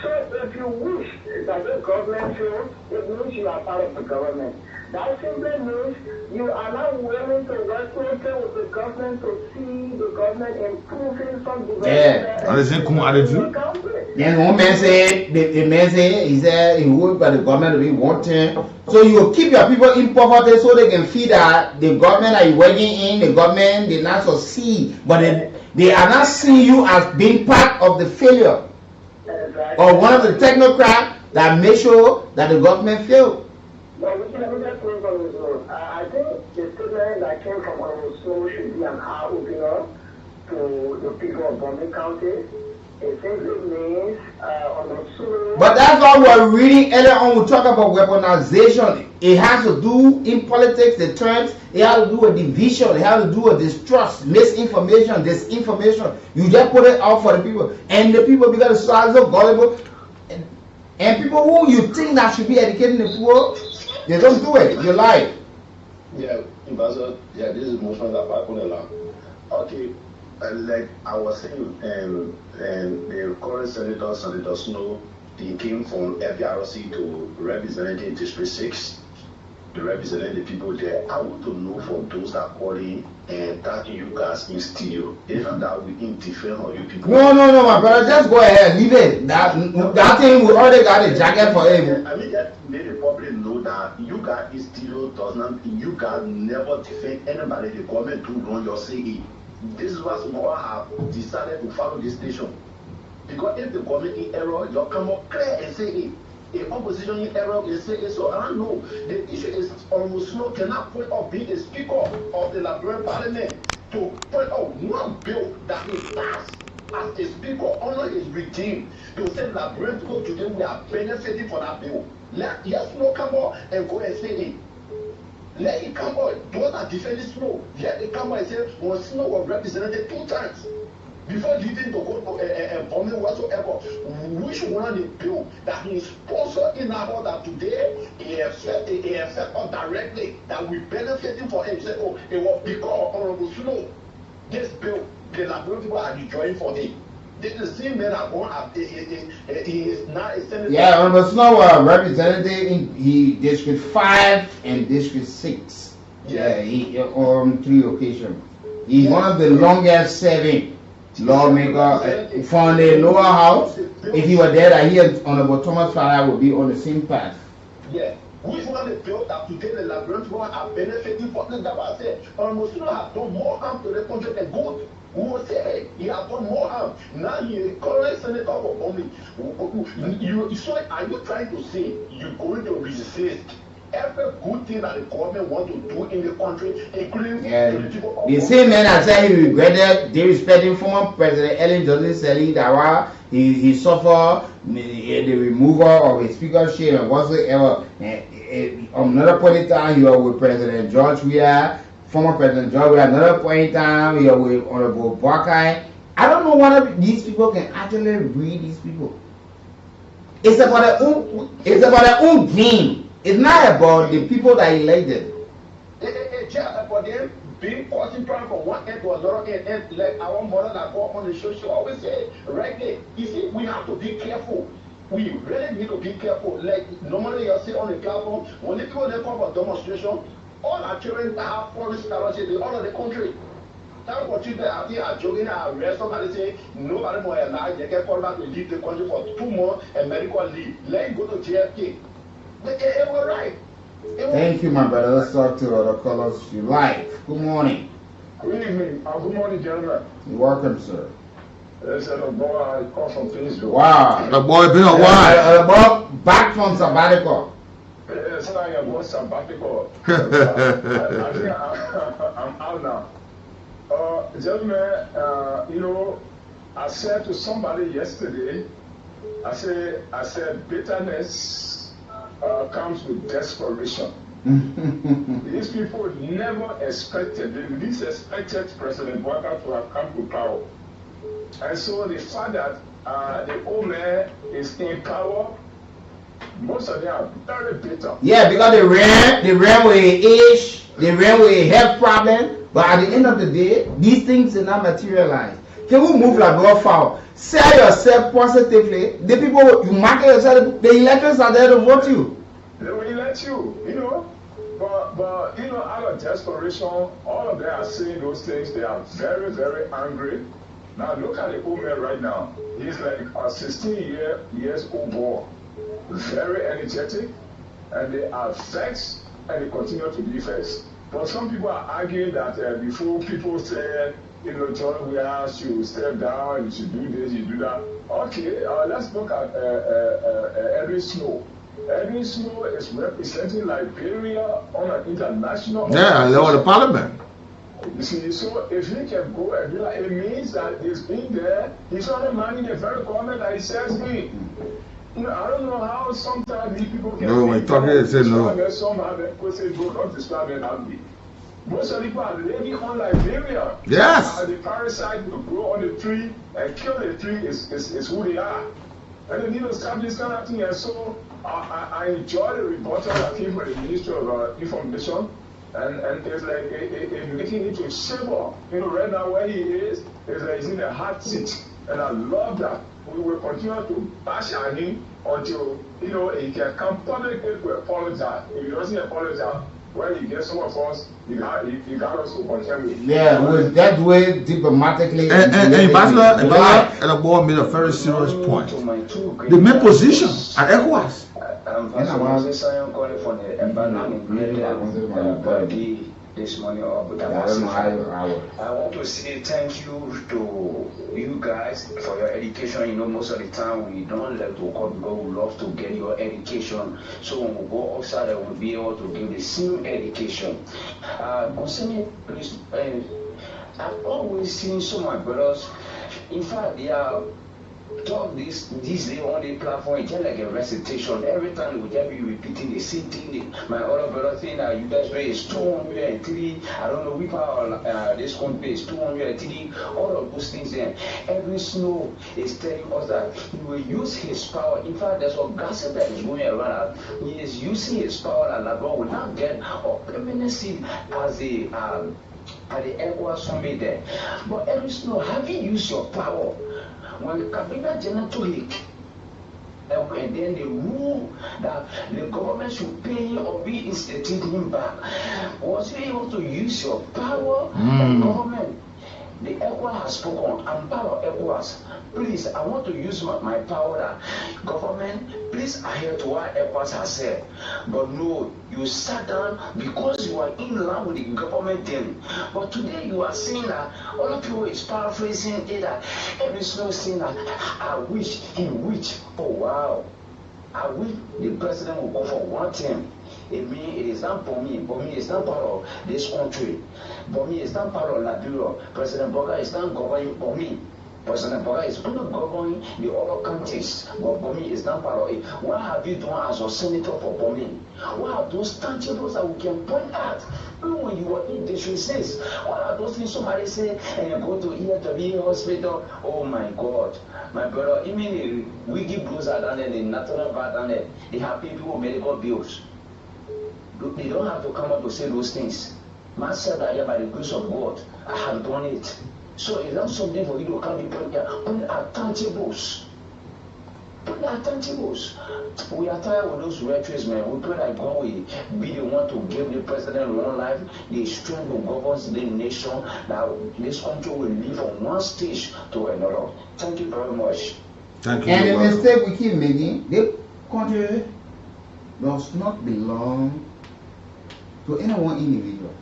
So if you wish that the government fails, it means you are part of the government. That simply means you are not willing to work closely with the government to see the government improving some development. That is a cool attitude. Then one man said, the man said, he said he worked by the government to be wanting. So you will keep your people in poverty so they can feel that the government that you're working in, the government did not succeed. But they are not seeing you as being part of the failure. Or one of the technocrats that make sure that the government failed. No, we can just close on this road. I think the statement that came from our soul should be an eye-opener to the people of Bombay County. It simply means on the soul. But that's why we're reading earlier on. We talk about weaponization. It has to do in politics, the terms. It has to do with division. It has to do with distrust, misinformation, disinformation. You just put it out for the people, and the people because the society is so gullible. And people who you think that should be educating the poor, they don't do it. You lie. Yeah, Ambassador, yeah, this is motion that back on the land. Okay, like I was saying, and the current Senator Snow, he came from FPRC to represent in District 6, to represent the people there. I want to know from those that calling and attacking you guys in studio, if that we interfere on you people. No, my brother, just go ahead, leave it. That thing, we already got a jacket for him. I mean, that made the public know that you guys in studio does not, you guys never defend anybody. The government do wrong, you say it. This is what more have decided to follow this station. Because if the government in error, you come up clear and say it. If opposition in error, you say it. So I don't know. The issue is almost no cannot point out being a speaker of the Liberian Parliament to point out one bill that is passed as a speaker under his regime. To say Liberian people today we are benefiting for that bill. Let Snow come out and go and say it. Let it come out. Those are defending Snow. Let it come out and say, well, Snow was represented 2 times. Before leaving to go to bombing whatsoever, which one the bill that is sponsored in our order today, it affects us directly, that we benefiting for him. Say, oh, it was because of Honorable Snow. This bill, the Liberian people are enjoying for it. The same man are going up. He is not a senator. Yeah, Honorable Snow was representative in District 5 and District 6. Yeah, he on 3 occasions. He's one of the longest serving lawmaker from the lower house. If he were there, that he and Honorable Thomas Farrar would be on the same path. Yeah. Which one they built that today the Liberian people are benefiting from this that I said. Honorable Snow have done more harm to the country than good. Who will say, hey, he has done more harm. Now he is current senator for bombing. So are you trying to say you're going to resist every good thing that the government want to do in the country, including the people of the same man that said he regretted disrespecting former President Ellen Johnson Sirleaf that while he suffered the removal of his speakership and whatsoever. Another point in time, you are with President George Weah, former President George Weah. Another point in time, you are with Honorable Buckeye. I don't know whether these people can actually read these people. It's about their own game. It's not about the people that elected. It's just about them being causing problem from one end to another end. And like our mother that go on the show, she always say, right there, you see, we have to be careful. We really need to be careful. Like normally you see on the platform, when the people they come for demonstration, all our children have foreign scholarship in all of the country. That's what you I think are joking, I arrest somebody say, nobody more allowed, they get called back to leave the country for 2 months and medical leave. Let him go to JFK. It was right. Thank you, my brother. Let's talk to other callers you like. Good morning. Good evening. Good morning, gentlemen. You're welcome, sir. Yes, the boy I come from Kingsville. Wow. The boy been a while. The boy back from sabbatical. Yes, I am going sabbatical. I think I'm out now. Gentlemen, I said to somebody yesterday, I said bitterness comes with desperation. These people never expected, they least expected President Boyka to have come to power. And so the fact that the old man is in power, most of them are very bitter. Yeah, because they ran with age, they ran with health problem, but at the end of the day, these things did not materialize. Can we move like go forward? Sell yourself positively. The people you market yourself, the electors are there to vote you. They will elect you, But out of desperation, all of them are saying those things. They are very, very angry. Now look at the old man right now. He's like a 16 years old boy, very energetic, and they are vexed, and they continue to be vexed. But some people are arguing that before people say, John Weah should step down, you should do this, you do that. Okay, let's look at Edwin Snow. Edwin Snow is representing Liberia on an international. Yeah, they were the parliament. You see, so if he can go and do that, it means that he's been there. He's only managing the very government that he says he. I don't know how sometimes these people can. No, when talking, they say no. Somehow they say, "Go, don't describe it ugly." Most of the people are living on Liberia. Yes. The parasite will grow on the tree and kill the tree is who they are. And they need to stop this kind of thing. And so I enjoy the rebuttal that came from the Ministry of Information. And it's like making it to savor. Right now where he is like he's in a hot seat. And I love that. We will continue to bash at him until, he can come publicly to apologize. If he doesn't apologize, well, he gets some of us, he got us to contend with. Yeah, with that way, diplomatically. And Ambassador, the board made a very serious point. The main position at ECOWAS. This morning, I want to say thank you to you guys for your education. Most of the time we don't like to call because we love to get your education. So when we go outside, we'll be able to give the same education. Concerning please, I've always seen some of my brothers. In fact, they are talk this day on the platform. It's just like a recitation. Every time we just be repeating the same thing. My other brother saying that you guys pay is 203. I don't know which part this country is 203. All of those things there. Every snow is telling us that he will use his power. In fact, there's a gossip that is going around. He is using his power, and LeBron will not get a permanent seat as the at the ECOWAS summit there. But every snow, have you used your power? When the cabinet general took it, and then the rule that the government should pay or be instituted him back, was you able to use your power and government? The ECOWAS has spoken. I'm part of ECOWAS. Please, I want to use my power. That government, please adhere to what ECOWAS has said. But no, you sat down because you are in line with the government then. But today you are saying that all of you is paraphrasing it. That every single saying that I wish, oh wow, I wish the president will go for one thing. It is not for me. For me, it's not part of this country. For me, it's not part of Liberia. President Boga is not governing for me. President Boga is only governing the other countries. But for me, it's not part of it. What have you done as a senator for me? What are those tangibles that we can point at? Even when you were in the districts, what are those things somebody say and you go to EFW hospital? Oh my God. My brother, even the wiggy blues are down there, the natural bad down there, they have people with medical bills. They don't have to come up to say those things. Man said that here by the grace of God, I have done it. So it's not something for you to come and put at tangibles. Put at tangibles. We are tired of those rhetorics, man. We pray that God will be the one to give the president long life, the strength to govern the nation, that this country will live from one stage to another. Thank you very much. Thank you. And the mistake we keep making, the country does not belong to any one individual.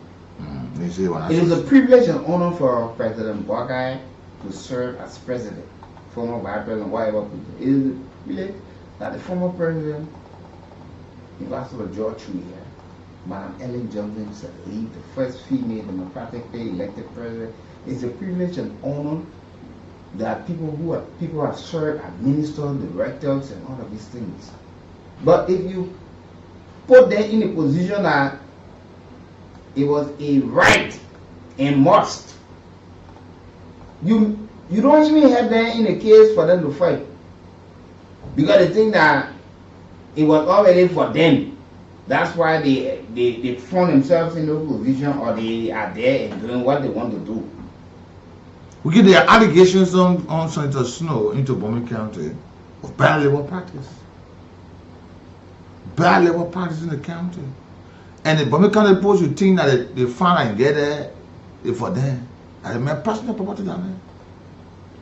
It is a privilege and honor for President Boakai to serve as president, former vice president, whatever. It is a privilege that the former president, Ambassador George Weah, Madam Ellen Johnson Sirleaf, the first female democratically elected president. It's a privilege and honor that people have served as ministers, directors, and all of these things. But if you put them in a position that it was a right and must, you don't even have them in a case for them to fight, because they think that it was already for them. That's why they found themselves in those position, or they are there and doing what they want to do. We get the allegations on Senator Snow into Bomi County of bad labor practice. Bad labor practice in the county. And the Bomi County Post, you think that they find and get there for them. And the man personal property down there.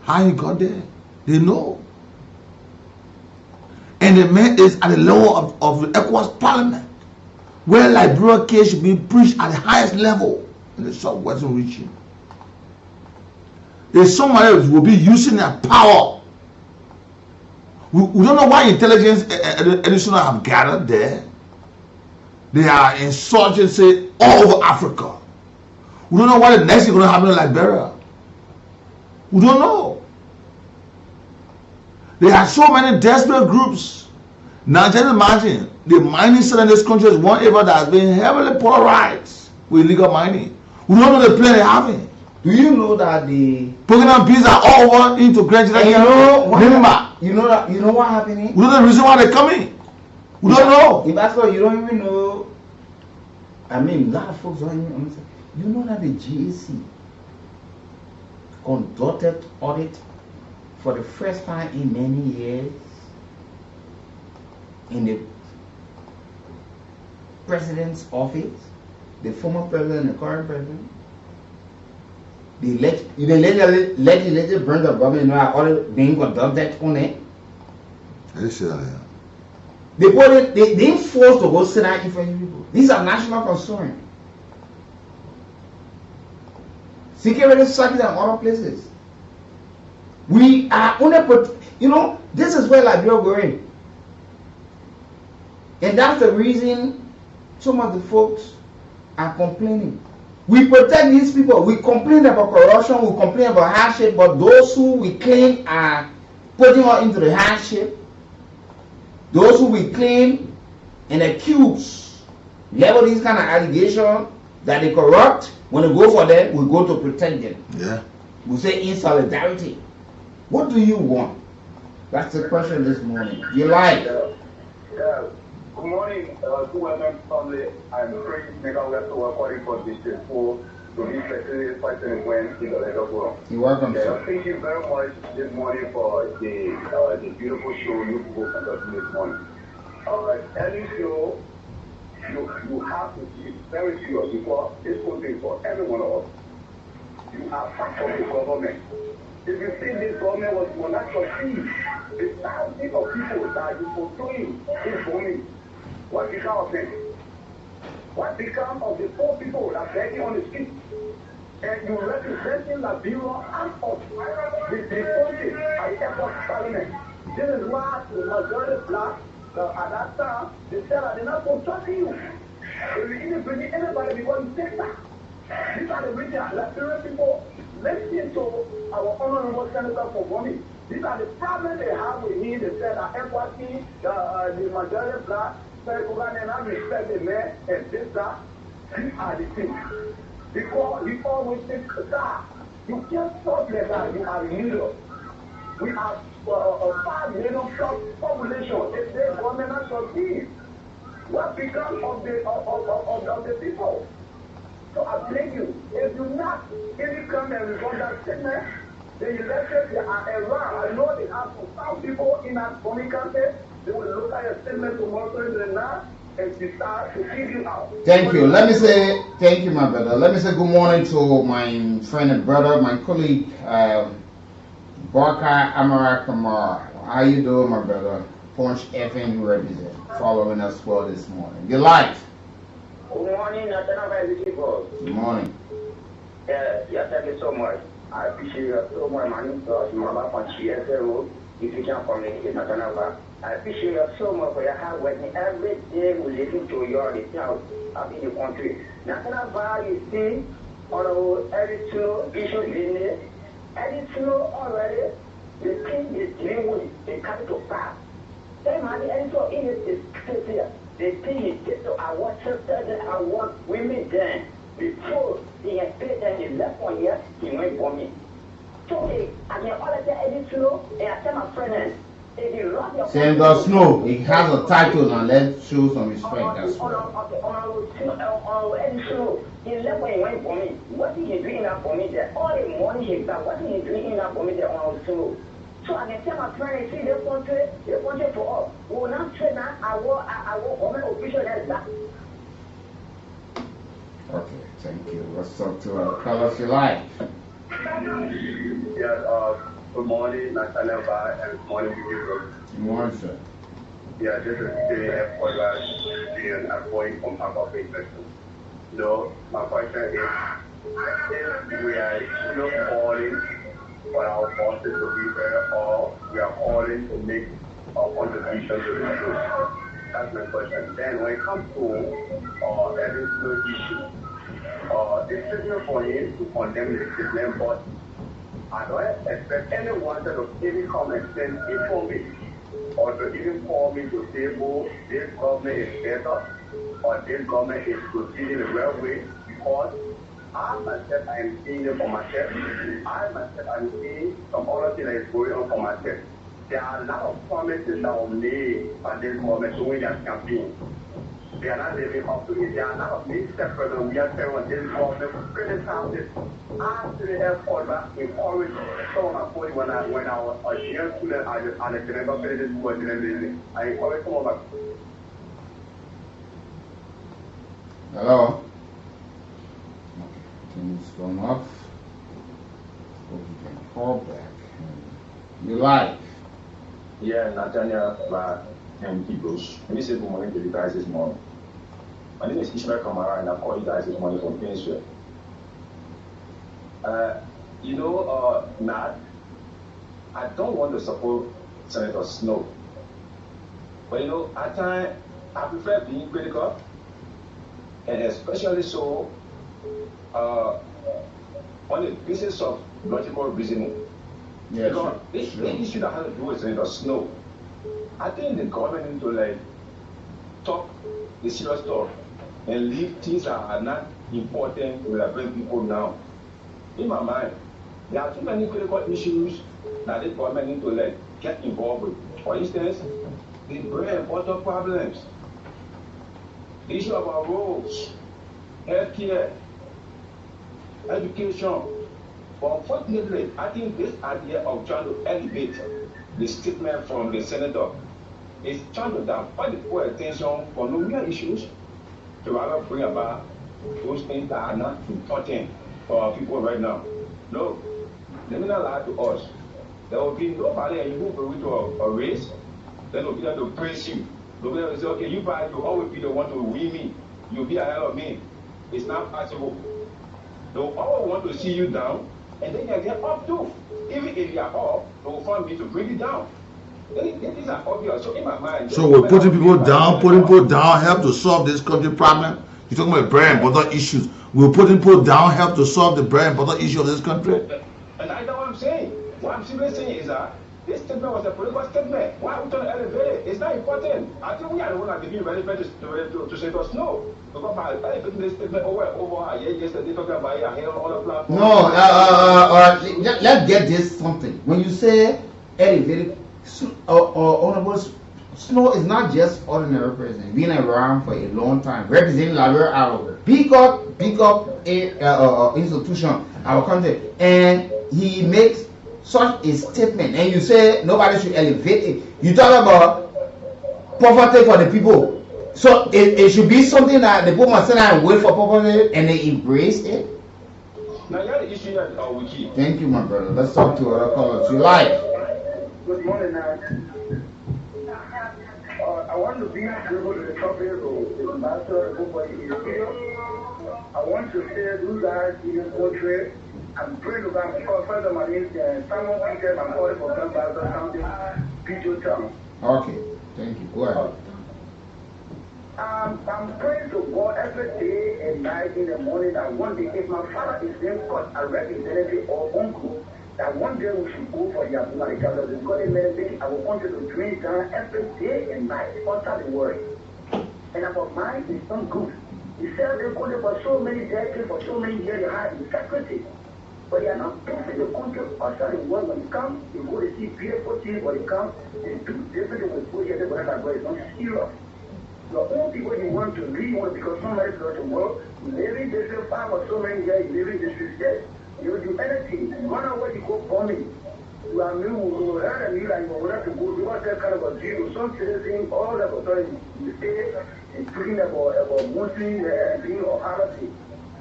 How he got there, they know. And the man is at the level of the ECOWAS Parliament, where Liberia case should be preached at the highest level in the southwestern region. If someone else will be using their power, we don't know why intelligence additional have gathered there. They are insurgency all over Africa. We don't know what the next is going to happen in Liberia. We don't know. There are so many desperate groups. Now just imagine, the mining sector in this country is one area that has been heavily polarized with illegal mining. We don't know the plan they're having. Do you know that the Pokemon bees are all over into Grand County? You know that. You know what happening? We know the reason why they're coming. We don't know. If that's all, you don't even know. I mean, a lot of folks don't even understand. You know that the GAC conducted audit for the first time in many years in the president's office, the former president and the current president. The legislative branch of government know audit being conducted on it. They put it, they didn't force to go sit down in front of people. These are national concerns. Security circuits and other places. We are only, you know, this is where Liberia going. And that's the reason some of the folks are complaining. We protect these people. We complain about corruption, we complain about hardship, but those who we claim are putting us into the hardship, those who we claim and accuse, level these kind of allegations that they corrupt, when we go for them, we go to protect them. Yeah. We say in solidarity. What do you want? That's the question this morning. You like? Good morning, women family. I'm praying to make to work according for District 4 to be specially fighting when in the legal forum. You're welcome, sir. Thank you very much this morning for the beautiful show you people conducted this morning. Any show, you have to be very serious because this country is for every one of us. You are part of the government. If you see this government will not succeed, the thousands of people that you portraying is forming. What become of them? What become of the poor people that are begging on the street? And you representing Liberia and us, the country at the airport parliament. This is why the majority black at that time, they said that they're not going to trust you. If you even bring anybody before you take that. These are the reasons Liberian people listen to our honorable senator for money. These are the problems they have with him. They said that FYC, the majority black, and I respect the man and this, that. These are the things. Because we always think that you can't talk like that. You are a leader. We have a 5 million plus population. If the government not succeed, what becomes of the people? So I beg you, if you not, if you come and report that statement, the elections are around. I know they have some people in that Morning country. They will look at your statement tomorrow and now and decide to give you out. Thank you. Let me say thank you, my brother. Let me say good morning to my friend and brother, my colleague, Barkai Amara Kamara. How you doing, my brother? Punch FM you represent. Following us well this morning. Your life. Good morning, Nathaniel people. Good morning. Yeah, thank you so much. I appreciate you so much, man. So, Mama Punchi, if you can communicate, Nathaniel. I appreciate you so much for your hard work. Every day we listen to your town in the country. Nathaniel, you see, on every two issues in there, every two already, the thing is dealing with the capital pass. Same money, and so in it is here. The thing is get to our sisters and our women then before he had paid them the left 1 year, he went for me. So I can all say any slow, and I tell my friends, if you run your Senator Snow, he has a title now. Let's show some respect. That's on any slow, he left when he went for me. What is he doing now for me there? All the money he got, what is he doing now for me there on slow? So I can tell my friends, see, they want for us. We will not say now, our government official has that. Okay, thank you. Let's talk to our colors you like. Yeah, good morning, Nathaniel, and good morning, people. Good morning, sir. Yeah, this is the airport and I'm going from Harbour Investment. You know, my question is, if we are still calling for our bosses to be better, or we are calling to make a contribution to the group. That's my question. Then when it comes to every single issue, the statement for him to condemn the statement, but I don't expect anyone to even come and send information or to even call me to say, oh, this government is better or this government is proceeding the right way, because I myself, I am seeing it for myself. I myself, I am seeing some other thing that is going on for myself. there are a lot of promises that were made by this government during their campaign. They are not living up to it. There are a lot of missteps that we are saying on this government for criticize it. After the airport, encourage some of my boys when I was a young student at the Geneva Village School, I encourage some of my. Hello? Okay, things going off. Hope you can call back. You live? Yeah, Nathaniel and peoples. Let me say good morning to you guys this morning. My name is Ishmael Kamara and I call you guys this morning from Painesville. Nat, I don't want to support Senator Snow. But at times, I prefer being critical, and especially so on the basis of logical reasoning. Yeah, because this issue that has to do with Senator Snow, I think the government need to talk the serious talk and leave things that are not important to bring people now. In my mind, there are too many critical issues that the government need to get involved with. For instance, the bread and butter problems, the issue of our roads, healthcare, education. But unfortunately, I think this idea of trying to elevate the statement from the senator is trying to divert the full attention from the real issues to rather bring about those things that are not important for our people right now. No, let me not lie to us. There will be nobody and you move away to a race, then will be there to praise you. They'll be there to say, okay, you always be the one to win me. You'll be ahead of me. It's not possible. They'll always want to see you down, and then you get up too. Even if you are up, they will find me to bring you down. These are obvious. So in my mind, so we're putting people down, help to solve this country problem. You're talking about bread and butter issues. We're putting people down, help to solve the bread and butter issue of this country. And I know what I'm saying. What I'm simply saying is that this statement was a political statement. Why are we trying to elevate it? It's not important. I think we are the one that be relevant to say to us no. Because by elevating this statement over yesterday talking about it here on the platform. No, let's get this something. When you say elevated, Honorable Snow is not just ordinary president. Been around for a long time, representing Liberia out of it. Pick up a institution, our country, and he makes such a statement, and you say nobody should elevate it. You talk about poverty for the people, so it should be something that the people must sit down and wait for poverty, and they embrace it. Now you have the issue that we keep. Thank you, my brother. Let's talk to other callers. You live? Good morning, I want to be able to the topic of the master of I want to say those guys in this country. I'm praying to God because first of all, someone Peter, I'm calling for Ambassador County, Peter Town. Okay, thank you. Go ahead. I'm praying to God every day and night in the morning that one day, if my father is being caught a representative or uncle, that one day we should go for Yabuma because of God in I will want you to drink down every day and night, utter the word. And about mine is not good. He said they're going for so many decades, for so many years, they had integrity. But they are not pushing the country outside the world. When it comes, you go to see beautiful things. When it comes, they do different with food here, but it's not serious. The only people you want to leave, you want to become somebody throughout the world, you live in this farm for so many years, you live in this respect. You will do anything. You run away, you go bombing. You are new, you will learn and you will have to go do what that kind of a deal. Some citizens, all the authorities, you stay and speaking about Muslim being or other things.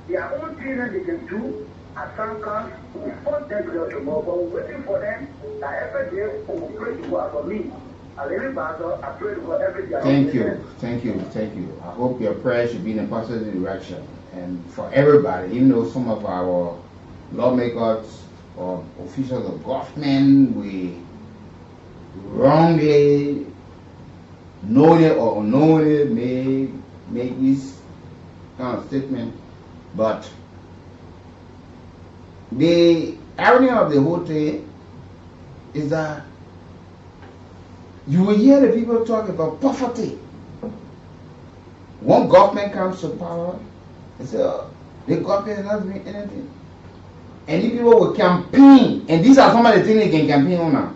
Their own thing that they can do. At some comes, we want them to go tomorrow, but we're waiting for them that every day we will pray to God for me. I live in Basel, I pray to God every day. Thank you. I hope your prayer should be in a positive direction. And for everybody, even though some of our lawmakers or officials of government, we wrongly, knowingly or unknowingly may make this kind of statement, but the irony of the whole thing is that you will hear the people talk about poverty. One government comes to power, they say, oh, the government is not doing anything. And these people will campaign, and these are some of the things they can campaign on now.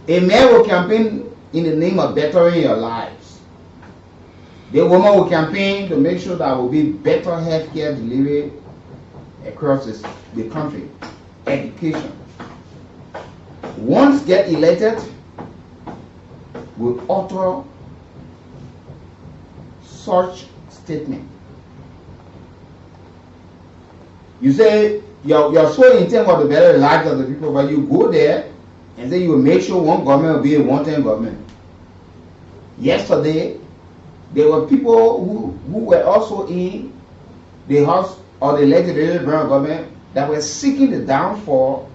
A man will campaign in the name of bettering your lives. The woman will campaign to make sure that will be better healthcare delivery across the country. Education. Once get elected, will utter such statement. You say you're so intent on the better lives of the people, but you go there and then you will make sure one government will be a one-time government. Yesterday, there were people who were also in the House or the legislative branch of government that were seeking the downfall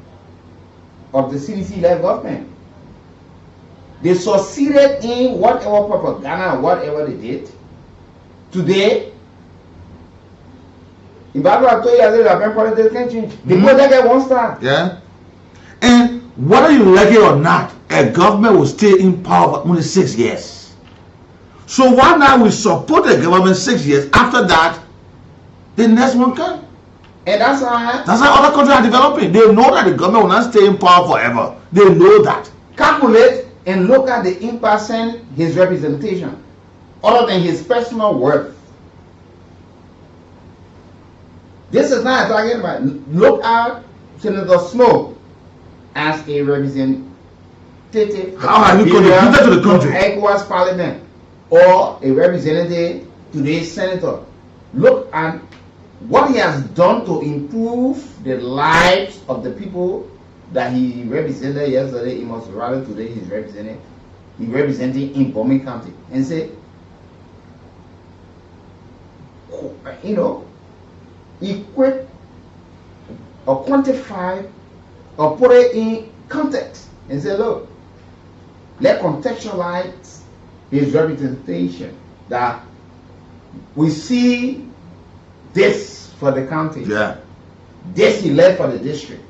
of the CDC-led government. They succeeded in whatever propaganda or whatever they did. Today, in Bible, I told you that politics can change. The more they get one star. Yeah. And whether you like it or not, a government will stay in power for only 6 years. So why not we support the government 6 years? After that, the next one can. And that's how other countries are developing. They know that the government will not stay in power forever. They know that. Calculate and look at the impact in his representation, other than his personal worth. This is not talking about. Look at Senator Snow as a representative. How have you contributed to the country? ECOWAS Parliament or a representative to the senator. Look at what he has done to improve the lives of the people that he represented yesterday in Montserrat. Today he's representing in Bombay County, and say, you know, equate or quantify or put it in context and say, look, let's contextualize his representation, that we see this for the county. Yeah. This he led for the district.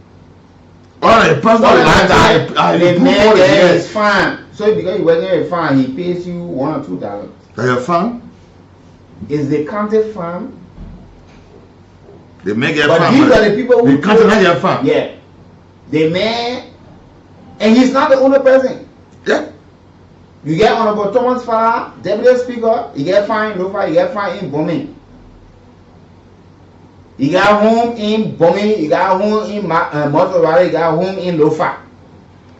All right, personal life the man there is fine. So because you work in a farm, he pays you $1 or $2. Your farm? Is the county farm? They make a but farm. These are the people who the county not your farm. Yeah. The man, and he's not the only person. Yeah. You get Honorable Thomas Farah, Deputy Speaker, you get fine in Lofa, you get fine in Bombay. You got home in Bombay, you got home in Motorwari, you got home in Lofa.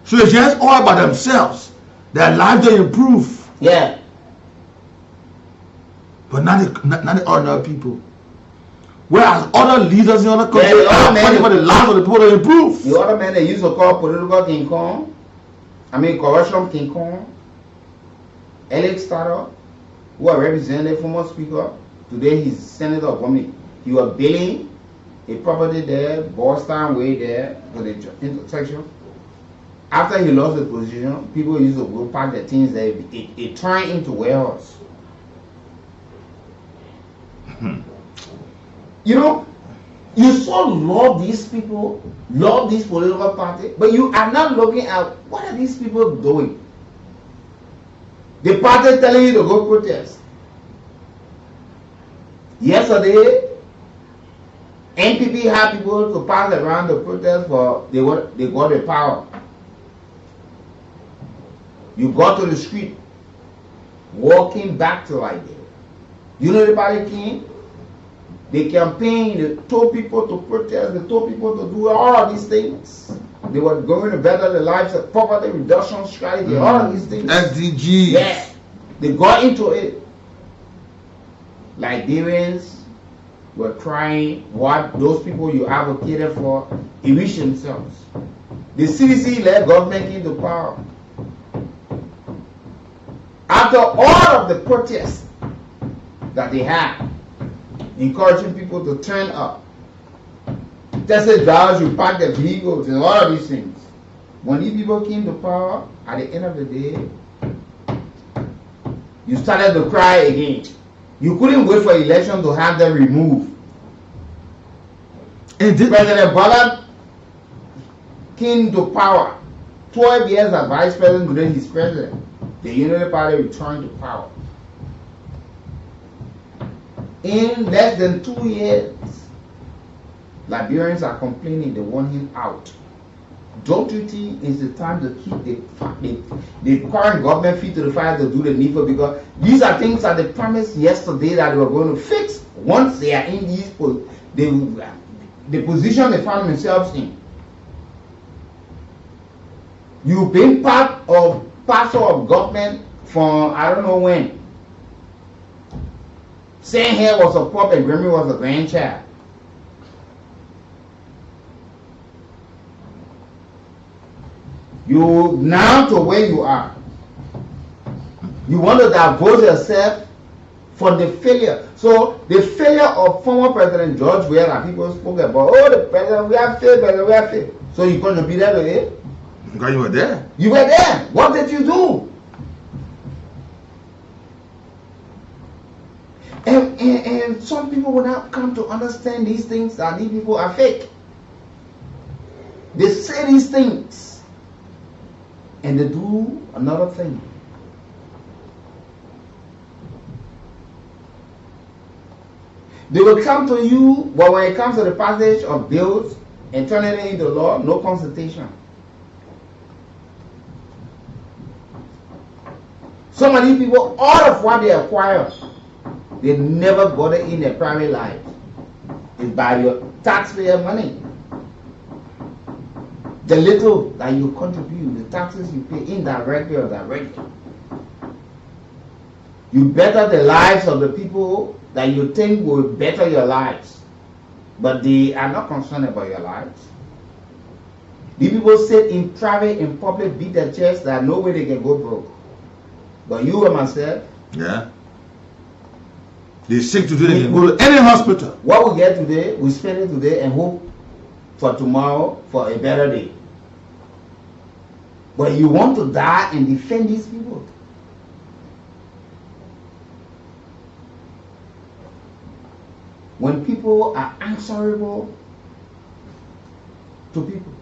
So it's just all about themselves. Their lives they improve. Yeah. But not the ordinary people. Whereas other leaders in other countries are fighting for the lives of the people to improve. The other men they used to call political King Kong, corruption King Kong, Alex Starr, who are represented former speaker, today he's senator of Bombay. He was building a property there, Boston way there, for the intersection. After he lost the position, people used to go park their things there. It turned into warehouse. You know, you so love these people, love this political party, but you are not looking at what are these people doing. The party telling you to go protest. Yesterday, NPP had people to pass around the protest for they got the power. You got to the street, walking back to like there. You know the party came? They campaigned, they told people to protest, they told people to do all of these things. They were going to better the lives of poverty reduction strategy, all of these things. SDGs. Yes. They got into it. Liberians were trying what those people you advocated for enrich themselves. The CDC-led government came to power. After all of the protests that they had, encouraging people to turn up, tested drivers, you park their vehicles and all of these things. When these people came to power, at the end of the day, you started to cry again. You couldn't wait for election to have them removed. President Bola came to power. 12 years as vice president, during his president. The Unity Party returned to power. In less than 2 years, Liberians are complaining they want him out. don't you think it's the time to keep the current government feet to the fire to do the needful? Because these are things that they promised yesterday that they were going to fix once they are in these the position they found themselves in. You've been part of government from I don't know when. Saying here was a pup and Grammy was a grandchild. You now to where you are. You want to divorce yourself from the failure. So the failure of former President George Weah that people spoke about, oh the president, we have failed, president, we have failed. So you going to be there to it? Because you were there. You were there. What did you do? And some people will not come to understand these things that these people are fake. They say these things and they do another thing. They will come to you, but when it comes to the passage of bills and turning it into law, no consultation. Some of these people, all of what they acquire, they never got it in their private life. It's by your taxpayer money. The little that you contribute, the taxes you pay indirectly or directly. You better the lives of the people that you think will better your lives. But they are not concerned about your lives. The people sit in private, in public, beat their chest that no way they can go broke. But you and myself, yeah. They sick today, they can go to any hospital. What we get today, we spend it today and hope for tomorrow for a better day. But you want to die and defend these people. When people are answerable to people,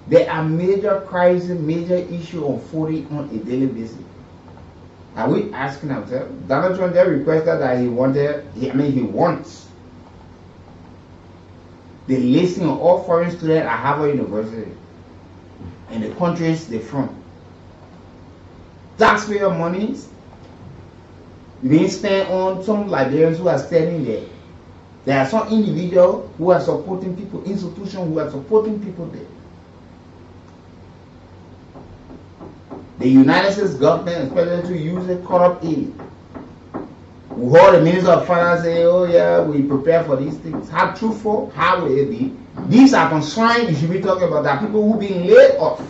there are major crises, major issues unfolding on a daily basis. Are we asking ourselves? Donald Trump just requested that he wants the listing of all foreign students at Harvard University and the countries they're from. Taxpayer monies being spent on some Liberians who are standing there. There are some individuals who are supporting people, institutions who are supporting people there. The United States government, especially to use a corrupt aid. We heard the Minister of Finance say, oh yeah, we prepare for these things. How truthful? How will it be? These are concerns you should be talking about. That people who being laid off.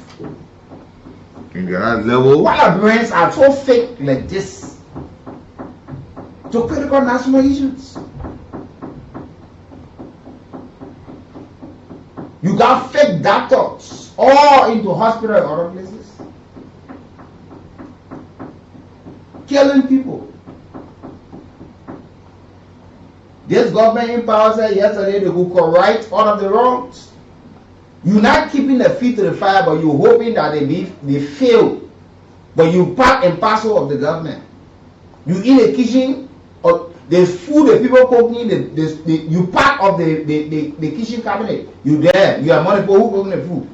In that level. Why our brains are so fake like this? To critical national issues. You got fake doctors all into hospital and other places. Killing people. This government in power said yesterday they will correct all of the wrongs. You're not keeping the feet to the fire, but you're hoping that they fail. But you part and parcel of the government. You in the kitchen, or there's food that people cooking. You part of the kitchen cabinet. You there. You are money people who cooking the food.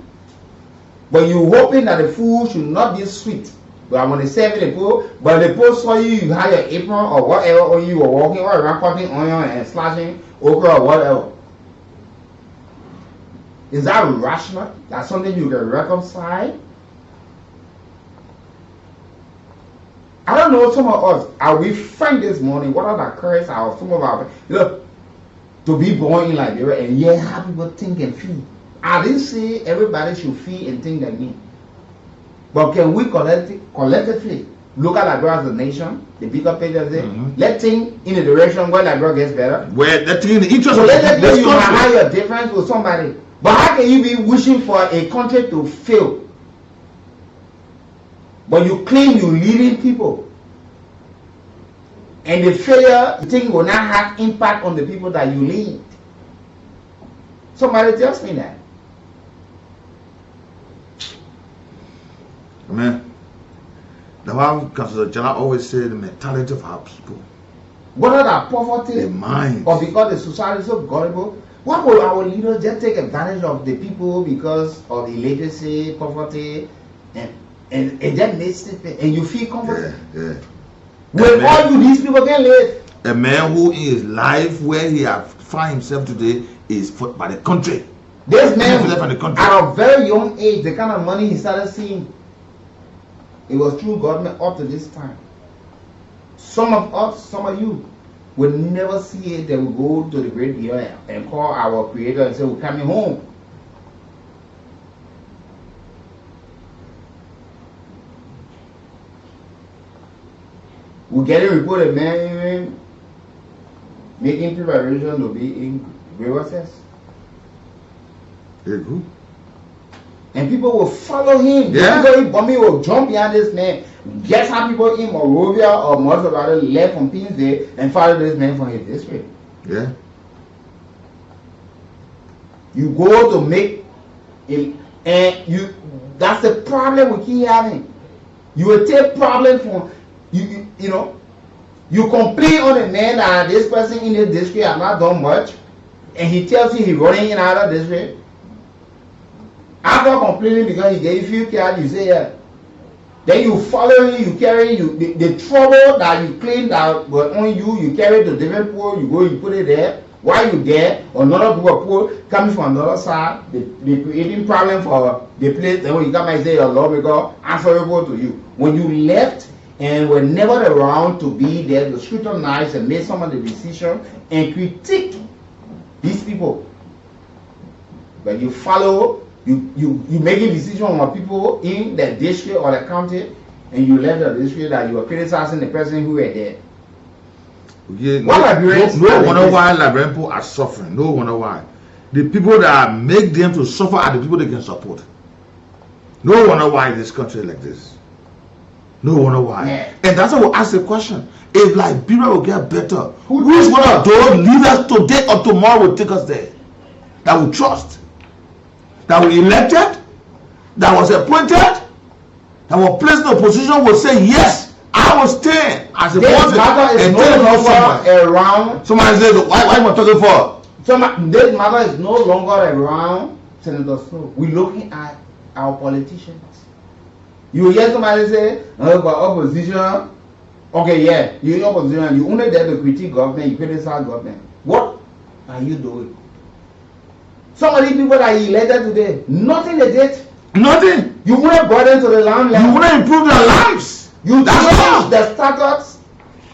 But you hoping that the food should not be sweet. But when they serve the pool, but the pool saw you had your apron or whatever, or you were walking around cutting onion and slashing okra or whatever. Is that rational? That's something you can reconcile? I don't know, some of us, are we frank this morning? What are the curses of some of our, look, to be born in Liberia and yet how people think and feel. I didn't say everybody should feel and think like me. But can we collectively look at Liberia as a nation, the bigger picture, say, let's think in a direction where Liberia gets better? Where let's think in the interest of this country. You might have your difference with somebody. But how can you be wishing for a country to fail? But you claim you're leading people. And the failure, you think will not have impact on the people that you lead. Somebody tells me that. Amen. The Bible comes to always say the mentality of our people. Whether that poverty the mind, or because the society is so gullible, Why will our leaders just take advantage of the people because of illiteracy, poverty, and just makes it, and you feel comfortable? Yeah. When all you these people can live. A man who in his life where he have found himself today is fought by the country. This man, at a very young age, the kind of money he started seeing, it was through government up to this time. Some of us, some of you, will never see it. They will go to the great deal and call our creator and say, we're coming home. We get a report of man making preparation to be in grievances. And people will follow him. Yeah. Everybody will jump behind this man. Guess how people in Monrovia or Montserrat left from Pinsday and follow this man from his district. Yeah. You go to make it, and you. That's the problem we keep having. You will take problem from you know. You complain on a man that this person in this district has not done much, and he tells you he's running in out of district. After complaining because he gave you cash, you say yeah. Then you follow him, you carry the trouble that you claim that was on you, you carry it to different pool, you go, you put it there. While you there, another pool coming from another side, they creating problem for the place. Then when you come and say your lawmaker answerable to you. When you left and were never around to be there to scrutinize and make some of the decision and critique these people. But you follow. You making decisions on people in the district or the county, and you left the district that you are criticizing the person who were there. Okay, no wonder why Liberian people are suffering. No wonder why. The people that make them to suffer are the people they can support. No wonder why this country is like this. No wonder why. Yeah. And that's why we ask the question. If Liberia will get better, which one of those leaders today or tomorrow will take us there? That we trust? That we elected, that was appointed, that was placed in a position will say, yes, I will stand as a person and tell no around. Somebody says, why am I talking for? This matter is no longer around Senator Snow. We're looking at our politicians. You hear somebody say, about opposition. Okay, yeah, you're in opposition, you only there to critique government, you criticize government. What are you doing? Some of these people that you elected today, nothing they did. Nothing. You wouldn't brought them to the land. You wouldn't improve their lives. You changed the statutes.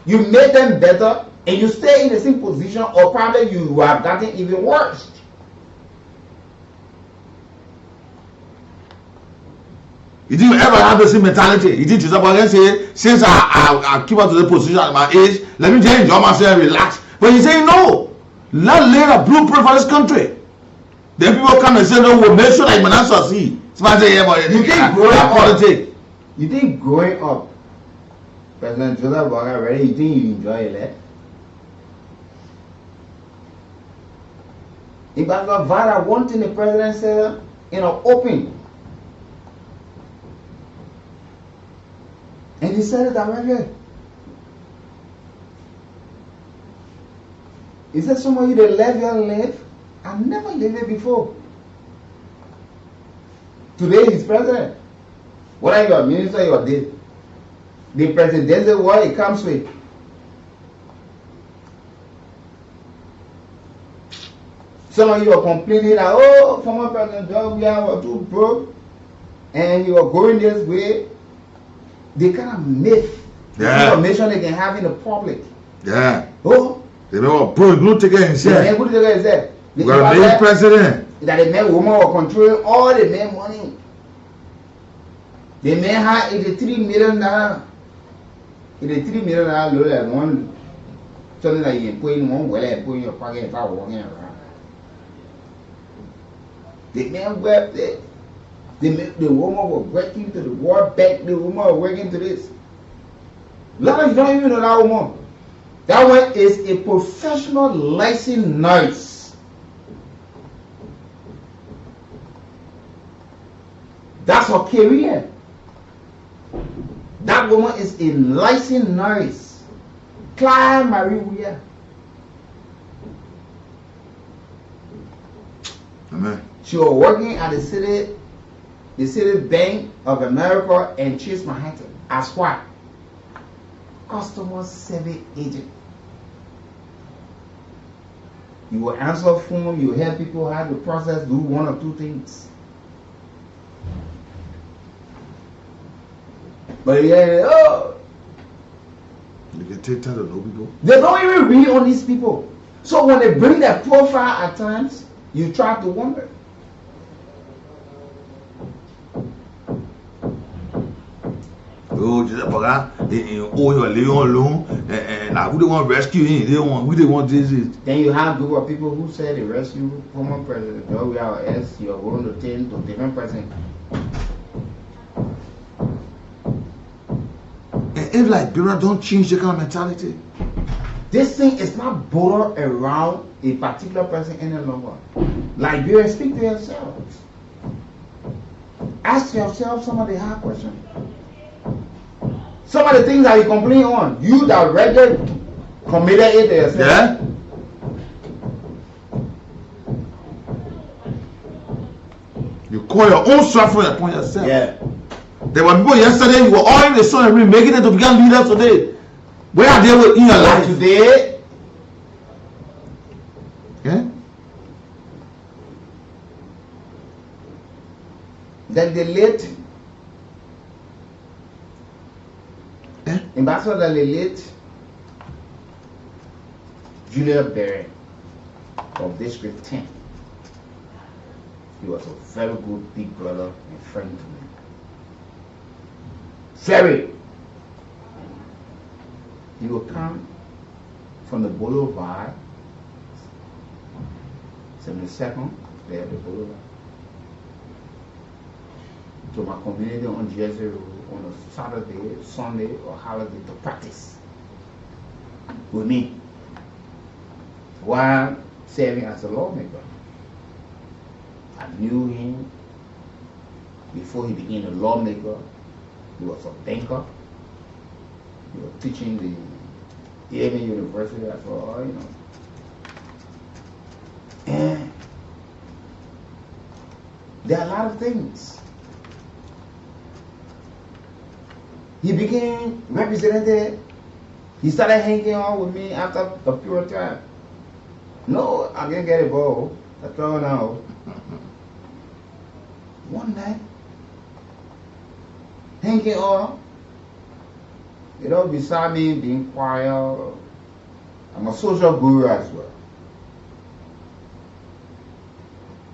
You made them better, and you stay in the same position, or probably you have gotten even worse. You didn't ever have the same mentality. You didn't just about say, since I keep up to the position at my age, let me just enjoy myself and relax. But you say no. Let's lay a blueprint for this country. Then people come and say, no, we'll make sure that you may not succeed. Somebody say, yeah, but you think growing up, politics. You think growing up, President Joseph Boakai ready, you think you enjoy it? If I got Vada one thing the president said, open. And he said it directly. He said, some of you that left your life, I never lived it before. Today he's president. Whether you're a minister or this, the presidential what it comes with. Some of you are complaining that, oh, former President George was too broke and you are going this way. They kind of myth the information they can have in the public. Yeah. Oh. They know broke, no take it inside. Yeah, good take it inside. We got a main president. That the man woman were controlling all the men money. The man had $83 million. $83 million load at one something that you put in one wallet and put in your pocket and start walking around. The man wept it. The woman was working to the World Bank, the woman was working to this. A lot of you don't even know that woman. That one is a professional licensed nurse. That's her career. That woman is a licensed nurse. Claire Marie Weir. Amen. She was working at the city Bank of America in Chase Manhattan as what? Customer service agent. You will answer phone, you help people how to process, do one or two things. But yeah, oh, you can take time to know people. They don't even read on these people. So when they bring their profile at times, you try to wonder. Oh, just about your Leon alone, and now who they want to rescue him? Who they want this is. Then you have a group of people who say they rescue former president. No, we are else you're going to turn to different person. And if Liberia don't change the kind of mentality, this thing is not bordered around a particular person any longer. Liberia, speak to yourselves. Ask yourself some of the hard questions. Some of the things that you complain on, you that regularly committed it yourself. Yeah. You call your own suffering upon yourself. Yeah. There were people yesterday, you were all in the sun and rain, making them to become leaders today. Where are they in your life? Today. Yeah. Then the late Ambassador the late Julia Berry of District 10. He was a very good big brother and friend to me. Very. He will come from the boulevard, 72nd, there the boulevard, to my community on Jersey Road on a Saturday, Sunday, or holiday to practice with me while serving as a lawmaker. I knew him before he became a lawmaker. He was a banker. He was teaching the Yale University as well, you know. And there are a lot of things. He became representative. He started hanging out with me after a period of time. No, I didn't get involved. I throw now. One night, hanging on, you know, beside me, being quiet. I'm a social guru as well.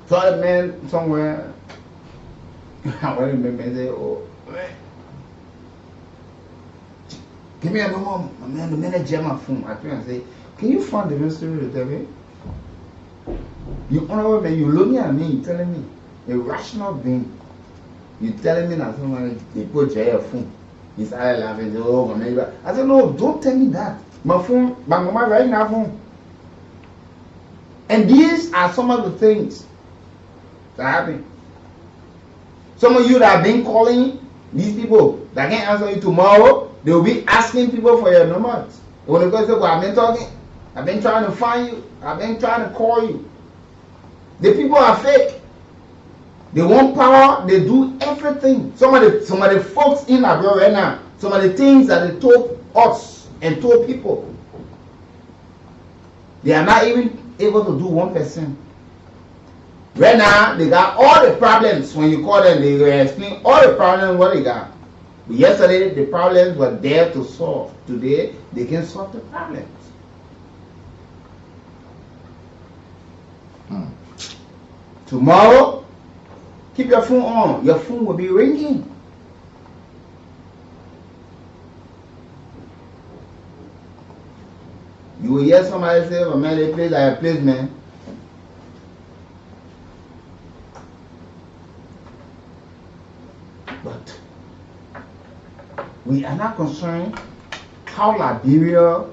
So a man somewhere, I went to me and say, oh, man. Give me a moment, man, the manager my phone. I try and say, can you find the mystery to tell me? You honorable man, you looking at me, you telling me, a rational being, you telling me that somebody, they put your phone. He started laughing, say, oh, my man. I said, no, don't tell me that. My phone, my mama right now phone. And these are some of the things that happen. Some of you that have been calling these people that can't answer you tomorrow, they will be asking people for your numbers. When they go say, well, I've been talking, I've been trying to find you, I've been trying to call you. The people are fake. They want power, they do everything. Some of the folks in Liberia right now, some of the things that they told us and told people, they are not even able to do 1%. Right now, they got all the problems. When you call them, they explain all the problems what they got. But yesterday, the problems were there to solve. Today, they can solve the problems. Tomorrow, keep your phone on. Your phone will be ringing. You will hear somebody say, oh, man, they play like a place, man. But we are not concerned how Liberia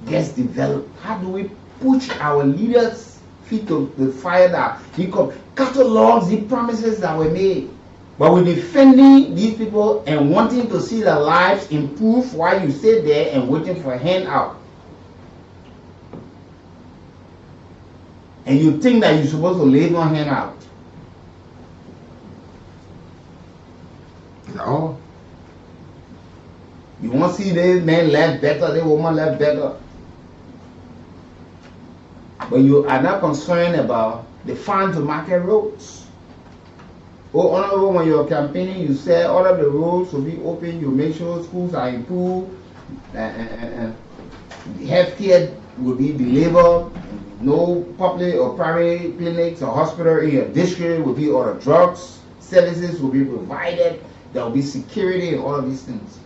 gets developed. How do we push our leaders' feet to the fire that he catalogs the promises that were made? But we're defending these people and wanting to see their lives improve while you sit there and waiting for a handout. And you think that you're supposed to lay your hand out. No. You want to see the man left better, the woman left better. But you are not concerned about the farm to market roads. Oh, honorable, when you're campaigning, you say all of the roads will be open, you make sure schools are improved, and healthcare will be delivered, no public or private clinics or hospital in your district will be all the drugs, services will be provided, there will be security and all of these things.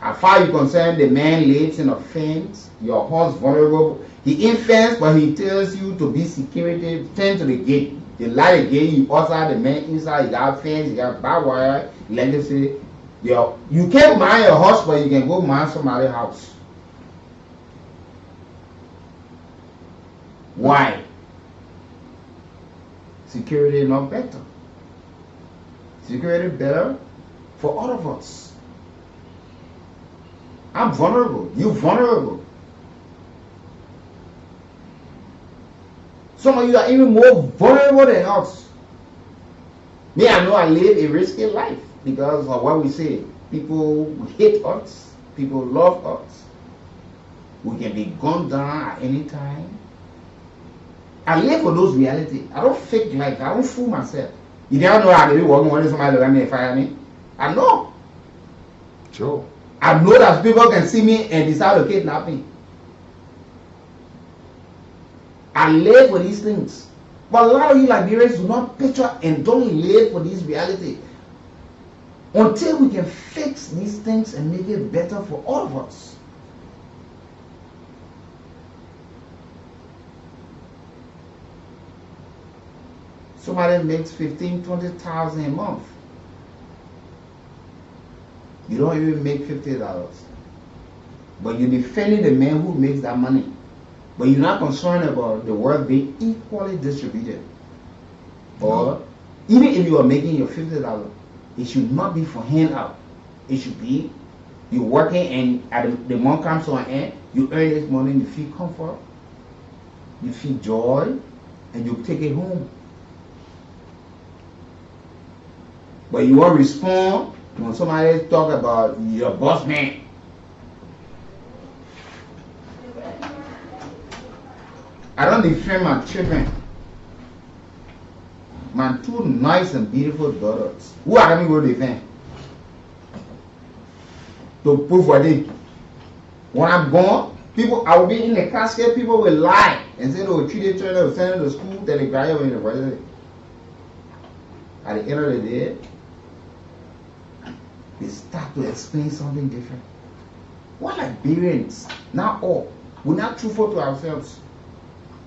As far as you're concerned, the man lives in a fence, your horse vulnerable. He in fence, but he tells you to be security, tend to the gate. You light the gate, you outside, the man inside, you got fence, you got barbed wire, electricity. You can't mind your horse, but you can go mind somebody's house. Why? Security is not better. Security better for all of us. I'm vulnerable. You're vulnerable. Some of you are even more vulnerable than us. Me, I know I live a risky life because of what we say. People hate us. People love us. We can be gunned down at any time. I live for those realities. I don't fake life. I don't fool myself. You don't know how to be working when somebody look at me and fire me. I know. Sure. I know that people can see me and decide to kidnap me. I live for these things. But a lot of you Liberians do not picture and don't live for this reality. Until we can fix these things and make it better for all of us. Somebody makes 15,000, 20,000 a month. You don't even make $50. But you're defending the man who makes that money. But you're not concerned about the work being equally distributed. Or even if you are making your $50, it should not be for handout. It should be you're working and at the month comes to an end, you earn this money, you feel comfort, you feel joy, and you take it home. But you won't respond when somebody talk about your boss man. I don't defend my children. My two nice and beautiful daughters. Who are we going to defend? To prove what they. When I'm gone, people, I will be in the casket, people will lie and say they will treat each other, send them to school, then they graduate in the university. At the end of the day, they start to explain something different. What Liberians, not all, we're not truthful to ourselves.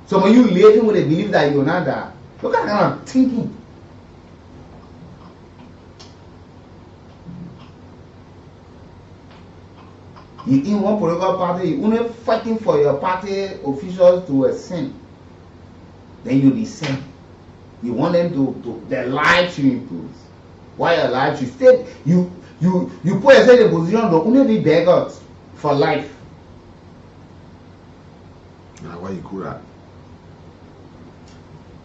Some of you living with a belief that you're not that. Look at kind of thinking. You're in one political party, you're only fighting for your party officials to ascend. Then you descend. You want them to their lives to improve. Why your life should stay? You put yourself in a position to only be beggars for life. Now why you cool that?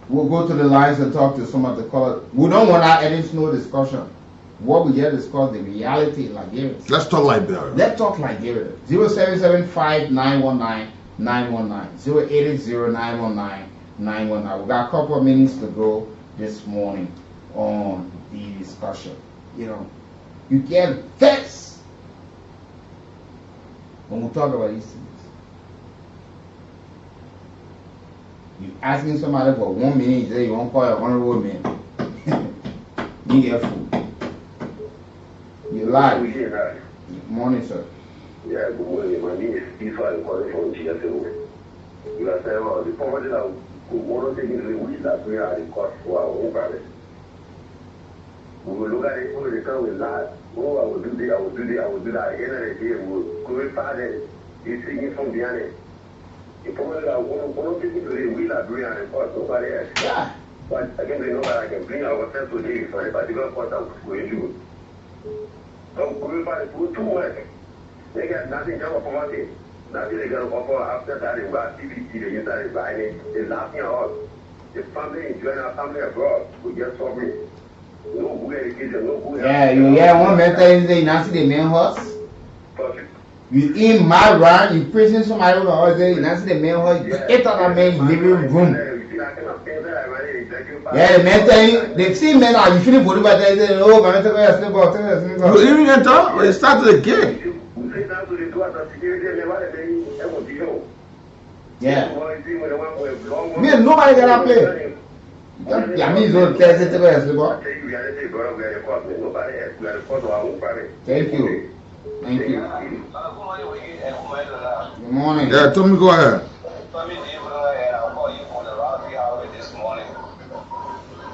We'll go to the lines and talk to some of the callers. We don't want our edits no discussion. What we here discuss the reality in Liberia. Let's talk Liberia. Let's talk Liberia. 0775-919-919. 080-919-919. We got a couple of minutes to go this morning on the discussion. You know, you get vexed when we talk about these things. You asking somebody for 1 minute, you say you won't call your honorable man. You get food. You lie. Morning, sir. Yeah, good morning. My name is Steve. I'm calling from GSO. You are saying about the poverty that we want to take into the weeds that we are in court for our own private. We will look at it, we will come with that. Oh, I will do this, I will do this, I will do that. At the end of the day, we will glorify it. It's singing from behind it. The poverty that we want to take into the weeds that we are in court, nobody else. Yeah. But again, they know that I can bring ourselves today for a particular court that we're going to do. So glorify it too much. They got nothing to poverty. Now they got to offer after that they got CBT, they use that buying. They laughing at us. The family enjoying our family abroad. We just suffering. No good education, no good. Yeah, you hear one man telling you not see the main horse. You in my run, you prison somebody over all day, you not see the main horse. You ate on that man living room. Yeah, the man telling you, they see men are you feeling good about that? They say, oh, man, tell us about. You even enter? It started again. Yeah. Me, nobody gonna play. Yeah, me don't tell you to go as Thank you. Thank you. Good morning. Yeah, tell me, go ahead.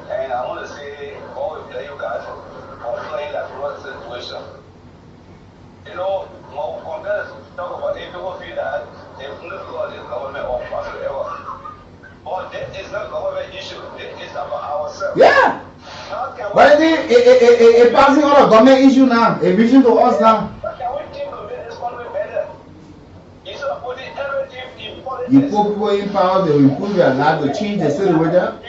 And I want to say, God will bless you guys for playing that role situation. You know, compared to talk about if people feel that they don't go this government or whatsoever. But this is not government issue. This is about ourselves. Yeah. But it passing on a government issue now, a vision to us now. You put people in power, they will improve your life, they change the city weather.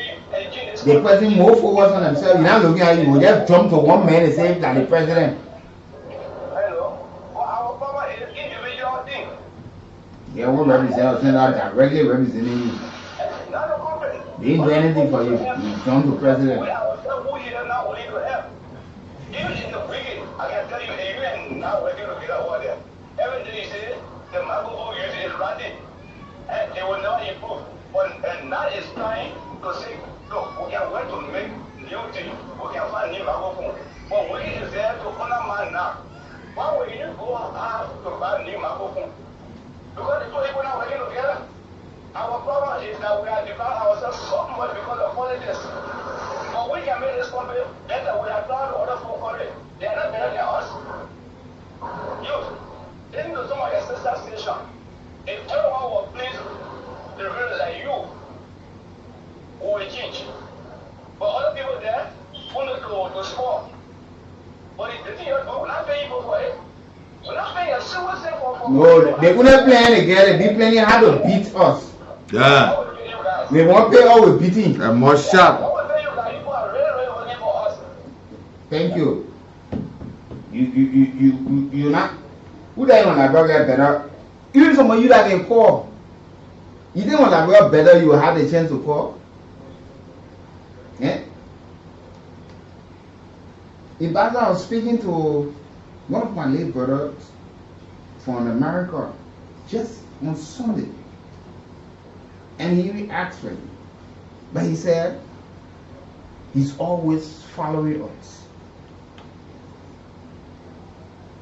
They're putting more focus on themselves. You're not looking at you, you just jump to one man and say that the president. Yeah, one representative send out directly representing you. They didn't do anything for you. You jump to president. Even in the beginning, I can tell you, if you ain't not working to get over there, every day you say, the microphone use is running, and they will not improve. But and now it's time to say, look, we can work to make new things, we can find new microphone. But we is there to undermine now. Why would you go out to buy new microphone? Because the two people not working together. Our problem is that we are dividing ourselves so much because of politics. But we can make this country better. We are proud of other people country. They are not better than us. Youth, listen to some of your sister station. If everyone will please reveal like you, we will change. But other people there want to score. But the thing is, we're not paying people for it. We're not paying a single cent for No, they couldn't play any together. They playing how to beat us. Yeah. They won't play all with beating. And more sharp. Thank you. You not. Who that want to get better? Even some of you that can call. You didn't want to get better, you will have the chance to call. Yeah. In fact, I was speaking to one of my late brothers from America just on Sunday. And he asked me. But he said he's always following us.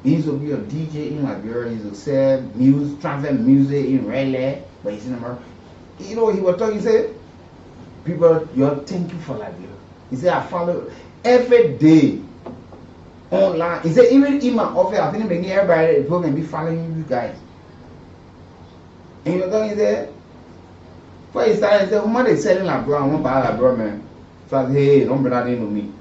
He used to be a DJ in Liberia. He used to sell music, transfer music in Raleigh, but he's in America. You know, he was talking, he said, people, you're thank you for Liberia. He said, I follow every day online. He said, even in my office, I think maybe everybody can be following you guys. And he was talking, he said, before he started, he said, who they selling Liberia? I want to buy Liberia, man. So I said, hey, don't bring that into me.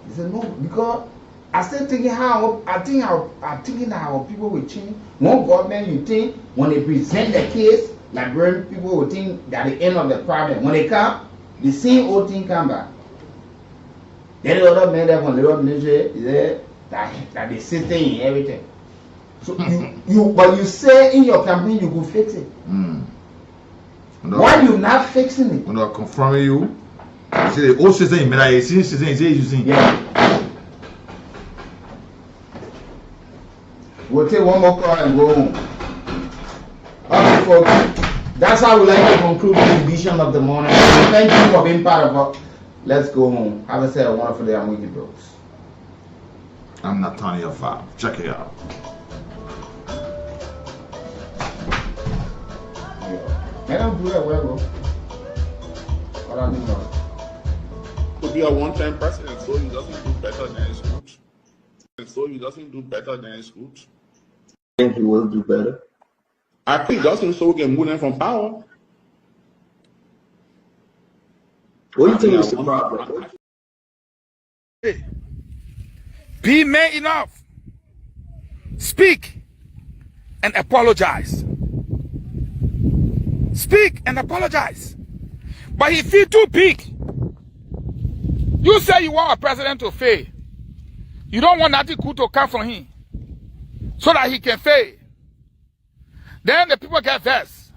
He said, no, because I still thinking how I'm thinking that our people will change. One government, you think when they present the case, Liberian people will think that the end of the problem. When they come, the same old thing come back. Then the other men that from the ministry that they sit there in everything. So but you say in your campaign you could fix it. Why you not fixing it? When they're confirming you, you say the old system in Meda, system is using. Yeah. We'll take one more call and go home. Okay, folks. That's how we like to conclude this edition of the morning. Thank you for being part of it. Let's go home. Have a wonderful day. I'm with you, bros. I'm Nathaniel Fab. Check it out. I don't do that well, bro. What I do now? To be a one-time president, so he doesn't do better than his roots. So he doesn't do better than his roots. I think he will do better. I think he doesn't, so we can move him from power. What do you think is the problem? Be man enough. Speak and apologize. Speak and apologize. But he feel too big. You say you want a president to fail. You don't want nothing good to come from him. So that he can fail. Then the people get vexed.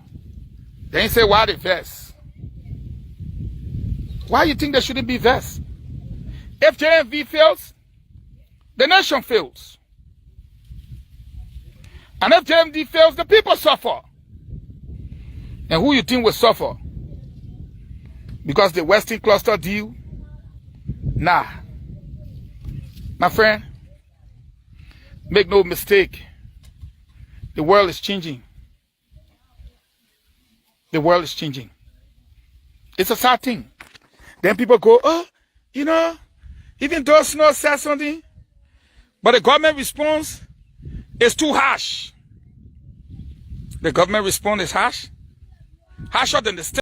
Then you say, why they vexed? Why you think they shouldn't be vexed? If JMV fails, the nation fails. And if JMD fails, the people suffer. And who you think will suffer? Because the Western cluster deal? Nah. My friend, make no mistake. The world is changing. The world is changing. It's a sad thing. Then people go, oh, you know, even though Snow says something, but the government response is too harsh. The government response is harsh. Harsher than the state.